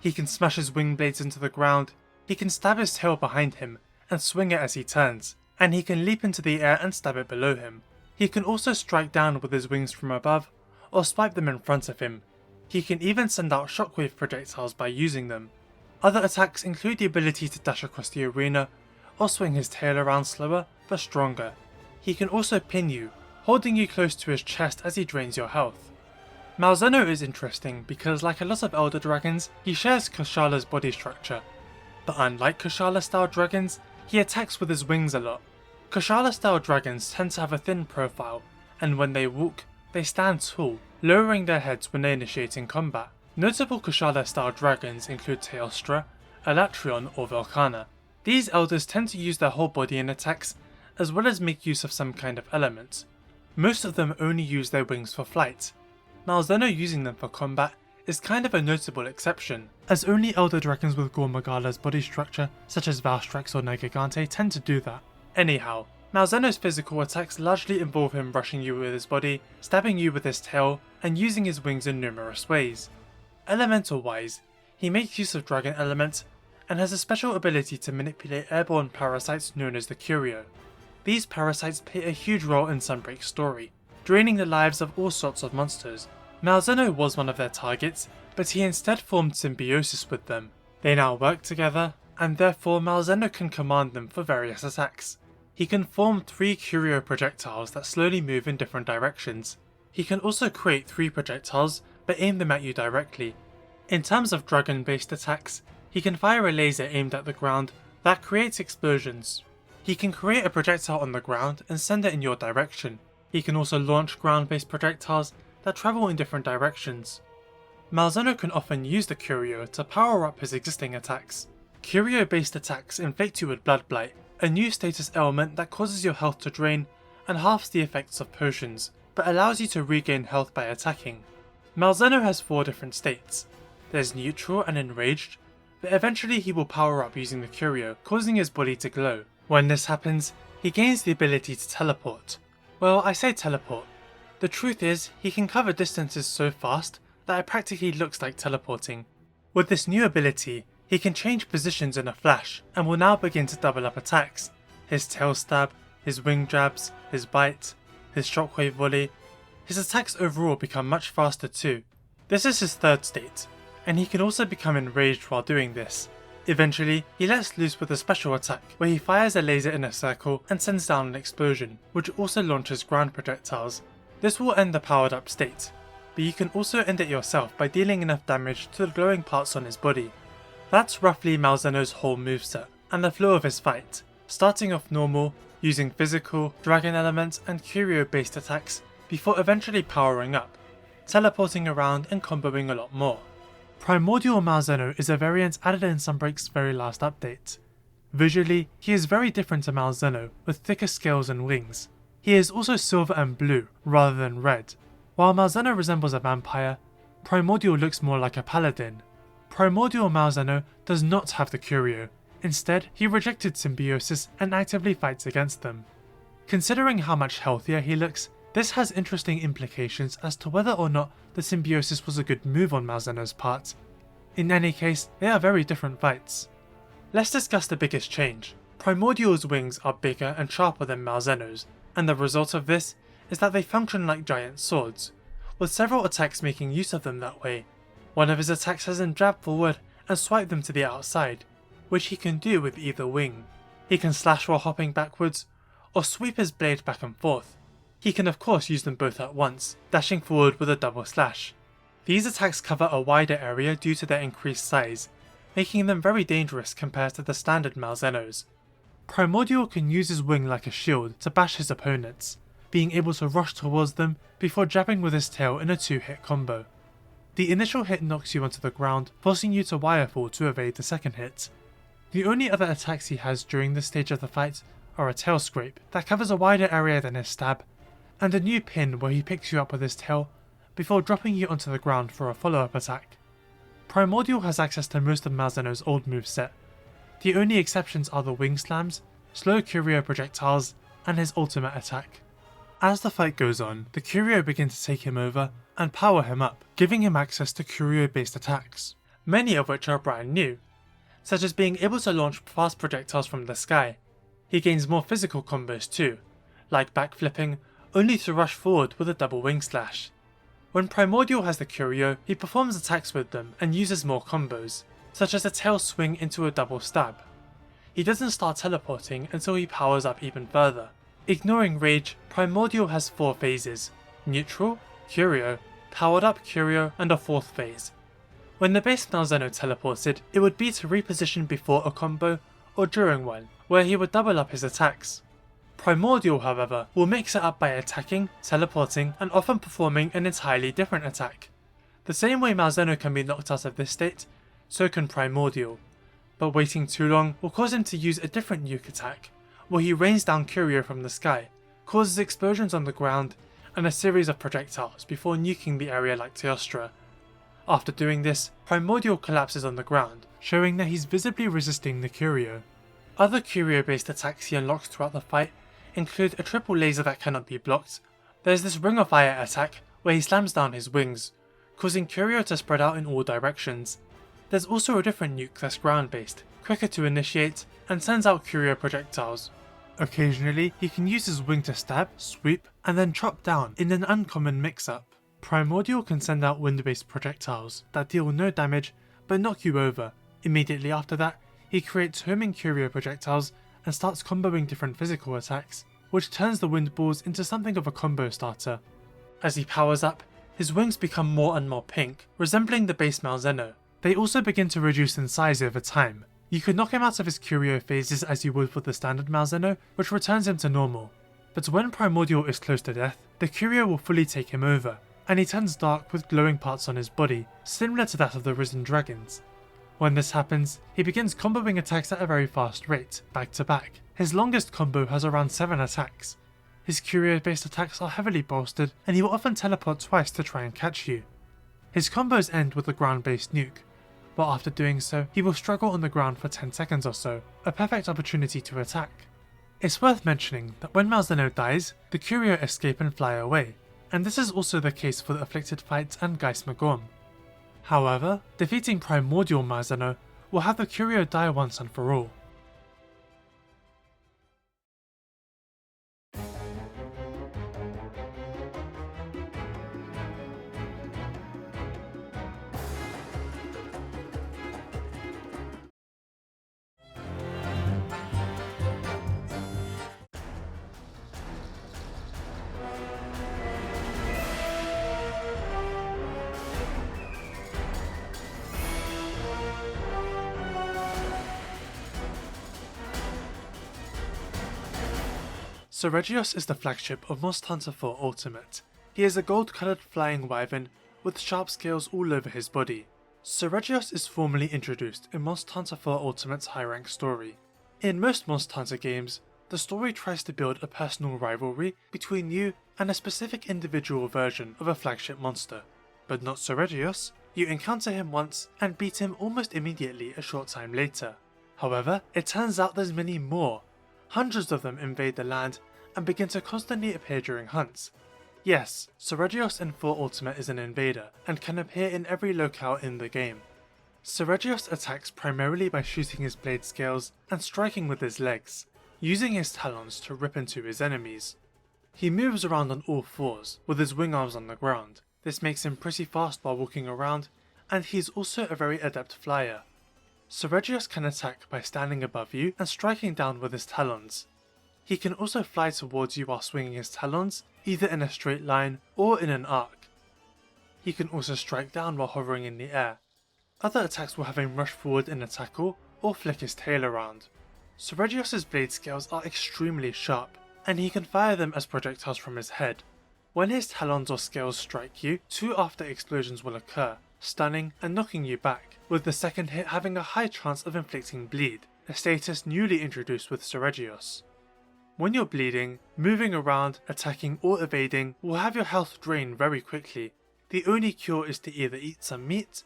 He can smash his wing blades into the ground, he can stab his tail behind him and swing it as he turns, and he can leap into the air and stab it below him. He can also strike down with his wings from above, or swipe them in front of him. He can even send out shockwave projectiles by using them. Other attacks include the ability to dash across the arena, or swing his tail around slower but stronger. He can also pin you, holding you close to his chest as he drains your health. Malzeno is interesting because, like a lot of elder dragons, he shares Kushala's body structure, but unlike Kushala style dragons, he attacks with his wings a lot. Kushala style dragons tend to have a thin profile, and when they walk, they stand tall, lowering their heads when they initiate in combat. Notable Kushala style dragons include Teostra, Alatreon or Velkhana. These elders tend to use their whole body in attacks, as well as make use of some kind of element. Most of them only use their wings for flight. Malzeno using them for combat is kind of a notable exception, as only elder dragons with Gore Magala's body structure, such as Valstrax or Nergigante, tend to do that. Anyhow, Malzeno's physical attacks largely involve him rushing you with his body, stabbing you with his tail, and using his wings in numerous ways. Elemental wise, he makes use of dragon element, and has a special ability to manipulate airborne parasites known as the Curio. These parasites play a huge role in Sunbreak's story, draining the lives of all sorts of monsters. Malzeno was one of their targets, but he instead formed symbiosis with them. They now work together, and therefore Malzeno can command them for various attacks. He can form 3 Curio projectiles that slowly move in different directions. He can also create 3 projectiles, but aim them at you directly. In terms of dragon-based attacks, he can fire a laser aimed at the ground that creates explosions. He can create a projectile on the ground and send it in your direction. He can also launch ground-based projectiles that travel in different directions. Malzeno can often use the Curio to power up his existing attacks. Curio-based attacks inflict you with Blood Blight, a new status ailment that causes your health to drain and halves the effects of potions, but allows you to regain health by attacking. Malzeno has 4 different states. There's neutral and enraged, but eventually he will power up using the Curio, causing his body to glow. When this happens, he gains the ability to teleport. Well, I say teleport. The truth is, he can cover distances so fast that it practically looks like teleporting. With this new ability, he can change positions in a flash and will now begin to double up attacks. His tail stab, his wing jabs, his bite, his shockwave volley, his attacks overall become much faster too. This is his third state, and he can also become enraged while doing this. Eventually, he lets loose with a special attack, where he fires a laser in a circle and sends down an explosion, which also launches ground projectiles. This will end the powered up state, but you can also end it yourself by dealing enough damage to the glowing parts on his body. That's roughly Malzeno's whole moveset, and the flow of his fight, starting off normal, using physical, dragon elements and curio based attacks, before eventually powering up, teleporting around and comboing a lot more. Primordial Malzeno is a variant added in Sunbreak's very last update. Visually, he is very different to Malzeno, with thicker scales and wings. He is also silver and blue, rather than red. While Malzeno resembles a vampire, Primordial looks more like a paladin. Primordial Malzeno does not have the curio. Instead, he rejected symbiosis and actively fights against them. Considering how much healthier he looks, this has interesting implications as to whether or not the symbiosis was a good move on Malzeno's part. In any case, they are very different fights. Let's discuss the biggest change. Primordial's wings are bigger and sharper than Malzeno's, and the result of this is that they function like giant swords, with several attacks making use of them that way. One of his attacks has him jab forward and swipe them to the outside, which he can do with either wing. He can slash while hopping backwards, or sweep his blade back and forth. He can of course use them both at once, dashing forward with a double slash. These attacks cover a wider area due to their increased size, making them very dangerous compared to the standard Malzenos. Primordial can use his wing like a shield to bash his opponents, being able to rush towards them before jabbing with his tail in a 2-hit combo. The initial hit knocks you onto the ground, forcing you to wirefall to evade the second hit. The only other attacks he has during this stage of the fight are a tail scrape that covers a wider area than his stab, and a new pin where he picks you up with his tail before dropping you onto the ground for a follow-up attack. Primordial has access to most of Malzeno's old moveset. The only exceptions are the wing slams, slow curio projectiles, and his ultimate attack. As the fight goes on, the curio begin to take him over and power him up, giving him access to curio-based attacks, many of which are brand new, such as being able to launch fast projectiles from the sky. He gains more physical combos too, like backflipping, only to rush forward with a double wing slash. When Primordial has the curio, he performs attacks with them and uses more combos, such as a tail swing into a double stab. He doesn't start teleporting until he powers up even further. Ignoring rage, Primordial has 4 phases: neutral, curio, powered up curio, and a 4th phase. When the base Malzeno teleported, it would be to reposition before a combo or during one, where he would double up his attacks. Primordial, however, will mix it up by attacking, teleporting, and often performing an entirely different attack. The same way Malzeno can be knocked out of this state, so can Primordial, but waiting too long will cause him to use a different nuke attack, where he rains down curio from the sky, causes explosions on the ground, and a series of projectiles before nuking the area like Teostra. After doing this, Primordial collapses on the ground, showing that he's visibly resisting the curio. Other curio-based attacks he unlocks throughout the fight include a triple laser that cannot be blocked. There's this ring of fire attack where he slams down his wings, causing curio to spread out in all directions. There's also a different nuke that's ground based, quicker to initiate, and sends out curio projectiles. Occasionally, he can use his wing to stab, sweep, and then chop down in an uncommon mix-up. Primordial can send out wind-based projectiles that deal no damage but knock you over. Immediately after that, he creates homing curio projectiles and starts comboing different physical attacks, which turns the wind balls into something of a combo starter. As he powers up, his wings become more and more pink, resembling the base Malzeno. They also begin to reduce in size over time. You could knock him out of his curio phases as you would with the standard Malzeno, which returns him to normal. But when Primordial is close to death, the curio will fully take him over, and he turns dark with glowing parts on his body, similar to that of the risen dragons. When this happens, he begins comboing attacks at a very fast rate, back to back. His longest combo has around 7 attacks. His curio-based attacks are heavily bolstered, and he will often teleport twice to try and catch you. His combos end with a ground-based nuke, but after doing so, he will struggle on the ground for 10 seconds or so, a perfect opportunity to attack. It's worth mentioning that when Malzeno dies, the curio escape and fly away, and this is also the case for the Afflicted Fight and Geist Magorm. However, defeating Primordial Malzeno will have the curio die once and for all. Seregios is the flagship of Monster Hunter 4 Ultimate. He is a gold-coloured flying wyvern with sharp scales all over his body. Seregios is formally introduced in Monster Hunter 4 Ultimate's high rank story. In most Monster Hunter games, the story tries to build a personal rivalry between you and a specific individual version of a flagship monster. But not Seregios. You encounter him once and beat him almost immediately a short time later. However, it turns out there's many more. Hundreds of them invade the land and begin to constantly appear during hunts. Yes, Seregios in 4 Ultimate is an invader and can appear in every locale in the game. Seregios attacks primarily by shooting his blade scales and striking with his legs, using his talons to rip into his enemies. He moves around on all fours, with his wing arms on the ground. This makes him pretty fast while walking around, and he's also a very adept flyer. Seregios can attack by standing above you and striking down with his talons. He can also fly towards you while swinging his talons, either in a straight line or in an arc. He can also strike down while hovering in the air. Other attacks will have him rush forward in a tackle or flick his tail around. Seregios' blade scales are extremely sharp, and he can fire them as projectiles from his head. When his talons or scales strike you, 2 after explosions will occur, stunning and knocking you back, with the second hit having a high chance of inflicting bleed, a status newly introduced with Seregios. When you're bleeding, moving around, attacking or evading will have your health drain very quickly. The only cure is to either eat some meat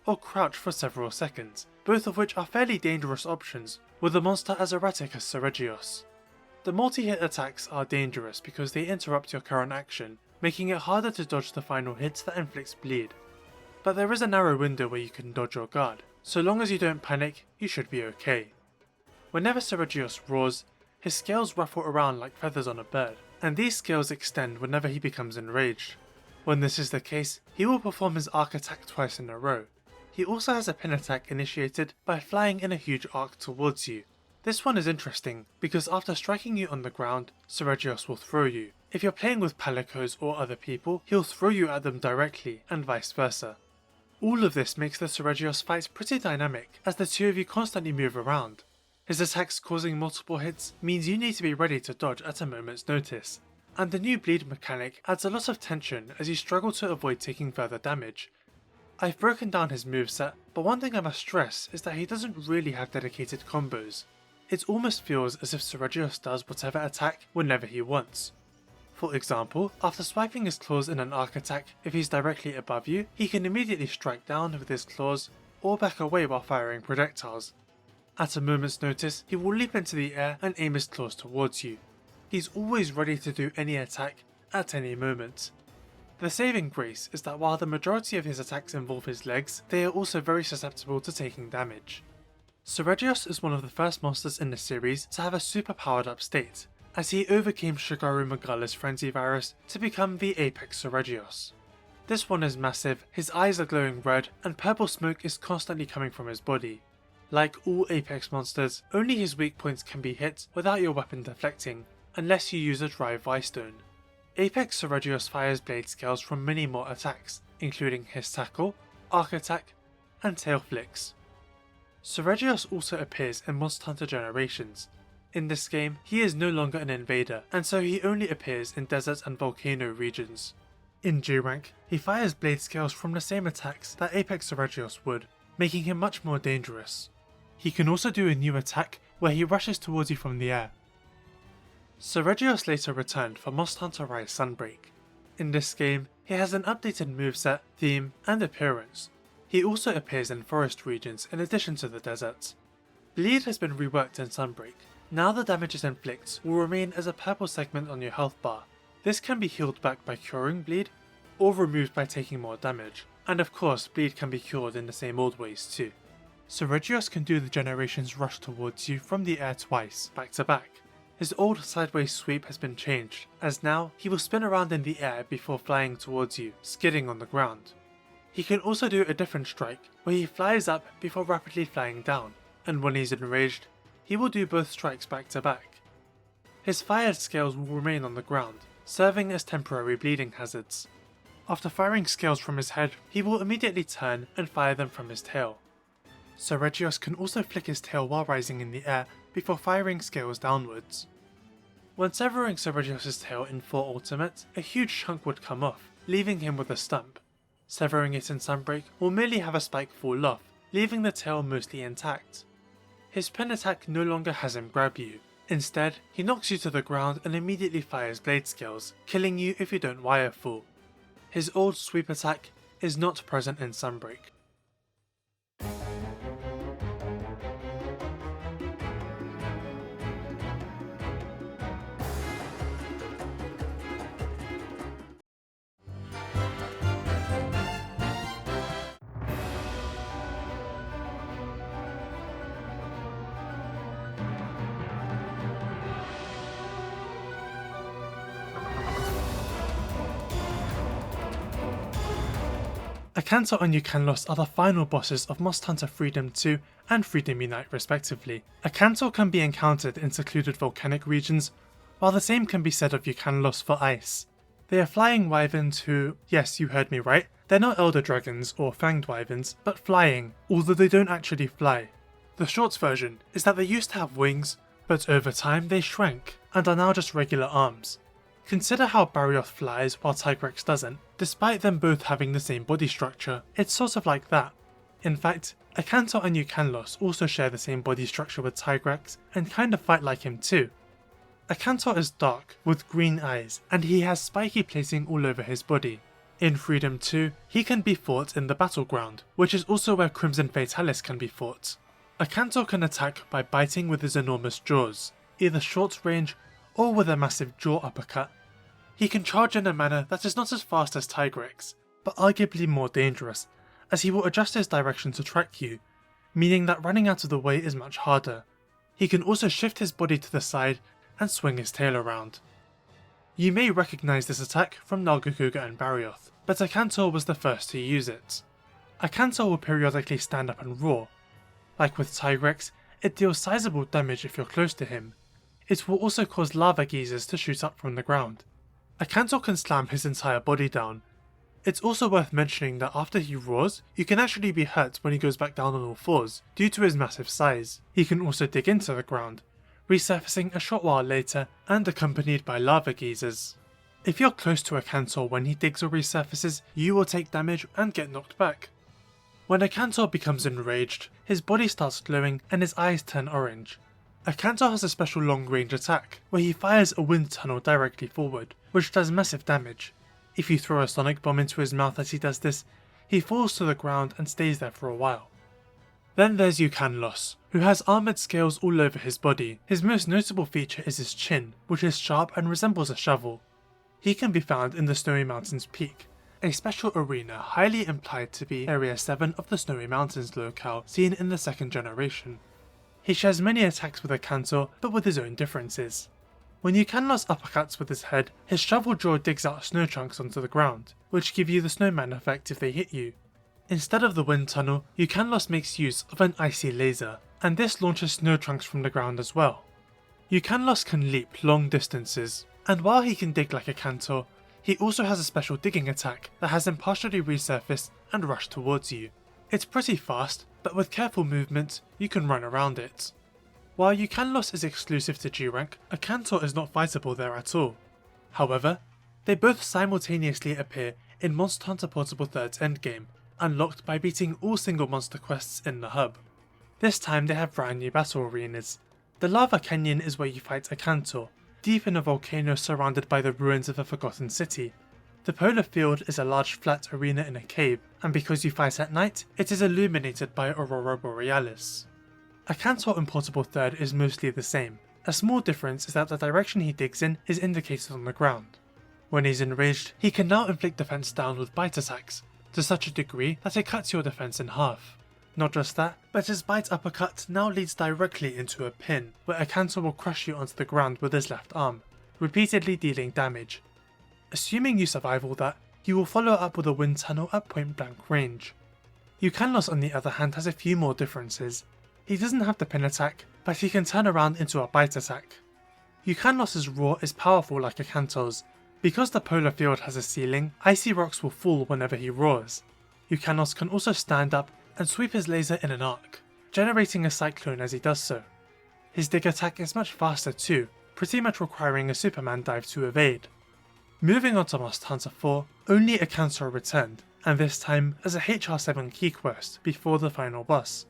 or crouch for several seconds, both of which are fairly dangerous options with a monster as erratic as Seregios. The multi-hit attacks are dangerous because they interrupt your current action, making it harder to dodge the final hits that inflicts bleed. But there is a narrow window where you can dodge your guard. So long as you don't panic, you should be okay. Whenever Seregios roars, his scales ruffle around like feathers on a bird, and these scales extend whenever he becomes enraged. When this is the case, he will perform his arc attack twice in a row. He also has a pin attack initiated by flying in a huge arc towards you. This one is interesting because after striking you on the ground, Seregios will throw you. If you're playing with palicos or other people, he'll throw you at them directly, and vice versa. All of this makes the Seregios fight pretty dynamic, as the two of you constantly move around. His attacks causing multiple hits means you need to be ready to dodge at a moment's notice, and the new bleed mechanic adds a lot of tension as you struggle to avoid taking further damage. I've broken down his moveset, but one thing I must stress is that he doesn't really have dedicated combos. It almost feels as if Seregios does whatever attack whenever he wants. For example, after swiping his claws in an arc attack, if he's directly above you, he can immediately strike down with his claws or back away while firing projectiles. At a moment's notice, he will leap into the air and aim his claws towards you. He's always ready to do any attack at any moment. The saving grace is that while the majority of his attacks involve his legs, they are also very susceptible to taking damage. Seregios is one of the first monsters in the series to have a super powered up state, as he overcame Shagaru Magala's frenzy virus to become the Apex Seregios. This one is massive, his eyes are glowing red, and purple smoke is constantly coming from his body. Like all Apex monsters, only his weak points can be hit without your weapon deflecting, unless you use a dry Vice Stone. Apex Seregios fires blade scales from many more attacks, including his tackle, arc attack, and tail flicks. Seregios also appears in Monster Hunter Generations. In this game, he is no longer an invader, and so he only appears in desert and volcano regions. In G rank, he fires blade scales from the same attacks that Apex Seregios would, making him much more dangerous. He can also do a new attack where he rushes towards you from the air. Seregios later returned for Monster Hunter Rise Sunbreak. In this game, he has an updated moveset, theme, and appearance. He also appears in forest regions in addition to the desert. Bleed has been reworked in Sunbreak. Now the damage it inflicts will remain as a purple segment on your health bar. This can be healed back by curing bleed, or removed by taking more damage, and of course bleed can be cured in the same old ways too. Seregios can do the Generations rush towards you from the air twice, back to back. His old sideways sweep has been changed, as now he will spin around in the air before flying towards you, skidding on the ground. He can also do a different strike, where he flies up before rapidly flying down, and when he's enraged, he will do both strikes back to back. His fired scales will remain on the ground, serving as temporary bleeding hazards. After firing scales from his head, he will immediately turn and fire them from his tail. Seregios can also flick his tail while rising in the air before firing scales downwards. When severing Seregios' tail in full ultimate, a huge chunk would come off, leaving him with a stump. Severing it in Sunbreak will merely have a spike fall off, leaving the tail mostly intact. His pin attack no longer has him grab you. Instead, he knocks you to the ground and immediately fires blade scales, killing you if you don't wire fall. His old sweep attack is not present in Sunbreak. Akantor and Ukanlos are the final bosses of Monster Hunter Freedom 2 and Freedom Unite respectively. Akantor can be encountered in secluded volcanic regions, while the same can be said of Ukanlos for ice. They are flying wyverns who, yes you heard me right, they're not elder dragons or fanged wyverns, but flying, although they don't actually fly. The short version is that they used to have wings, but over time they shrank, and are now just regular arms. Consider how Barioth flies while Tigrex doesn't. Despite them both having the same body structure, it's sort of like that. In fact, Akantor and Ukanlos also share the same body structure with Tigrex and kind of fight like him too. Akantor is dark, with green eyes, and he has spiky placing all over his body. In Freedom 2, he can be fought in the battleground, which is also where Crimson Fatalis can be fought. Akantor can attack by biting with his enormous jaws, either short range or with a massive jaw uppercut. He can charge in a manner that is not as fast as Tigrex, but arguably more dangerous, as he will adjust his direction to track you, meaning that running out of the way is much harder. He can also shift his body to the side and swing his tail around. You may recognise this attack from Nergigante and Barioth, but Akantor was the first to use it. Akantor will periodically stand up and roar. Like with Tigrex, it deals sizable damage if you're close to him. It will also cause lava geysers to shoot up from the ground. Akantor can slam his entire body down. It's also worth mentioning that after he roars, you can actually be hurt when he goes back down on all fours due to his massive size. He can also dig into the ground, resurfacing a short while later and accompanied by lava geysers. If you're close to Akantor when he digs or resurfaces, you will take damage and get knocked back. When Akantor becomes enraged, his body starts glowing and his eyes turn orange. Akantor has a special long-range attack, where he fires a wind tunnel directly forward, which does massive damage. If you throw a sonic bomb into his mouth as he does this, he falls to the ground and stays there for a while. Then there's Ukanlos, who has armoured scales all over his body. His most notable feature is his chin, which is sharp and resembles a shovel. He can be found in the Snowy Mountains Peak, a special arena highly implied to be Area 7 of the Snowy Mountains locale seen in the second generation. He shares many attacks with Akantor, but with his own differences. When Ukanlos uppercuts with his head, his shovel jaw digs out snow chunks onto the ground, which give you the snowman effect if they hit you. Instead of the wind tunnel, Ukanlos makes use of an icy laser, and this launches snow chunks from the ground as well. Ukanlos can leap long distances, and while he can dig like Akantor, he also has a special digging attack that has him partially resurface and rush towards you. It's pretty fast, but with careful movement, you can run around it. While Ukanlos is exclusive to G rank, Akantor is not fightable there at all. However, they both simultaneously appear in Monster Hunter Portable 3's endgame, unlocked by beating all single monster quests in the hub. This time they have brand new battle arenas. The Lava Canyon is where you fight Akantor, deep in a volcano surrounded by the ruins of a forgotten city. The Polar Field is a large flat arena in a cave, and because you fight at night, it is illuminated by Aurora Borealis. Akantor in Portable 3 is mostly the same. A small difference is that the direction he digs in is indicated on the ground. When he's enraged, he can now inflict defense down with bite attacks, to such a degree that it cuts your defense in half. Not just that, but his bite uppercut now leads directly into a pin, where Akantor will crush you onto the ground with his left arm, repeatedly dealing damage. Assuming you survive all that, you will follow up with a wind tunnel at point blank range. Ukanlos on the other hand has a few more differences. He doesn't have the pin attack, but he can turn around into a bite attack. Ukanlos's roar is powerful like Akantor's. Because the Polar Field has a ceiling, icy rocks will fall whenever he roars. Ukanlos can also stand up and sweep his laser in an arc, generating a cyclone as he does so. His dig attack is much faster too, pretty much requiring a Superman dive to evade. Moving on to Monster Hunter 4, only Akantor returned, and this time as a HR7 key quest before the final boss.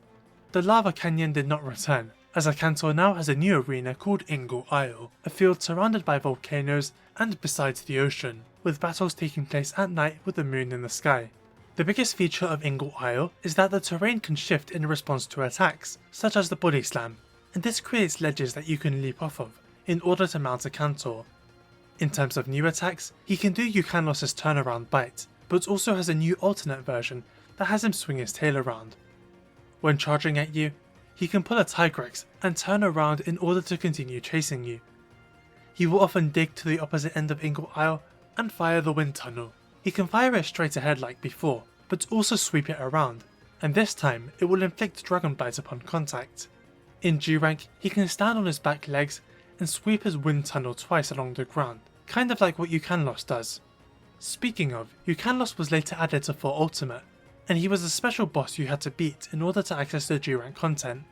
The Lava Canyon did not return, as Akantor now has a new arena called Ingle Isle, a field surrounded by volcanoes and besides the ocean, with battles taking place at night with the moon in the sky. The biggest feature of Ingle Isle is that the terrain can shift in response to attacks, such as the body slam, and this creates ledges that you can leap off of, in order to mount Akantor. In terms of new attacks, he can do Ukanlos' turnaround bite, but also has a new alternate version that has him swing his tail around. When charging at you, he can pull a Tigrex and turn around in order to continue chasing you. He will often dig to the opposite end of Ingle Isle and fire the wind tunnel. He can fire it straight ahead like before, but also sweep it around, and this time it will inflict Dragon Bite upon contact. In G rank, he can stand on his back legs and sweep his wind tunnel twice along the ground, kind of like what Ukanlos does. Speaking of, Ukanlos was later added to 4 Ultimate, and he was a special boss you had to beat in order to access the G rank content.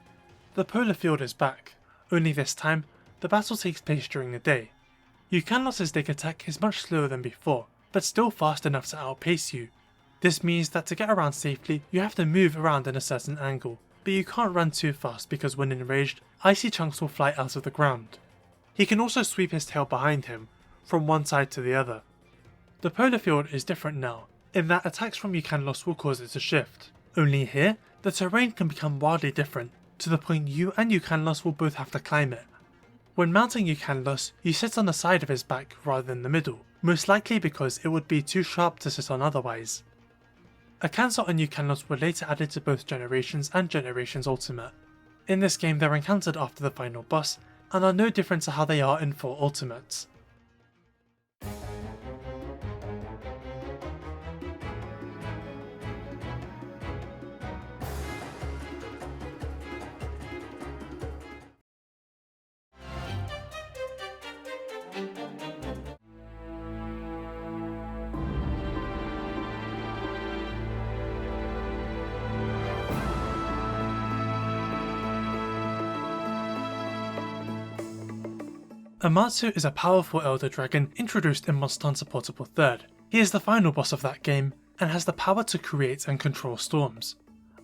The Polar Field is back, only this time, the battle takes place during the day. Ukanlos' dig attack is much slower than before, but still fast enough to outpace you. This means that to get around safely, you have to move around in a certain angle, but you can't run too fast because when enraged, icy chunks will fly out of the ground. He can also sweep his tail behind him, from one side to the other. The Polar Field is different now, in that attacks from Ukanlos will cause it to shift. Only here, the terrain can become wildly different, to the point you and Ukanlos will both have to climb it. When mounting Ukanlos, you sit on the side of his back rather than the middle, most likely because it would be too sharp to sit on otherwise. Akantor and Ukanlos were later added to both Generations and Generations Ultimate. In this game they're encountered after the final boss, and are no different to how they are in 4 Ultimates. Amatsu is a powerful Elder Dragon introduced in Monster Hunter Portable 3rd. He is the final boss of that game, and has the power to create and control storms.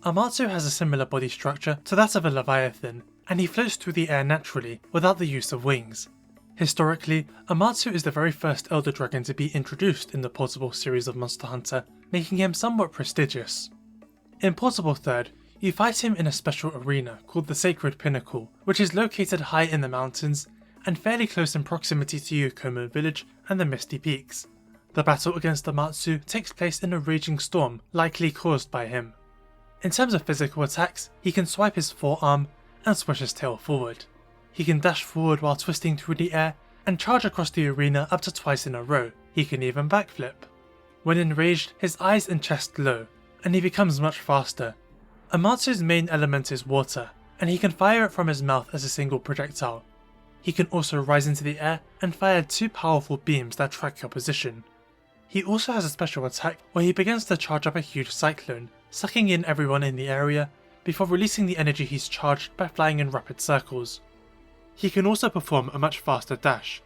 Amatsu has a similar body structure to that of a Leviathan, and he floats through the air naturally, without the use of wings. Historically, Amatsu is the very first Elder Dragon to be introduced in the Portable series of Monster Hunter, making him somewhat prestigious. In Portable 3rd, you fight him in a special arena called the Sacred Pinnacle, which is located high in the mountains and fairly close in proximity to Yokomo Village and the Misty Peaks. The battle against Amatsu takes place in a raging storm, likely caused by him. In terms of physical attacks, he can swipe his forearm and swish his tail forward. He can dash forward while twisting through the air and charge across the arena up to twice in a row. He can even backflip. When enraged, his eyes and chest glow, and he becomes much faster. Amatsu's main element is water, and he can fire it from his mouth as a single projectile. He can also rise into the air and fire 2 powerful beams that track your position. He also has a special attack where he begins to charge up a huge cyclone, sucking in everyone in the area before releasing the energy he's charged by flying in rapid circles. He can also perform a much faster dash.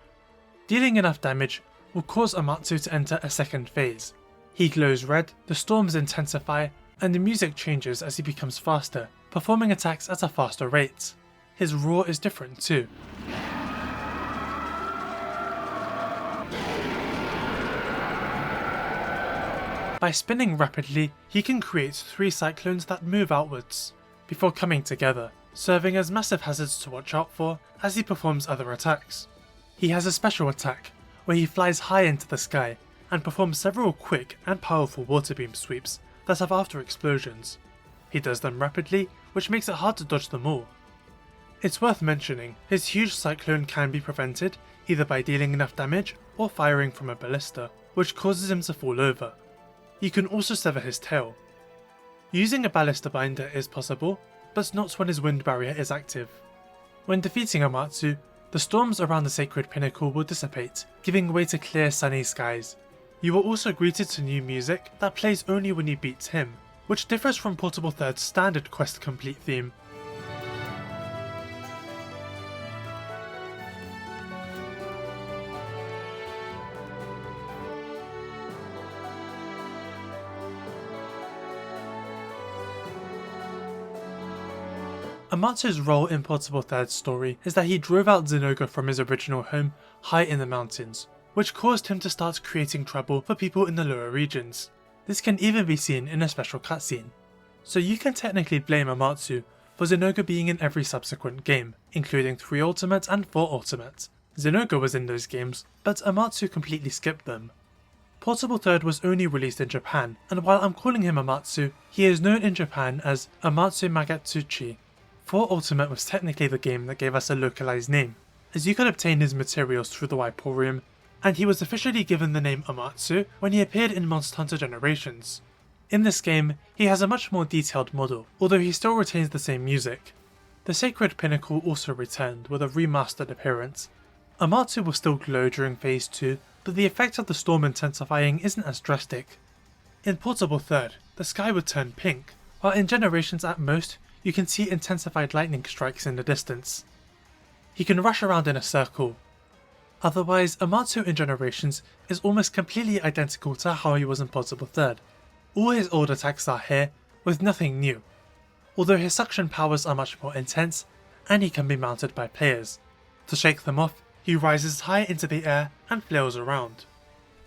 Dealing enough damage will cause Amatsu to enter a second phase. He glows red, the storms intensify, and the music changes as he becomes faster, performing attacks at a faster rate. His roar is different too. By spinning rapidly, he can create 3 cyclones that move outwards, before coming together, serving as massive hazards to watch out for as he performs other attacks. He has a special attack, where he flies high into the sky and performs several quick and powerful water beam sweeps that have after explosions. He does them rapidly, which makes it hard to dodge them all. It's worth mentioning, his huge cyclone can be prevented either by dealing enough damage or firing from a ballista, which causes him to fall over. You can also sever his tail. Using a ballista binder is possible, but not when his wind barrier is active. When defeating Amatsu, the storms around the Sacred Pinnacle will dissipate, giving way to clear sunny skies. You are also greeted to new music that plays only when you beat him, which differs from Portable 3rd's standard quest complete theme. Amatsu's role in Portable Third's story is that he drove out Zinogre from his original home high in the mountains, which caused him to start creating trouble for people in the lower regions. This can even be seen in a special cutscene. So you can technically blame Amatsu for Zinogre being in every subsequent game, including 3 Ultimate and 4 Ultimate. Zinogre was in those games, but Amatsu completely skipped them. Portable Third was only released in Japan, and while I'm calling him Amatsu, he is known in Japan as Amatsu Magatsuchi. 4 Ultimate was technically the game that gave us a localized name, as you could obtain his materials through the Wyporium, and he was officially given the name Amatsu when he appeared in Monster Hunter Generations. In this game, he has a much more detailed model, although he still retains the same music. The Sacred Pinnacle also returned with a remastered appearance. Amatsu will still glow during Phase 2, but the effect of the storm intensifying isn't as drastic. In Portable Third, the sky would turn pink, while in Generations at most, you can see intensified lightning strikes in the distance. He can rush around in a circle. Otherwise, Amatsu in Generations is almost completely identical to how he was in Portable Third. All his old attacks are here, with nothing new, although his suction powers are much more intense, and he can be mounted by players. To shake them off, he rises high into the air and flails around.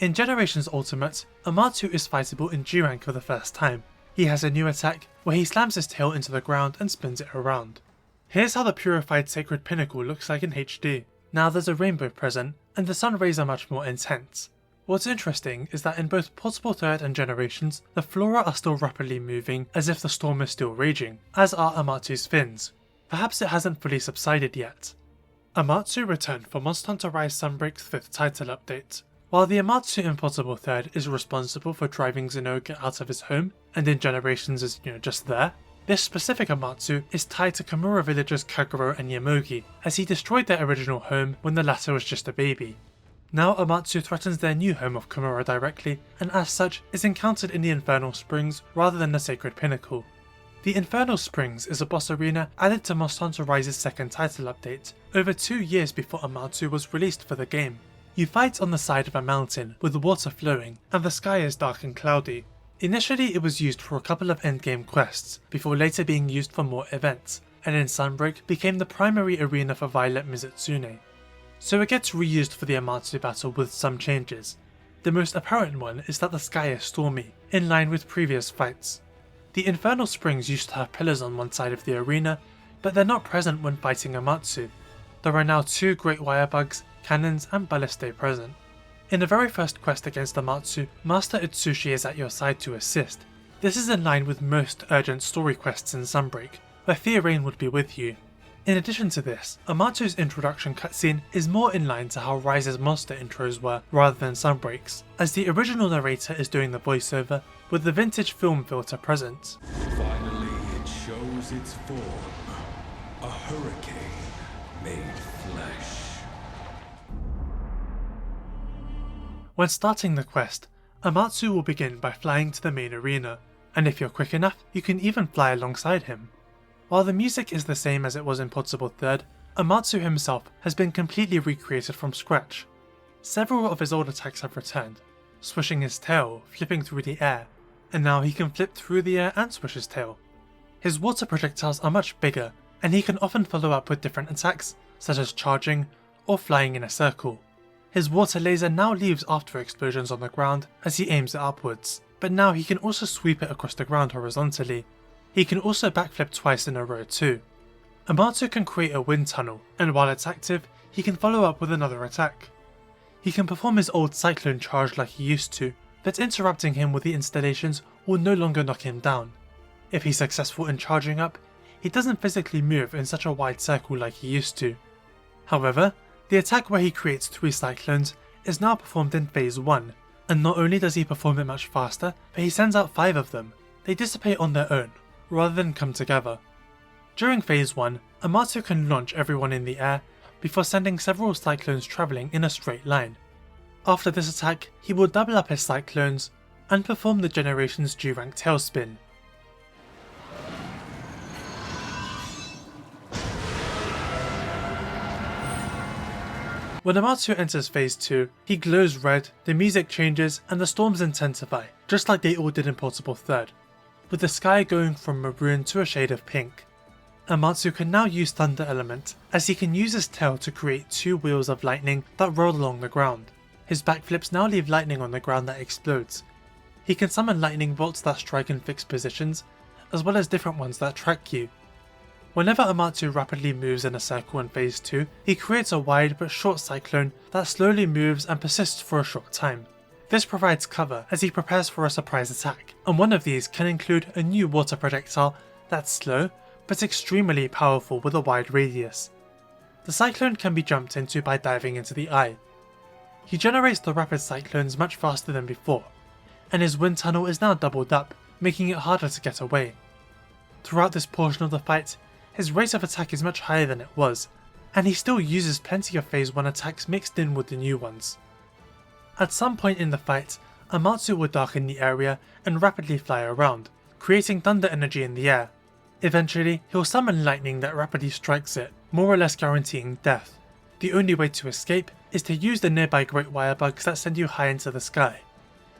In Generations Ultimate, Amatsu is fightable in G rank for the first time. He has a new attack where he slams his tail into the ground and spins it around. Here's how the purified Sacred Pinnacle looks like in HD. Now there's a rainbow present, and the sun rays are much more intense. What's interesting is that in both Portable Third and Generations, the flora are still rapidly moving as if the storm is still raging, as are Amatsu's fins. Perhaps it hasn't fully subsided yet. Amatsu returned for Monster Hunter Rise Sunbreak's 5th title update. While the Amatsu in Portable Third is responsible for driving Zinogre out of his home, and in Generations is, just there, this specific Amatsu is tied to Kamura villagers Kagero and Yamogi, as he destroyed their original home when the latter was just a baby. Now Amatsu threatens their new home of Kamura directly, and as such is encountered in the Infernal Springs rather than the Sacred Pinnacle. The Infernal Springs is a boss arena added to Monster Hunter Rise's 2nd title update, over 2 years before Amatsu was released for the game. You fight on the side of a mountain with water flowing, and the sky is dark and cloudy. Initially it was used for a couple of endgame quests, before later being used for more events, and in Sunbreak became the primary arena for Violet Mizutsune. So it gets reused for the Amatsu battle with some changes. The most apparent one is that the sky is stormy, in line with previous fights. The Infernal Springs used to have pillars on one side of the arena, but they're not present when fighting Amatsu. There are now 2 Great Wire Bugs, cannons and ballistae present. In the very first quest against Amatsu, Master Utsushi is at your side to assist. This is in line with most urgent story quests in Sunbreak, where Fiorrain would be with you. In addition to this, Amatsu's introduction cutscene is more in line to how Rise's monster intros were rather than Sunbreak's, as the original narrator is doing the voiceover with the vintage film filter present. Finally it shows its form, a hurricane made flesh. When starting the quest, Amatsu will begin by flying to the main arena, and if you're quick enough, you can even fly alongside him. While the music is the same as it was in Portable Third, Amatsu himself has been completely recreated from scratch. Several of his old attacks have returned, swishing his tail, flipping through the air, and now he can flip through the air and swish his tail. His water projectiles are much bigger, and he can often follow up with different attacks, such as charging or flying in a circle. His water laser now leaves after explosions on the ground as he aims it upwards, but now he can also sweep it across the ground horizontally. He can also backflip twice in a row too. Amatsu can create a wind tunnel, and while it's active, he can follow up with another attack. He can perform his old cyclone charge like he used to, but interrupting him with the installations will no longer knock him down. If he's successful in charging up, he doesn't physically move in such a wide circle like he used to. However, the attack where he creates 3 cyclones is now performed in Phase 1, and not only does he perform it much faster, but he sends out 5 of them. They dissipate on their own, rather than come together. During Phase 1, Amatsu can launch everyone in the air before sending several cyclones travelling in a straight line. After this attack, he will double up his cyclones and perform the Generations G-Rank Tailspin. When Amatsu enters Phase 2, he glows red, the music changes, and the storms intensify, just like they all did in Portable Third, with the sky going from maroon to a shade of pink. Amatsu can now use Thunder Element, as he can use his tail to create 2 wheels of lightning that roll along the ground. His backflips now leave lightning on the ground that explodes. He can summon lightning bolts that strike in fixed positions, as well as different ones that track you. Whenever Amatsu rapidly moves in a circle in phase 2, he creates a wide but short cyclone that slowly moves and persists for a short time. This provides cover as he prepares for a surprise attack, and one of these can include a new water projectile that's slow but extremely powerful with a wide radius. The cyclone can be jumped into by diving into the eye. He generates the rapid cyclones much faster than before, and his wind tunnel is now doubled up, making it harder to get away. Throughout this portion of the fight, his rate of attack is much higher than it was, and he still uses plenty of phase 1 attacks mixed in with the new ones. At some point in the fight, Amatsu will darken the area and rapidly fly around, creating thunder energy in the air. Eventually, he'll summon lightning that rapidly strikes it, more or less guaranteeing death. The only way to escape is to use the nearby great wire bugs that send you high into the sky,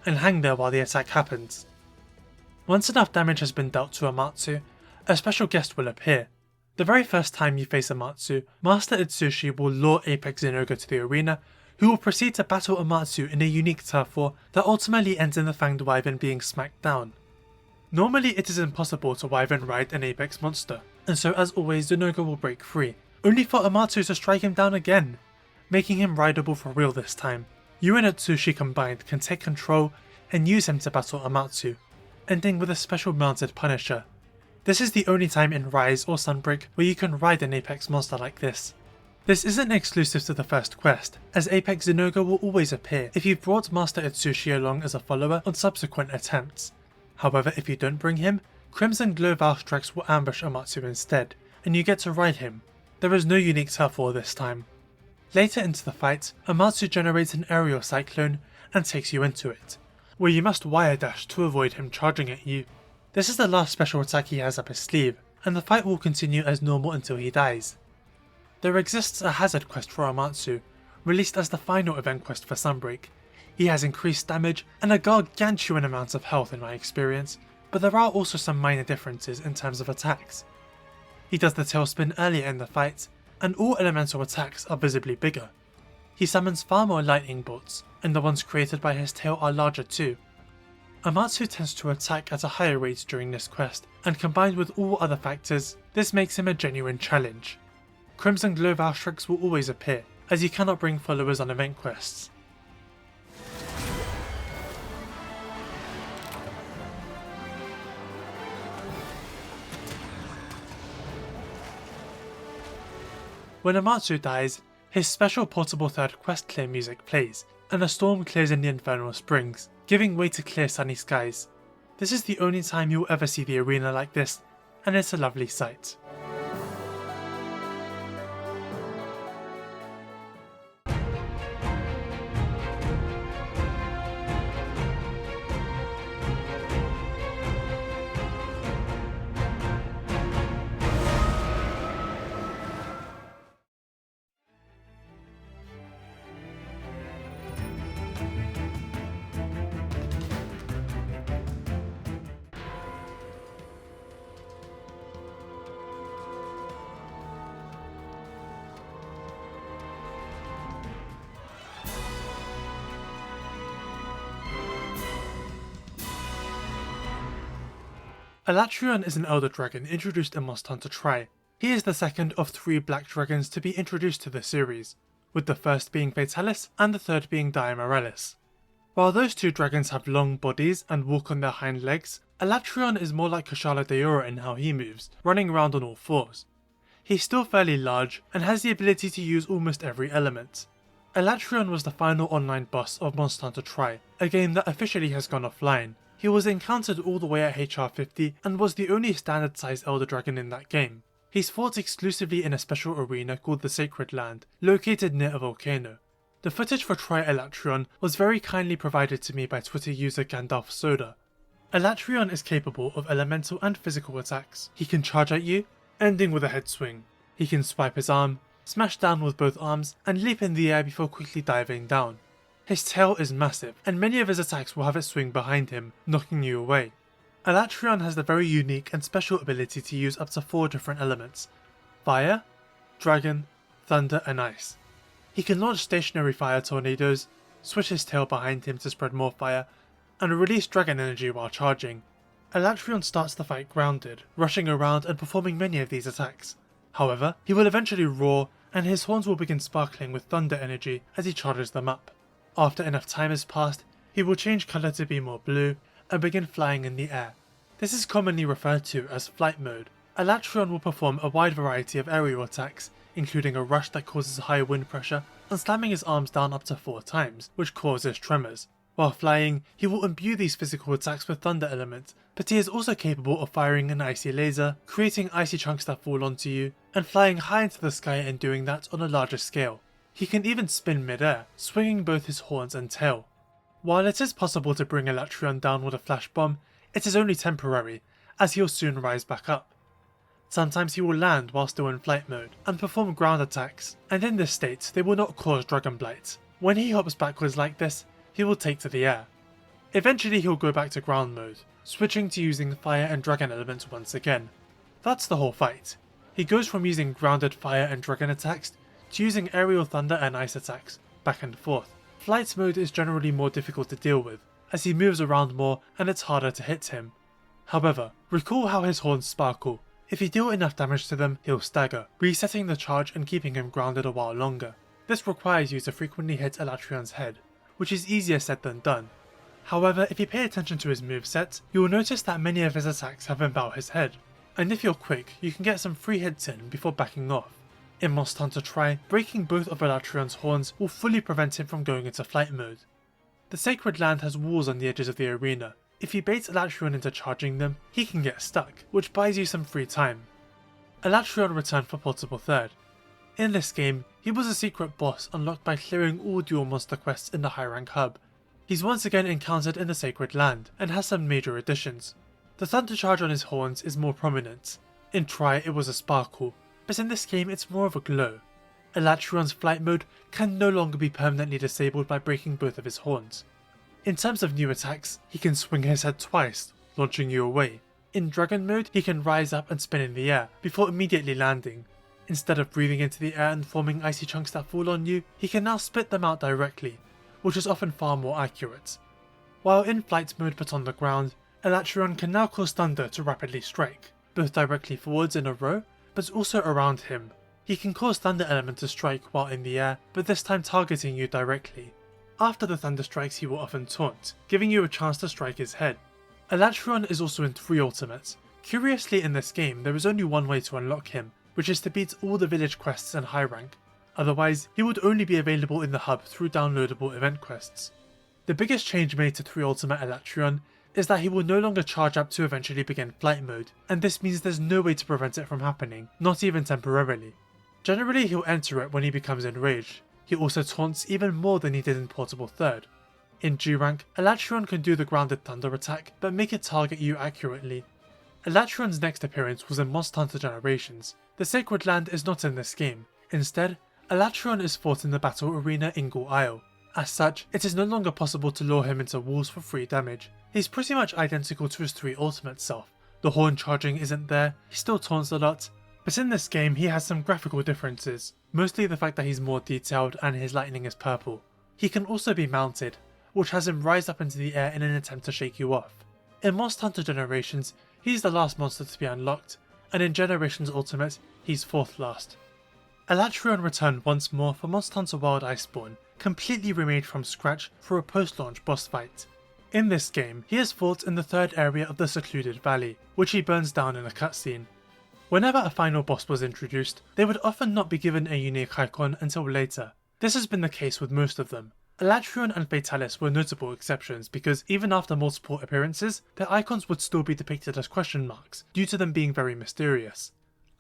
and hang there while the attack happens. Once enough damage has been dealt to Amatsu, a special guest will appear. The very first time you face Amatsu, Master Itsushi will lure Apex Zinogre to the arena, who will proceed to battle Amatsu in a unique turf war that ultimately ends in the Fanged Wyvern being smacked down. Normally it is impossible to Wyvern ride an Apex monster, and so as always Zinogre will break free, only for Amatsu to strike him down again, making him rideable for real this time. You and Itsushi combined can take control and use him to battle Amatsu, ending with a special mounted Punisher. This is the only time in Rise or Sunbreak where you can ride an Apex monster like this. This isn't exclusive to the first quest, as Apex Zinogre will always appear if you've brought Master Itsushi along as a follower on subsequent attempts. However, if you don't bring him, Crimson Glow Valstrax will ambush Amatsu instead, and you get to ride him. There is no unique turf war this time. Later into the fight, Amatsu generates an aerial cyclone and takes you into it, where you must wire dash to avoid him charging at you. This is the last special attack he has up his sleeve, and the fight will continue as normal until he dies. There exists a hazard quest for Amatsu, released as the final event quest for Sunbreak. He has increased damage and a gargantuan amount of health in my experience, but there are also some minor differences in terms of attacks. He does the tailspin earlier in the fight, and all elemental attacks are visibly bigger. He summons far more lightning bolts, and the ones created by his tail are larger too. Amatsu tends to attack at a higher rate during this quest, and combined with all other factors, this makes him a genuine challenge. Crimson Glow Valstrax will always appear, as you cannot bring followers on event quests. When Amatsu dies, his special portable third quest clear music plays, and a storm clears in the Infernal Springs, giving way to clear sunny skies. This is the only time you'll ever see the arena like this, and it's a lovely sight. Alatreon is an Elder Dragon introduced in Monster Hunter Tri. He is the second of 3 black dragons to be introduced to the series, with the first being Fatalis and the third being Diamoralis. While those 2 dragons have long bodies and walk on their hind legs, Alatreon is more like Kushala Daora in how he moves, running around on all 4s. He's still fairly large and has the ability to use almost every element. Alatreon was the final online boss of Monster Hunter Tri, a game that officially has gone offline. He was encountered all the way at HR 50 and was the only standard sized Elder Dragon in that game. He's fought exclusively in a special arena called the Sacred Land, located near a volcano. The footage for Tri Alatreon was very kindly provided to me by Twitter user Gandalf Soda. Alatreon is capable of elemental and physical attacks. He can charge at you, ending with a head swing. He can swipe his arm, smash down with both arms, and leap in the air before quickly diving down. His tail is massive, and many of his attacks will have it swing behind him, knocking you away. Alatreon has the very unique and special ability to use up to 4 different elements: fire, dragon, thunder and ice. He can launch stationary fire tornadoes, switch his tail behind him to spread more fire, and release dragon energy while charging. Alatreon starts the fight grounded, rushing around and performing many of these attacks. However, he will eventually roar and his horns will begin sparkling with thunder energy as he charges them up. After enough time has passed, he will change colour to be more blue and begin flying in the air. This is commonly referred to as flight mode. Alatreon will perform a wide variety of aerial attacks, including a rush that causes high wind pressure and slamming his arms down up to 4 times, which causes tremors. While flying, he will imbue these physical attacks with thunder elements, but he is also capable of firing an icy laser, creating icy chunks that fall onto you, and flying high into the sky and doing that on a larger scale. He can even spin mid-air, swinging both his horns and tail. While it is possible to bring Alatreon down with a flash bomb, it is only temporary, as he'll soon rise back up. Sometimes he will land while still in flight mode, and perform ground attacks, and in this state they will not cause Dragon Blight. When he hops backwards like this, he will take to the air. Eventually he'll go back to ground mode, switching to using fire and dragon elements once again. That's the whole fight. He goes from using grounded fire and dragon attacks to using aerial thunder and ice attacks, back and forth. Flight mode is generally more difficult to deal with, as he moves around more and it's harder to hit him. However, recall how his horns sparkle. If you deal enough damage to them, he'll stagger, resetting the charge and keeping him grounded a while longer. This requires you to frequently hit Alatreon's head, which is easier said than done. However, if you pay attention to his moveset, you will notice that many of his attacks have him bow his head, and if you're quick, you can get some free hits in before backing off. In Monster Hunter Tri, breaking both of Alatreon's horns will fully prevent him from going into flight mode. The Sacred Land has walls on the edges of the arena. If you bait Alatreon into charging them, he can get stuck, which buys you some free time. Alatreon returned for Portable Third. In this game, he was a secret boss unlocked by clearing all dual monster quests in the high rank hub. He's once again encountered in the Sacred Land, and has some major additions. The thunder charge on his horns is more prominent. In Tri it was a sparkle, but in this game it's more of a glow. Alatreon's flight mode can no longer be permanently disabled by breaking both of his horns. In terms of new attacks, he can swing his head twice, launching you away. In Dragon mode, he can rise up and spin in the air, before immediately landing. Instead of breathing into the air and forming icy chunks that fall on you, he can now spit them out directly, which is often far more accurate. While in flight mode but on the ground, Alatreon can now cause thunder to rapidly strike, both directly forwards in a row, but also around him. He can cause thunder element to strike while in the air, but this time targeting you directly. After the thunder strikes, he will often taunt, giving you a chance to strike his head. Alatreon is also in 3 ultimates. Curiously, in this game there is only one way to unlock him, which is to beat all the village quests and high rank. Otherwise, he would only be available in the hub through downloadable event quests. The biggest change made to 3 Ultimate Alatreon is that he will no longer charge up to eventually begin flight mode, and this means there's no way to prevent it from happening, not even temporarily. Generally he'll enter it when he becomes enraged. He also taunts even more than he did in Portable Third. In G rank, Alatreon can do the grounded thunder attack, but make it target you accurately. Alatreon's next appearance was in Monster Hunter Generations. The Sacred Land is not in this game. Instead, Alatreon is fought in the battle arena in Gore Isle. As such, it is no longer possible to lure him into walls for free damage. He's pretty much identical to his 3 ultimate self. The horn charging isn't there, he still taunts a lot, but in this game he has some graphical differences, mostly the fact that he's more detailed and his lightning is purple. He can also be mounted, which has him rise up into the air in an attempt to shake you off. In Monster Hunter Generations, he's the last monster to be unlocked, and in Generations Ultimate, he's 4th last. Alatreon returned once more for Monster Hunter World Iceborne, completely remade from scratch for a post-launch boss fight. In this game, he is fought in the 3rd area of the Secluded Valley, which he burns down in a cutscene. Whenever a final boss was introduced, they would often not be given a unique icon until later. This has been the case with most of them. Alatreon and Fatalis were notable exceptions because even after multiple appearances, their icons would still be depicted as question marks, due to them being very mysterious.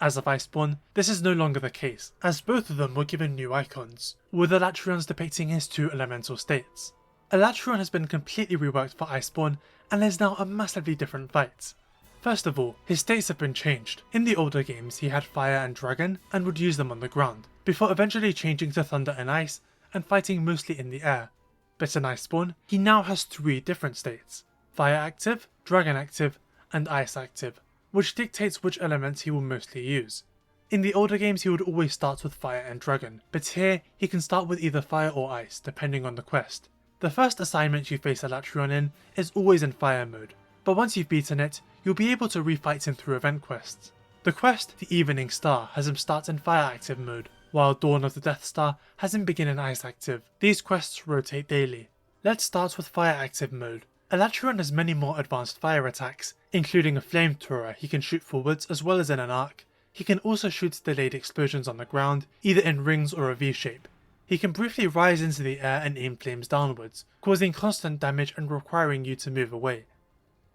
As of Iceborne, this is no longer the case, as both of them were given new icons, with Alatreon's depicting his 2 elemental states. Alatreon has been completely reworked for Iceborne and is now a massively different fight. First of all, his states have been changed. In the older games he had fire and dragon and would use them on the ground, before eventually changing to thunder and ice and fighting mostly in the air. But in Iceborne, he now has 3 different states: fire active, dragon active, and ice active, which dictates which elements he will mostly use. In the older games he would always start with fire and dragon, but here he can start with either fire or ice depending on the quest. The first assignment you face Alatreon in is always in fire mode, but once you've beaten it, you'll be able to refight him through event quests. The quest, the Evening Star, has him start in fire active mode, while Dawn of the Death Star has him begin in ice active. These quests rotate daily. Let's start with fire active mode. Alatreon has many more advanced fire attacks, including a flamethrower he can shoot forwards as well as in an arc. He can also shoot delayed explosions on the ground, either in rings or a V-shape. He can briefly rise into the air and aim flames downwards, causing constant damage and requiring you to move away.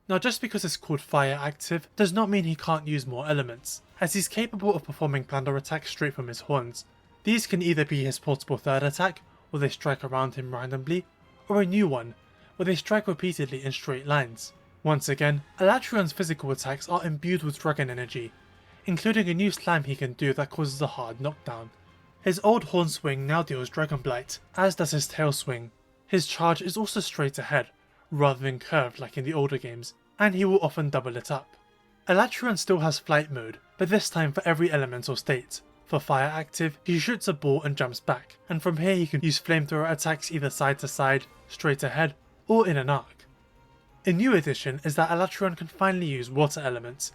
Now just because it's called fire active does not mean he can't use more elements, as he's capable of performing plunder attacks straight from his horns. These can either be his portable third attack, where they strike around him randomly, or a new one, where they strike repeatedly in straight lines. Once again, Alatreon's physical attacks are imbued with dragon energy, including a new slam he can do that causes a hard knockdown. His old horn swing now deals Dragon Blight, as does his tail swing. His charge is also straight ahead, rather than curved like in the older games, and he will often double it up. Alatreon still has flight mode, but this time for every elemental state. For fire active, he shoots a ball and jumps back, and from here he can use flamethrower attacks either side to side, straight ahead, or in an arc. A new addition is that Alatreon can finally use water elements.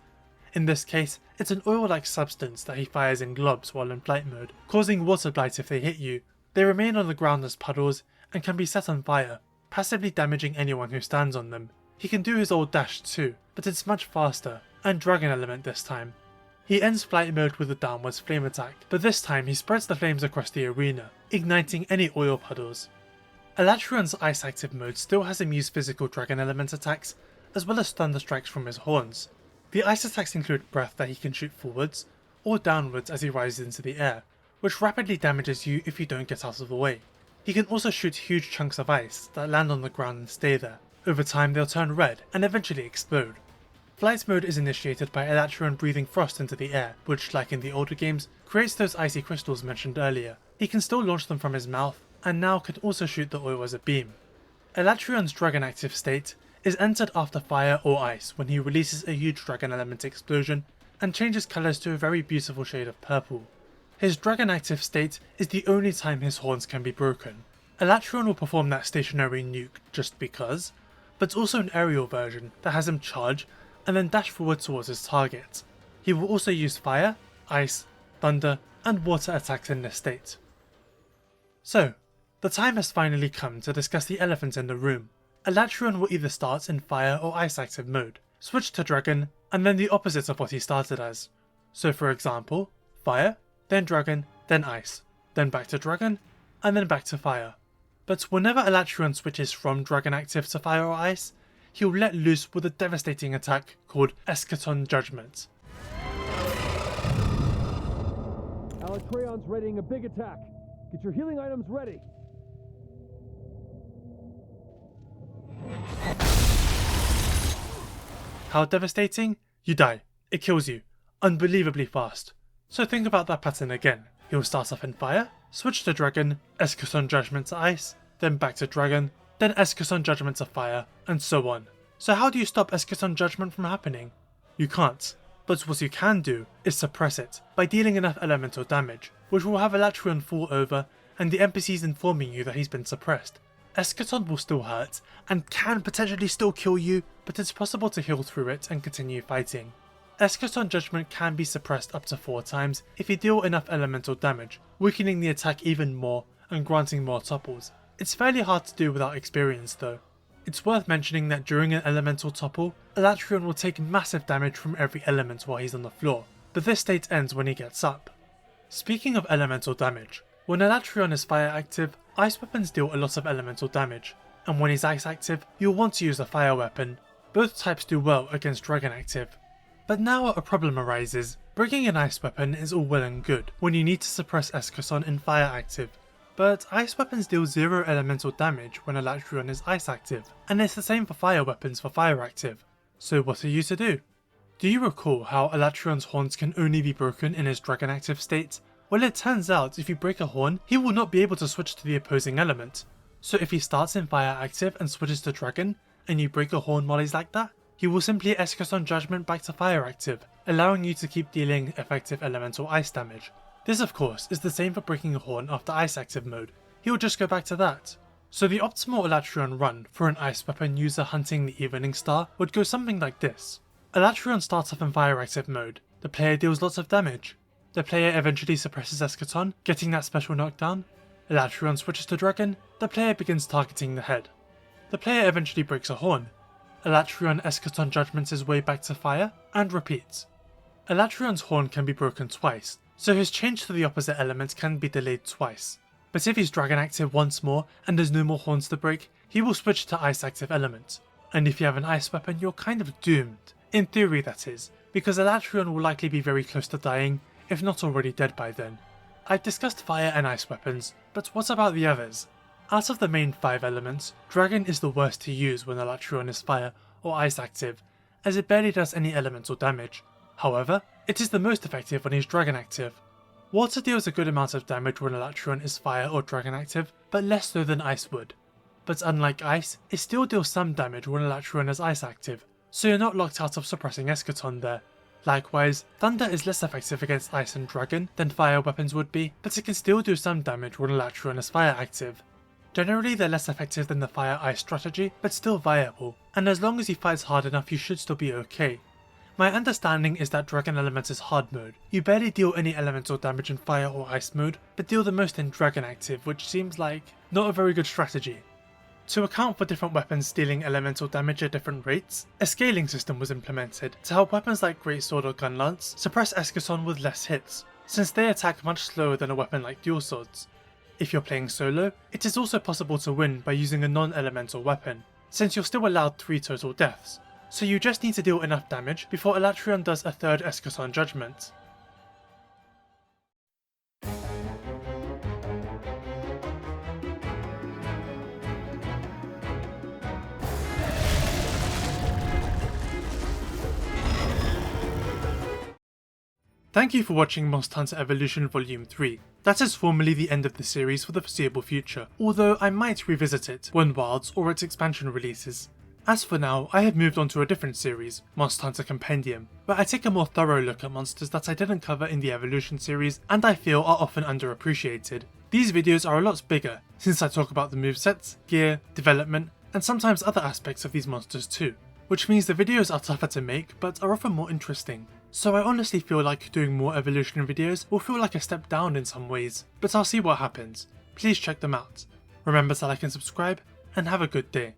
In this case, it's an oil-like substance that he fires in globs while in flight mode, causing water blight if they hit you. They remain on the ground as puddles and can be set on fire, passively damaging anyone who stands on them. He can do his old dash too, but it's much faster, and dragon element this time. He ends flight mode with a downwards flame attack, but this time he spreads the flames across the arena, igniting any oil puddles. Alatreon's ice active mode still has him use physical dragon element attacks, as well as thunder strikes from his horns. The ice attacks include breath that he can shoot forwards, or downwards as he rises into the air, which rapidly damages you if you don't get out of the way. He can also shoot huge chunks of ice that land on the ground and stay there. Over time they'll turn red and eventually explode. Flight mode is initiated by Alatreon breathing frost into the air, which, like in the older games, creates those icy crystals mentioned earlier. He can still launch them from his mouth, and now can also shoot the oil as a beam. Alatreon's dragon active state is entered after fire or ice when he releases a huge dragon element explosion and changes colours to a very beautiful shade of purple. His dragon active state is the only time his horns can be broken. Alatreon will perform that stationary nuke just because, but also an aerial version that has him charge and then dash forward towards his target. He will also use fire, ice, thunder and water attacks in this state. So, the time has finally come to discuss the elephant in the room. Alatreon will either start in fire or ice active mode, switch to dragon, and then the opposite of what he started as. So for example, fire, then dragon, then ice, then back to dragon, and then back to fire. But whenever Alatreon switches from dragon active to fire or ice, he'll let loose with a devastating attack called Eschaton Judgment. Alatreon's readying a big attack. Get your healing items ready. How devastating? You die. It kills you. Unbelievably fast. So think about that pattern again. He'll start off in fire, switch to dragon, Eschaton Judgment to ice, then back to dragon, then Eschaton Judgment to fire, and so on. So how do you stop Eschaton Judgment from happening? You can't. But what you can do is suppress it by dealing enough elemental damage, which will have Alatreon fall over and the NPCs informing you that he's been suppressed. Eschaton will still hurt, and can potentially still kill you, but it's possible to heal through it and continue fighting. Eschaton Judgment can be suppressed up to 4 times if you deal enough elemental damage, weakening the attack even more and granting more topples. It's fairly hard to do without experience though. It's worth mentioning that during an elemental topple, Alatreon will take massive damage from every element while he's on the floor, but this state ends when he gets up. Speaking of elemental damage, when Alatreon is fire active, ice weapons deal a lot of elemental damage, and when he's ice active, you'll want to use a fire weapon. Both types do well against dragon active. But now a problem arises. Bringing an ice weapon is all well and good when you need to suppress Eschaton in fire active, but ice weapons deal 0 elemental damage when Alatreon is ice active, and it's the same for fire weapons for fire active. So what are you to do? Do you recall how Alatreon's horns can only be broken in his dragon active state? Well, it turns out if you break a horn, he will not be able to switch to the opposing element. So if he starts in fire active and switches to dragon, and you break a horn while he's like that, he will simply Eschaton Judgment back to fire active, allowing you to keep dealing effective elemental ice damage. This of course is the same for breaking a horn after ice active mode, he will just go back to that. So the optimal Alatreon run for an ice weapon user hunting the Evening Star would go something like this. Alatreon starts off in fire active mode, the player deals lots of damage. The player eventually suppresses Eschaton, getting that special knockdown. Alatreon switches to Dragon, the player begins targeting the head. The player eventually breaks a horn. Alatreon Eschaton judgments his way back to fire, and repeats. Alatreon's horn can be broken twice, so his change to the opposite element can be delayed twice. But if he's Dragon active once more and there's no more horns to break, he will switch to ice active element. And if you have an ice weapon, you're kind of doomed. In theory that is, because Alatreon will likely be very close to dying, if not already dead by then. I've discussed fire and ice weapons, but what about the others? Out of the main 5 elements, Dragon is the worst to use when Alatreon is fire or ice active, as it barely does any elemental damage. However, it is the most effective when he's Dragon active. Water deals a good amount of damage when Alatreon is fire or Dragon active, but less so than ice would. But unlike ice, it still deals some damage when Alatreon is ice active, so you're not locked out of suppressing Eschaton there. Likewise, Thunder is less effective against ice and Dragon than fire weapons would be, but it can still do some damage when Alatreon is fire active. Generally they're less effective than the fire-ice strategy, but still viable, and as long as he fights hard enough you should still be okay. My understanding is that Dragon Element is hard mode. You barely deal any elemental damage in fire or ice mode, but deal the most in Dragon active, which seems like not a very good strategy. To account for different weapons dealing elemental damage at different rates, a scaling system was implemented to help weapons like Greatsword or Gunlance suppress Eschaton with less hits, since they attack much slower than a weapon like Dual Swords. If you're playing solo, it is also possible to win by using a non-elemental weapon, since you're still allowed 3 total deaths, so you just need to deal enough damage before Alatreon does a 3rd Eschaton Judgment. Thank you for watching Monster Hunter Evolution Volume 3. That is formally the end of the series for the foreseeable future, although I might revisit it when Wilds or its expansion releases. As for now, I have moved on to a different series, Monster Hunter Compendium, where I take a more thorough look at monsters that I didn't cover in the Evolution series and I feel are often underappreciated. These videos are a lot bigger, since I talk about the movesets, gear, development, and sometimes other aspects of these monsters too, which means the videos are tougher to make but are often more interesting. So I honestly feel like doing more evolution videos will feel like a step down in some ways, but I'll see what happens. Please check them out. Remember to like and subscribe, and have a good day.